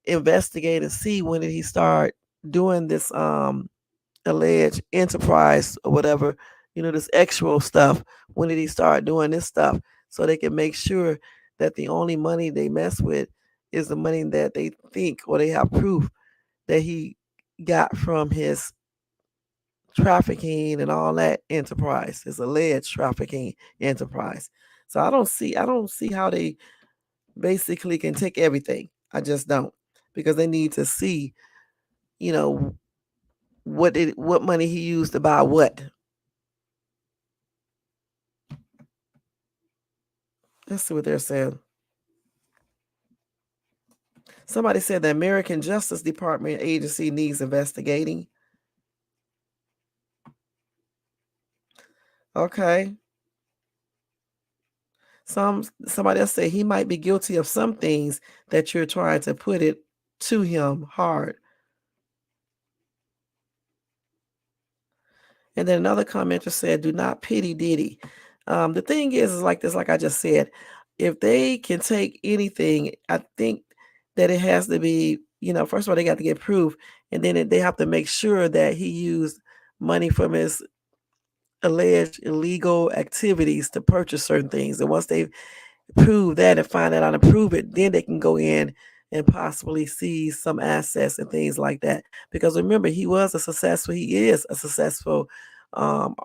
investigate and see when did he start doing this alleged enterprise or whatever, this actual stuff. When did he start doing this stuff? So they can make sure that the only money they mess with is the money that they think or they have proof that he got from his trafficking and all that enterprise, his alleged trafficking enterprise. So I don't see how they basically can take everything. I just don't. Because they need to see, you know, what money he used to buy what. Let's see what they're saying. Somebody said the American Justice Department agency needs investigating. Okay. Somebody else said he might be guilty of some things that you're trying to put it to him hard. And then another commenter said, "Do not pity Diddy." The thing is like this, like I just said, if they can take anything, I think that it has to be, first of all, they got to get proof, and then they have to make sure that he used money from his alleged illegal activities to purchase certain things. And once they prove that and find out how to prove it, then they can go in and possibly seize some assets and things like that. Because remember, he is a successful um,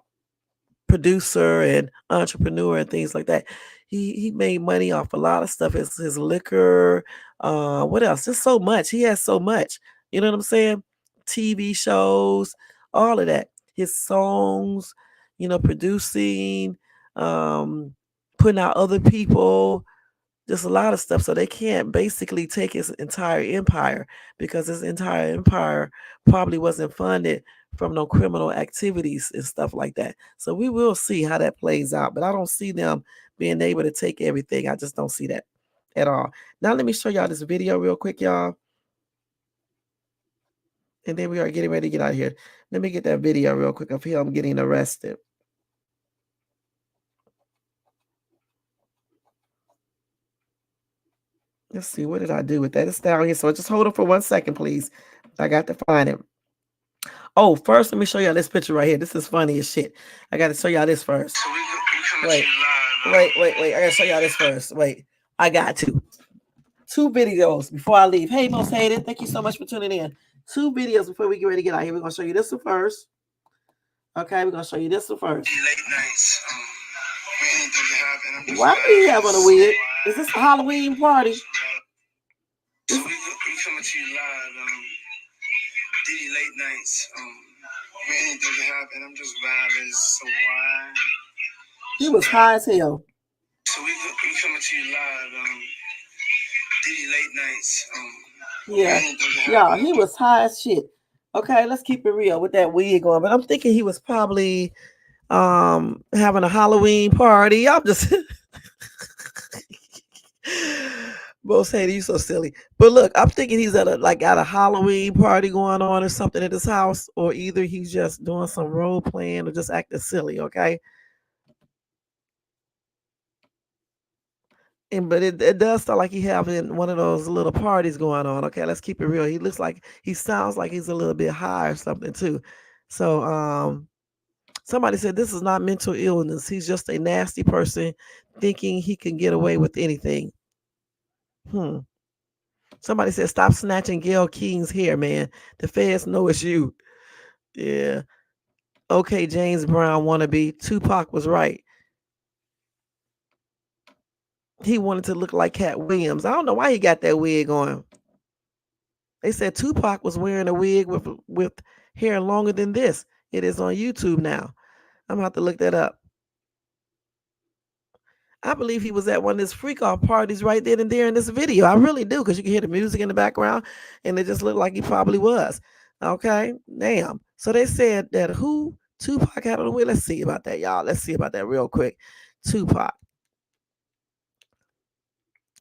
producer and entrepreneur and things like that. He made money off a lot of stuff. It's his liquor. What else? Just so much. He has so much. You know what I'm saying? TV shows, all of that. His songs, producing, um, putting out other people, just a lot of stuff. So they can't basically take his entire empire because his entire empire probably wasn't funded from no criminal activities and stuff like that. So we will see how that plays out. But I don't see them being able to take everything. I just don't see that at all. Now let me show y'all this video real quick, y'all. And then we are getting ready to get out of here. Let me get that video real quick of him getting arrested. Let's see, what did I do with that? It's down here. So just hold it for 1 second, please. I got to find it. Oh, first, let me show y'all this picture right here. This is funny as shit. I got to show y'all this first. Wait. I got to show y'all this first. Wait. I got to. 2 videos before I leave. Hey, Most Hated. Thank you so much for tuning in. 2 videos before we get ready to get out here. We're going to show you this one first. Okay, we're going to show you this one first. Why do you have on a wig? Is this a Halloween party? So we coming to you live, Diddy late nights, anything can happen, I'm just vibing, so why? He was high as hell. So we coming to you live, Diddy late nights, Yeah, he was high as shit. Okay, let's keep it real with that wig on. But I'm thinking he was probably having a Halloween party. I'm just Most Hated, you so silly. But look, I'm thinking he's at a Halloween party going on or something at his house, or either he's just doing some role playing or just acting silly, okay? but it does sound like he having one of those little parties going on. Okay, let's keep it real. He sounds like he's a little bit high or something too. So somebody said this is not mental illness. He's just a nasty person thinking he can get away with anything. Somebody said stop snatching Gail King's hair, man. The feds know it's you. Yeah. Okay, James Brown wannabe. Tupac was right. He wanted to look like Cat Williams. I don't know why he got that wig on. They said Tupac was wearing a wig with hair longer than this. It is on YouTube now. I'm gonna have to look that up. I believe he was at one of his freak off parties right then and there in this video. I really do, because you can hear the music in the background, and it just looked like he probably was. Okay, damn. So they said that who Tupac had on the wig. Let's see about that, y'all. Let's see about that real quick. Tupac.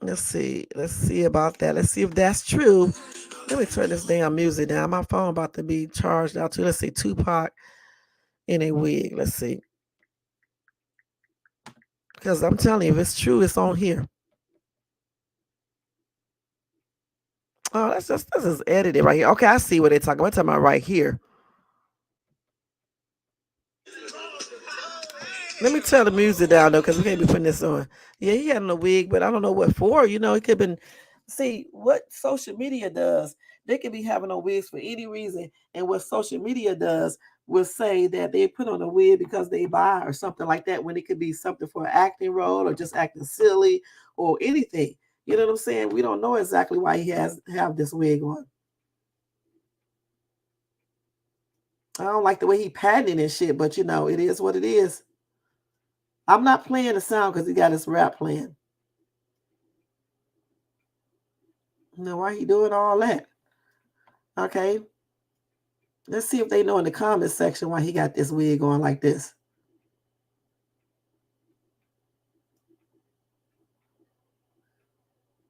Let's see. Let's see about that. Let's see if that's true. Let me turn this damn music down. My phone about to be charged out too. Let's see. Tupac in a wig. Let's see. Because I'm telling you, if it's true, it's on here. Oh, that's just edited right here. Okay, I see what they're talking about. I'm talking about right here. Let me turn the music down though, because we can't be putting this on. Yeah, he had on a wig, but I don't know what for. You know, it could have been. See what social media does. They could be having on wigs for any reason, and what social media does will say that they put on a wig because they buy or something like that. When it could be something for an acting role or just acting silly or anything. You know what I'm saying? We don't know exactly why he have this wig on. I don't like the way he patenting and shit, but you know, it is what it is. I'm not playing the sound because he got his rap playing. You know, why he doing all that? Okay. Let's see if they know in the comment section why he got this wig on like this.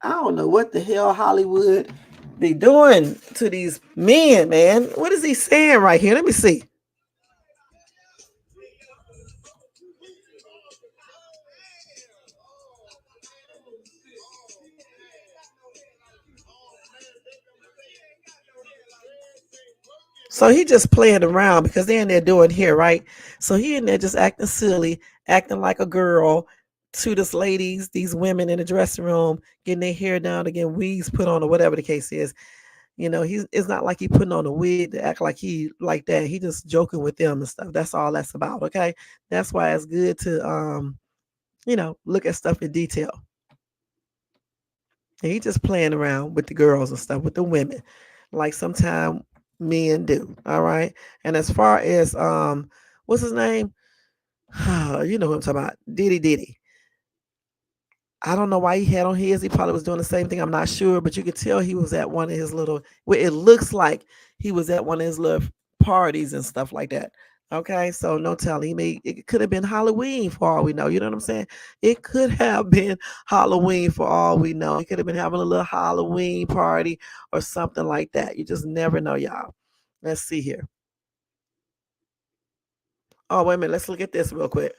I don't know what the hell Hollywood be doing to these men, man. What is he saying right here? Let me see. So he just playing around because they're in there doing here, right? So he in there just acting silly, acting like a girl to this ladies, these women in the dressing room, getting their hair down to get wigs put on or whatever the case is. You know, it's not like he putting on a wig to act like he like that. He just joking with them and stuff. That's all that's about. Okay. That's why it's good to you know, look at stuff in detail. And he just playing around with the girls and stuff, with the women, like sometimes men do. All right. And as far as what's his name? You know who I'm talking about. Diddy. I don't know why he had on his. He probably was doing the same thing. I'm not sure, but you could tell he was at one of his little. Well, it looks like he was at one of his little parties and stuff like that. Okay, so no telling. It could have been Halloween for all we know. You know what I'm saying? It could have been Halloween for all we know. He could have been having a little Halloween party or something like that. You just never know, y'all. Let's see here. Oh, wait a minute. Let's look at this real quick.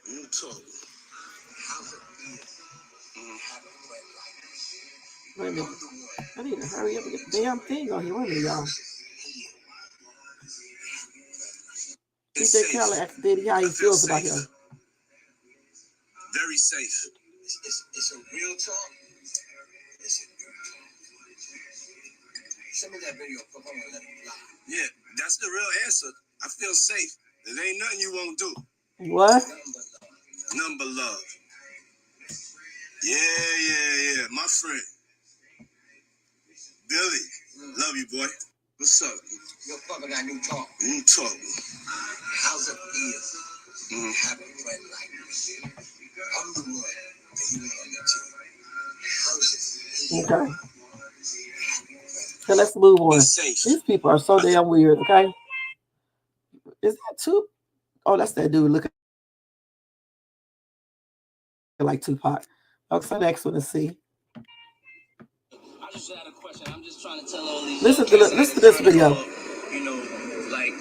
Wait a minute. I need to hurry up and get the damn thing on here. Wait a minute, y'all. DJ Khaled asked Diddy how he feels about him. Very safe. It's a real talk. Send me that video. Yeah, that's the real answer. I feel safe. There ain't nothing you won't do. What? Nothing but love. Yeah. My friend. Billy. Love you, boy. What's up? Yo, fucking got new talk. New talk. How's it feel? Having a friend like me. I'm the one that you want to meet. Okay. So let's move on. These people are so damn weird, okay? Is that two? Oh, that's that dude looking like Tupac. Okay, so next one to see. I just had a question. I'm just trying to tell all these. Listen to this video. You know, like,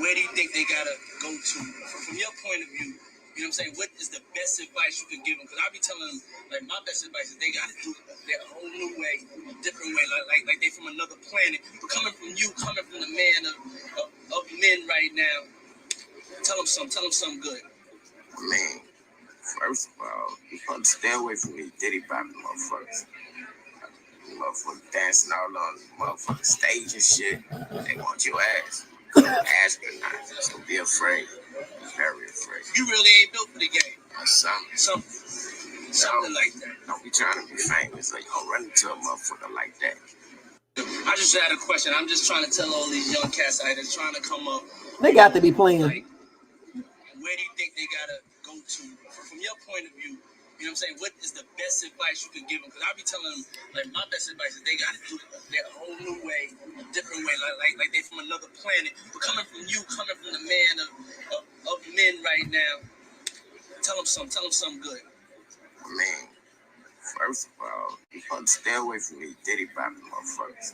where do you think they gotta go to? From your point of view, You know what I'm saying? What is the best advice you can give them? Because I be telling them, like, my best advice is they got to do it their whole new way, a different way, like they from another planet. But coming from you, coming from the man of men right now, tell them something good. Man, first of all, you gotta stay away from these Diddy popping motherfuckers. Motherfuckers dancing all on the motherfucking stage and shit. They want your ass. Ask or not. So be afraid. Very afraid. You really ain't built for the game. Something like that. Don't be trying to be famous. Like, don't run into a motherfucker like that. I just had a question. I'm just trying to tell all these young cats out there trying to come up. They got to be playing. Like, where do you think they gotta go to? From your point of view, you know what I'm saying? What is the best advice you can give them? Because I be telling them, like, my best advice is they got to do it their whole new way, a different way, like they from another planet. But coming from you, coming from the man of men right now, tell them something good. Man, first of all, you gotta stay away from these Diddy popping motherfuckers.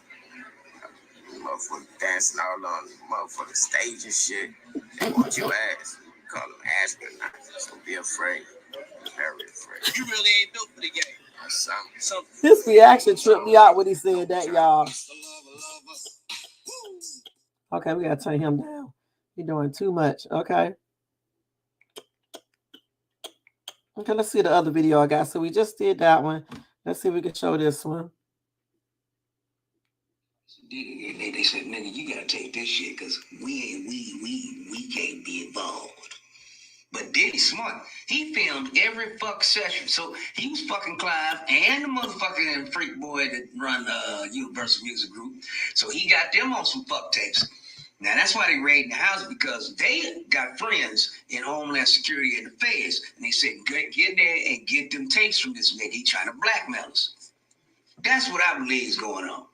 Motherfuckers dancing all on the motherfucking stage and shit. They want your ass. Call them astronauts. So be afraid. Very afraid. You really ain't built for the game. Something. This reaction tripped me out when he said that, y'all. Okay, we gotta turn him down. He's doing too much. Okay. Okay, let's see the other video I got. So we just did that one. Let's see if we can show this one. They said, nigga, you gotta take this shit because we can't be involved. But Diddy smart. He filmed every fuck session. So he was fucking Clive and the motherfucking freak boy that run Universal Music Group. So he got them on some fuck tapes. Now that's why they raided the house, because they got friends in Homeland Security and the feds. And they said, get in there and get them tapes from this nigga. He trying to blackmail us. That's what I believe is going on.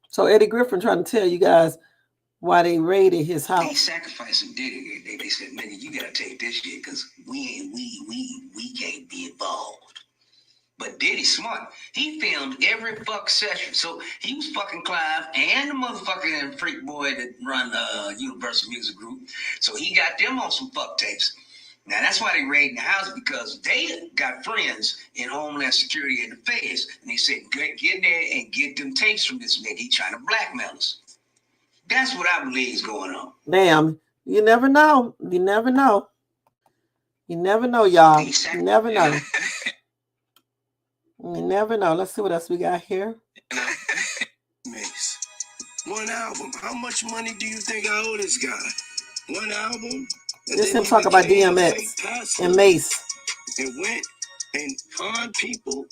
So Eddie Griffin trying to tell you guys why they raided his house. They sacrificing Diddy. They said, nigga, you gotta take this shit because we can't be involved. But Diddy smart. He filmed every fuck session. So he was fucking Clive and the motherfucking freak boy that run Universal Music Group. So he got them on some fuck tapes. Now that's why they raided the house, because they got friends in Homeland Security and the feds. And they said, get in there and get them tapes from this nigga. He trying to blackmail us. That's what I believe is going on. Damn, you never know. You never know. You never know, y'all. You never know. You never know. Let's see what else we got here. Mace. One album. How much money do you think I owe this guy? One album? This him talk about DMX and Mace. And went and conned people.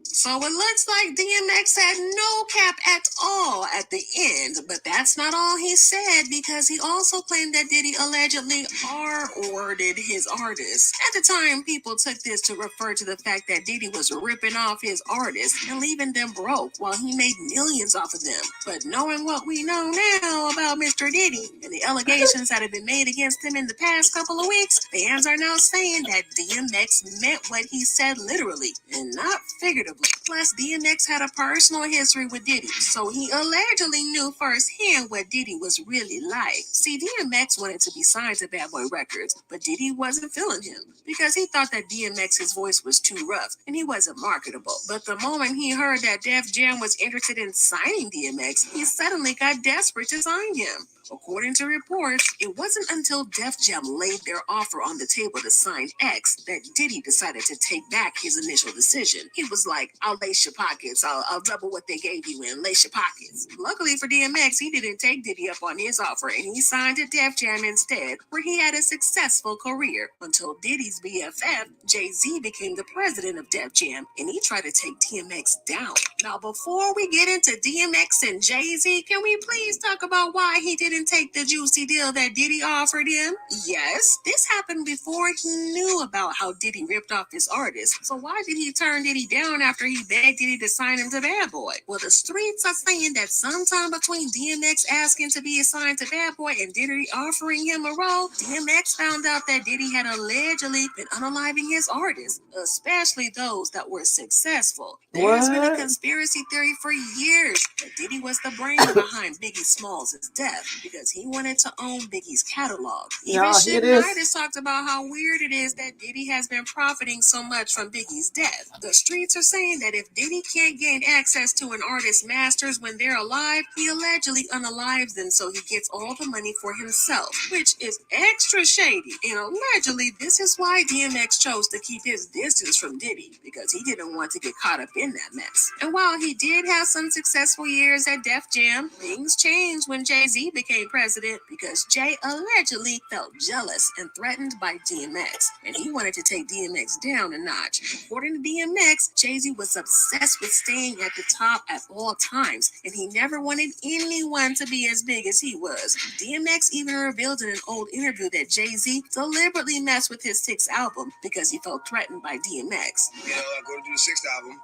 So it looks like DMX had no cap at all at the end, but that's not all he said, because he also claimed that Diddy allegedly R-worded his artists. At the time, people took this to refer to the fact that Diddy was ripping off his artists and leaving them broke while he made millions off of them. But knowing what we know now about Mr. Diddy and the allegations that have been made against him in the past couple of weeks, fans are now saying that DMX meant what he said literally and not figuratively. Plus, DMX had a personal history with Diddy, so he allegedly knew firsthand what Diddy was really like. See, DMX wanted to be signed to Bad Boy Records, but Diddy wasn't feeling him because he thought that DMX's voice was too rough and he wasn't marketable. But the moment he heard that Def Jam was interested in signing DMX, he suddenly got desperate to sign him. According to reports, it wasn't until Def Jam laid their offer on the table to sign X that Diddy decided to take back his initial decision. He was like, I'll lace your pockets. I'll double what they gave you and lace your pockets. Luckily for DMX, he didn't take Diddy up on his offer and he signed to Def Jam instead, where he had a successful career until Diddy's BFF, Jay-Z, became the president of Def Jam and he tried to take DMX down. Now, before we get into DMX and Jay-Z, can we please talk about why he didn't take the juicy deal that Diddy offered him? Yes, this happened before he knew about how Diddy ripped off his artists. So why did he turn Diddy down after he begged Diddy to sign him to Bad Boy? Well, the streets are saying that sometime between DMX asking to be assigned to Bad Boy and Diddy offering him a role, DMX found out that Diddy had allegedly been unaliving his artists, especially those that were successful. There's been a conspiracy theory for years that Diddy was the brain behind Biggie Smalls' death. because he wanted to own Biggie's catalog. Even Y'all hear this? Knight has talked about how weird it is that Diddy has been profiting so much from Biggie's death. The streets are saying that if Diddy can't gain access to an artist's masters when they're alive, he allegedly unalives them so he gets all the money for himself, which is extra shady. And allegedly, this is why DMX chose to keep his distance from Diddy, because he didn't want to get caught up in that mess. And while he did have some successful years at Def Jam, things changed when Jay-Z became president because Jay allegedly felt jealous and threatened by DMX, and he wanted to take DMX down a notch. According to DMX, Jay-Z was obsessed with staying at the top at all times, and he never wanted anyone to be as big as he was. DMX even revealed in an old interview that Jay-Z deliberately messed with his sixth album because he felt threatened by DMX. You know, I go to do the sixth album,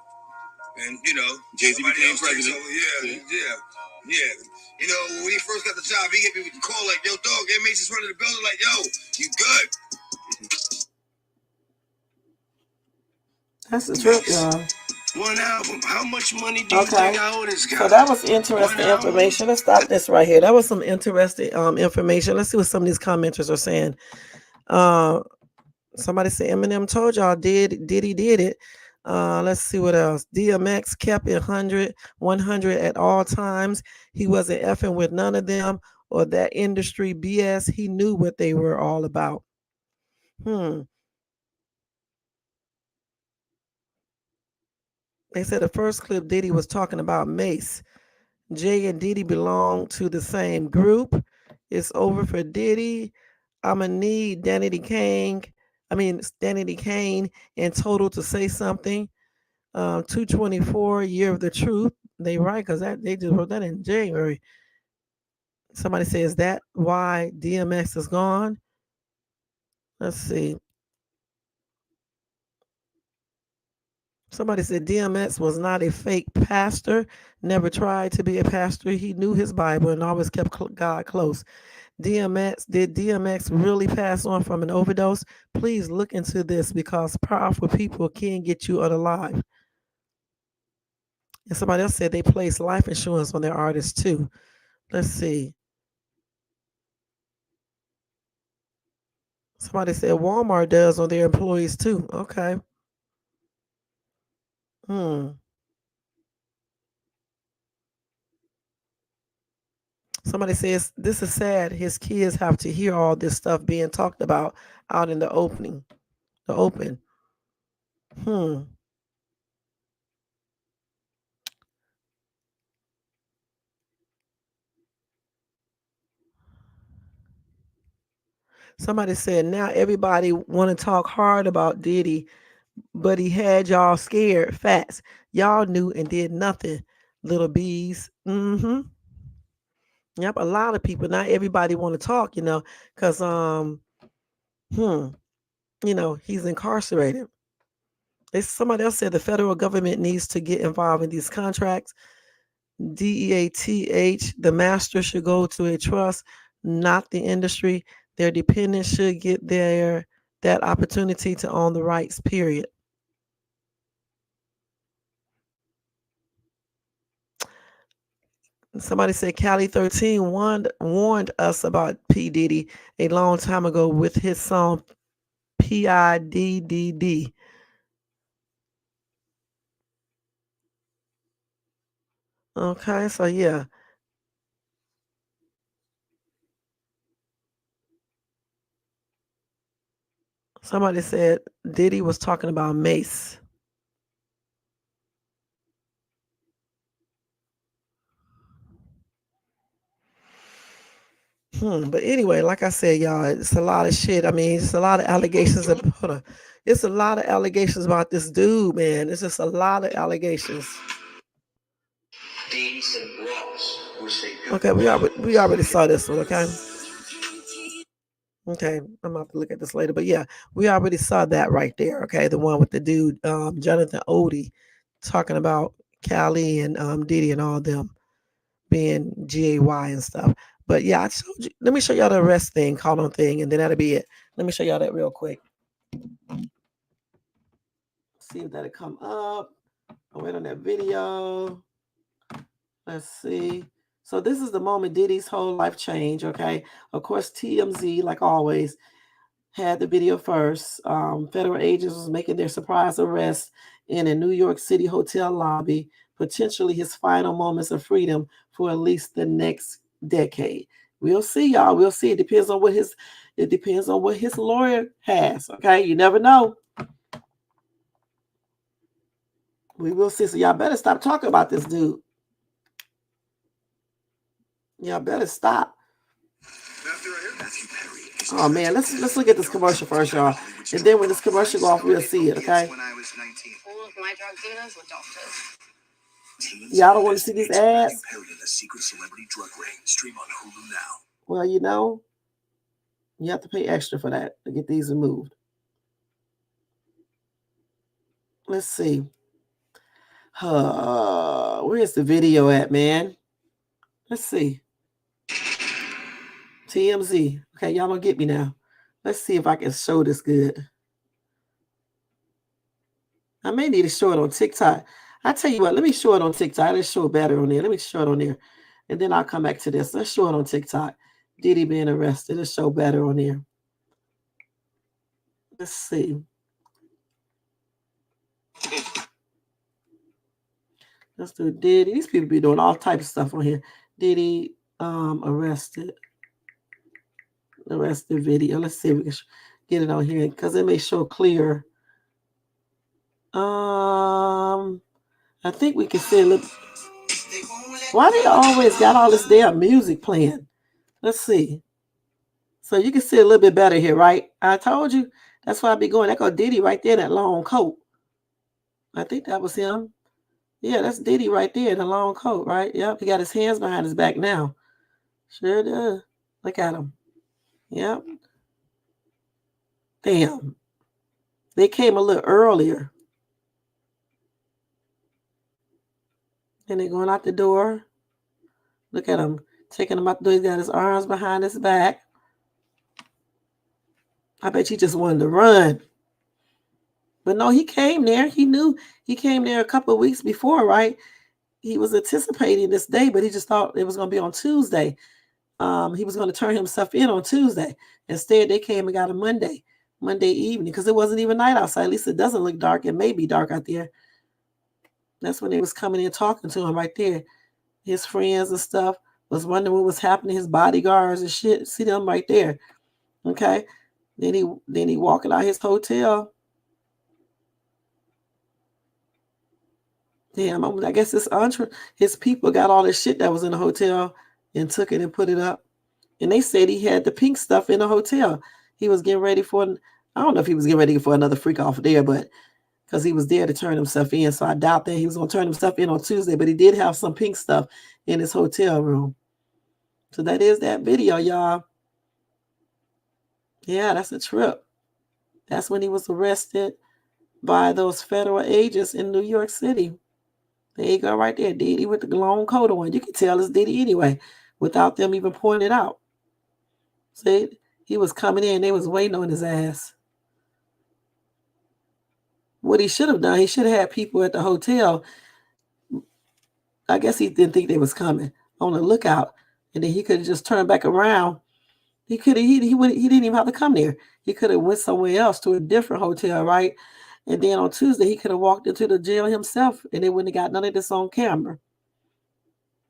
and you know, Jay-Z became president. Yeah. You know, when he first got the job, he hit me with the call like, "Yo, dog, inmates just running the building." Like, "Yo, you good?" That's the truth, y'all. One album. How much money do you think I owe this guy? So that was interesting information. Let's stop this right here. That was some interesting information. Let's see what some of these commenters are saying. Somebody said Eminem told y'all Diddy did it. Let's see what else. DMX kept it 100 at all times. He wasn't effing with none of them or that industry BS. He knew what they were all about. They said the first clip Diddy was talking about Mace. Jay and Diddy belong to the same group. It's over for Diddy. I'ma need Danny Kane in total to say something. 224 Year of the Truth. They right because they just wrote that in January. Somebody says that why DMX is gone. Let's see. Somebody said DMX was not a fake pastor, never tried to be a pastor. He knew his Bible and always kept God close. Did DMX really pass on from an overdose? Please look into this because powerful people can get you unalive. And somebody else said they place life insurance on their artists too. Let's see. Somebody said Walmart does on their employees too. Okay. Somebody says this is sad. His kids have to hear all this stuff being talked about out in the open. Somebody said now everybody want to talk hard about Diddy, but he had y'all scared. Facts. Y'all knew and did nothing. Little bees. Yep, a lot of people. Not everybody want to talk, because he's incarcerated. Somebody else said the federal government needs to get involved in these contracts. DEATH, the master should go to a trust, not the industry. Their dependents should get that opportunity to own the rights, period. Somebody said Cali 13 warned us about P. Diddy a long time ago with his song PIDDD. Okay, so yeah. Somebody said Diddy was talking about Mace. But anyway, like I said, y'all, it's a lot of shit. I mean, it's a lot of allegations. It's a lot of allegations about this dude, man. It's just a lot of allegations. Okay, we already saw this one. Okay, I'm about to look at this later, but yeah, we already saw that right there. Okay, the one with the dude, Jonathan Odie, talking about Cali and Diddy and all them being GAY and stuff. But yeah, I told you. Let me show y'all the arrest thing, call on thing, and then that'll be it. Let me show y'all that real quick. See if that'll come up. I'll wait on that video. Let's see. So this is the moment Diddy's whole life changed, okay? Of course, TMZ, like always, had the video first. Federal agents was making their surprise arrest in a New York City hotel lobby, potentially his final moments of freedom for at least the next decade. We'll see, y'all. We'll see. It depends on what his lawyer has. Okay, you never know. We will see. So y'all better stop talking about this dude. Y'all better stop. Oh man, let's look at this commercial first, y'all. And then when this commercial go off, we'll see it, okay? All of my drug dealers were doctors. Y'all don't want to see these ads? Secret celebrity drug ring. Stream on Hulu now. Well, you know, you have to pay extra for that to get these removed. Let's see. Where's the video at, man? Let's see. TMZ. Okay, y'all don't get me now. Let's see if I can show this good. I may need to show it on TikTok. I tell you what, let me show it on TikTok. Let's show it better on there. Let me show it on there. And then I'll come back to this. Let's show it on TikTok. Diddy being arrested. Let's show better on there. Let's see. Let's do Diddy. These people be doing all types of stuff on here. Diddy arrested. Arrested video. Let's see if we can get it on here because it may show clear. I think we can see a little. Why they always got all this damn music playing? Let's see. So you can see a little bit better here, right? I told you. That's why I be going. That go Diddy right there in that long coat. I think that was him. Yeah, that's Diddy right there in the long coat, right? Yep, he got his hands behind his back now. Sure does. Look at him. Yep. Damn. They came a little earlier. And they're going out the door. Look at him. Taking him out the door. He's got his arms behind his back. I bet you just wanted to run. But no, he came there. He knew he came there a couple of weeks before, right? He was anticipating this day, but he just thought it was going to be on Tuesday. He was going to turn himself in on Tuesday. Instead, they came and got him Monday evening, because it wasn't even night outside. At least it doesn't look dark. It may be dark out there. That's when they was coming in talking to him right there. His friends and stuff was wondering what was happening. His bodyguards and shit. See them right there. Okay. Then he walking out his hotel. Damn, I guess his people got all this shit that was in the hotel and took it and put it up. And they said he had the pink stuff in the hotel. He was getting ready for, I don't know if he was getting ready for another freak off there, but because he was there to turn himself in. So I doubt that he was going to turn himself in on Tuesday, but he did have some pink stuff in his hotel room. So that is that video, y'all. Yeah, that's a trip. That's when he was arrested by those federal agents in New York City. There you go right there, Diddy with the long coat on. You can tell it's Diddy anyway without them even pointing it out. See, he was coming in. They was waiting on his ass. What he should have done, he should have had people at the hotel. I guess he didn't think they was coming, on the lookout. And then he could have just turned back around. He didn't even have to come there. He could have went somewhere else to a different hotel, right? And then on Tuesday, he could have walked into the jail himself and they wouldn't have got none of this on camera.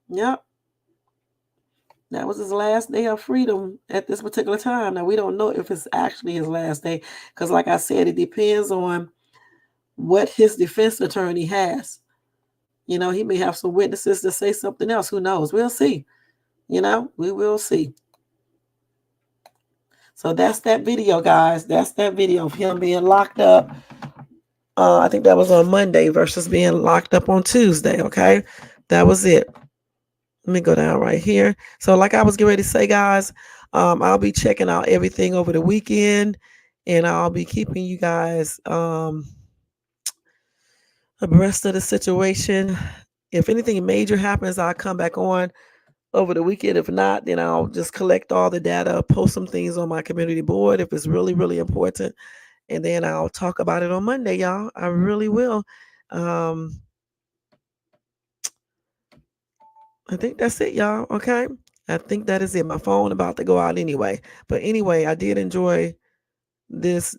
Yep. That was his last day of freedom at this particular time. Now, we don't know if it's actually his last day because, like I said, it depends on what his defense attorney has. You know, he may have some witnesses to say something else. Who knows? We'll see. You know, we will see. So that's that video, guys. That's that video of him being locked up. I think that was on Monday versus being locked up on Tuesday, okay? That was it. Let me go down right here. So like I was getting ready to say, guys, I'll be checking out everything over the weekend, and I'll be keeping you guys abreast of the situation. If anything major happens, I'll come back on over the weekend. If not, then I'll just collect all the data, post some things on my community board if it's really, really important. And then I'll talk about it on Monday, y'all. I really will. I think that's it, y'all. Okay. I think that is it. My phone about to go out anyway. But anyway, I did enjoy this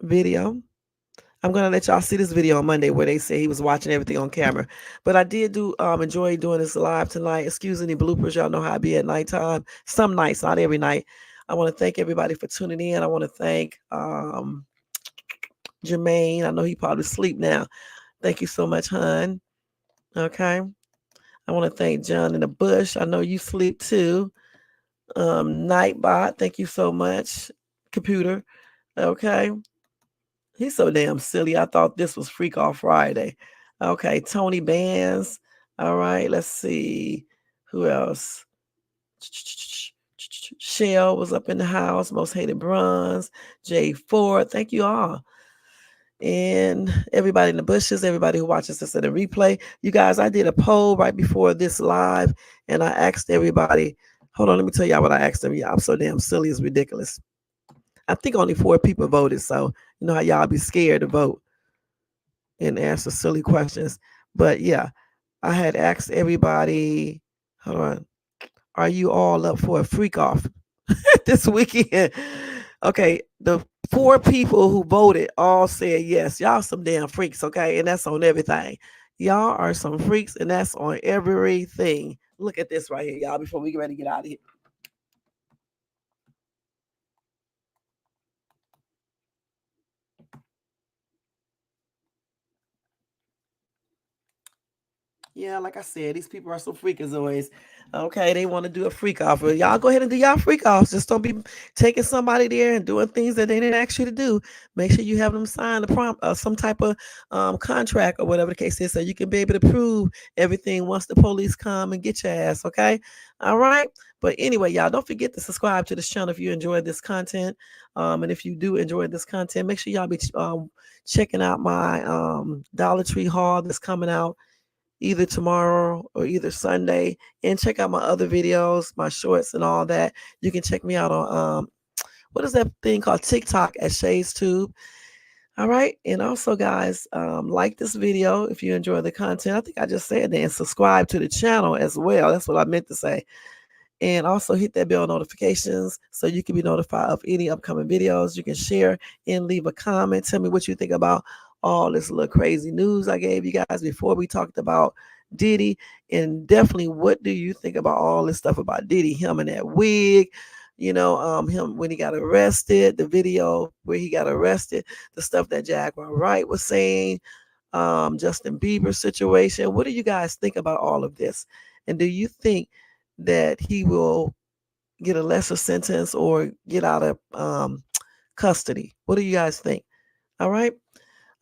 video. I'm gonna let y'all see this video on Monday where they say he was watching everything on camera. But I did do enjoy doing this live tonight. Excuse any bloopers. Y'all know how I be at nighttime. Some nights, not every night. I want to thank everybody for tuning in. I want to thank Jermaine. I know he probably sleep now. Thank you so much, hun. Okay. I want to thank John in the bush. I know you sleep too. Nightbot, thank you so much. Computer. Okay. He's so damn silly. I thought this was Freak Off Friday. Okay, Tony Bands. All right, let's see. Who else? Shell was up in the house. Most Hated Bronze. Jay Ford. Thank you all. And everybody in the bushes, everybody who watches this in the replay. You guys, I did a poll right before this live, and I asked everybody. Hold on, let me tell y'all what I asked them. Yeah, I'm so damn silly, it's ridiculous. I think only 4 people voted, so you know how y'all be scared to vote and answer silly questions. But yeah, I had asked everybody, hold on, are you all up for a freak off this weekend? Okay, the 4 people who voted all said yes. Y'all some damn freaks, okay? And that's on everything. Y'all are some freaks, and that's on everything. Look at this right here, y'all, before we get ready to get out of here. Yeah, like I said, these people are some freakazoids. Okay, they want to do a freak off. Well, y'all go ahead and do y'all freak offs. Just don't be taking somebody there and doing things that they didn't ask you to do. Make sure you have them sign some type of contract or whatever the case is, so you can be able to prove everything once the police come and get your ass. Okay, all right. But anyway, y'all don't forget to subscribe to this channel if you enjoyed this content. And if you do enjoy this content, make sure y'all be checking out my Dollar Tree haul that's coming out either tomorrow or either Sunday. And check out my other videos, my shorts and all that. You can check me out on what is that thing called TikTok at Shay's Tube. All right. And also, guys, like this video if you enjoy the content. I think I just said that, and subscribe to the channel as well. That's what I meant to say. And also hit that bell notifications so you can be notified of any upcoming videos. You can share and leave a comment. Tell me what you think about all this little crazy news I gave you guys before we talked about Diddy. And definitely, what do you think about all this stuff about Diddy, him and that wig? You know, him when he got arrested, the video where he got arrested, the stuff that Jaguar Wright was saying, Justin Bieber situation. What do you guys think about all of this? And do you think that he will get a lesser sentence or get out of custody? What do you guys think? All right.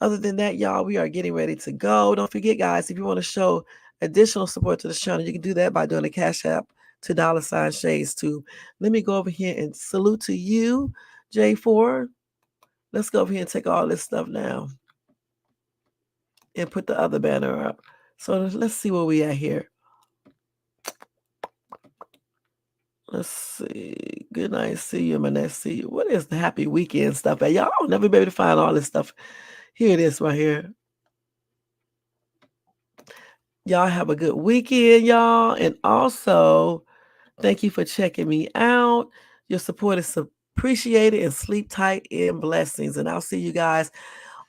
Other than that, y'all, we are getting ready to go. Don't forget, guys, if you want to show additional support to this channel, you can do that by doing a Cash App to $Shades too. Let me go over here and salute to you, J4. Let's go over here and take all this stuff down and put the other banner up. So let's see where we at here. Let's see. Good night. See you, my next. See you. What is the happy weekend stuff at? Y'all will never be able to find all this stuff. Here it is right here. Y'all have a good weekend, y'all. And also, thank you for checking me out. Your support is appreciated, and sleep tight in blessings. And I'll see you guys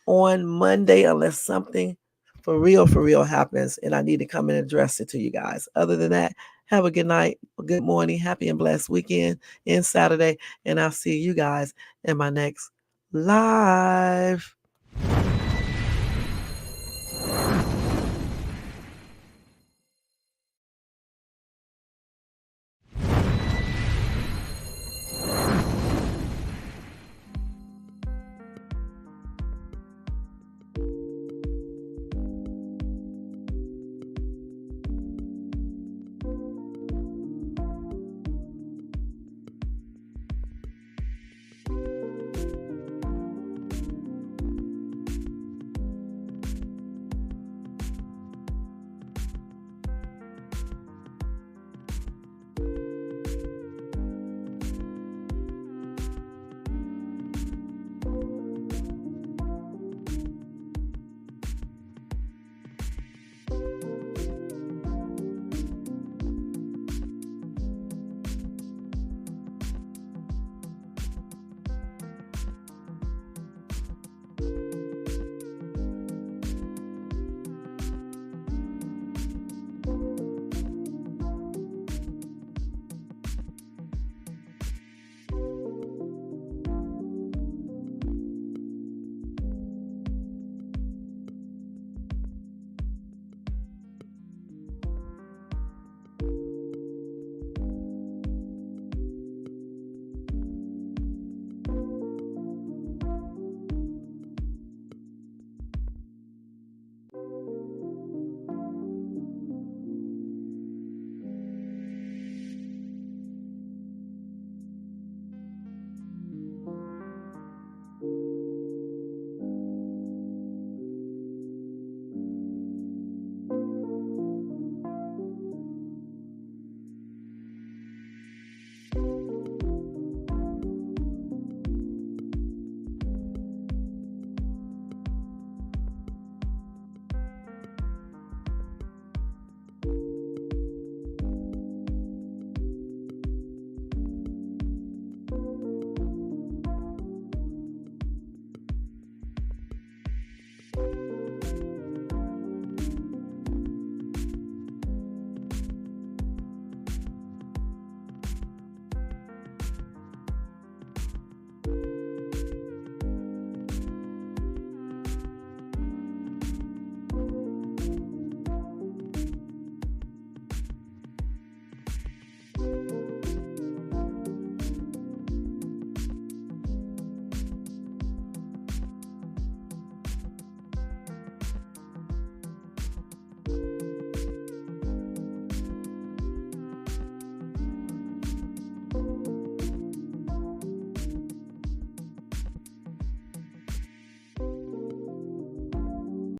on Monday unless something for real happens and I need to come and address it to you guys. Other than that, have a good night, a good morning, happy and blessed weekend and Saturday. And I'll see you guys in my next live.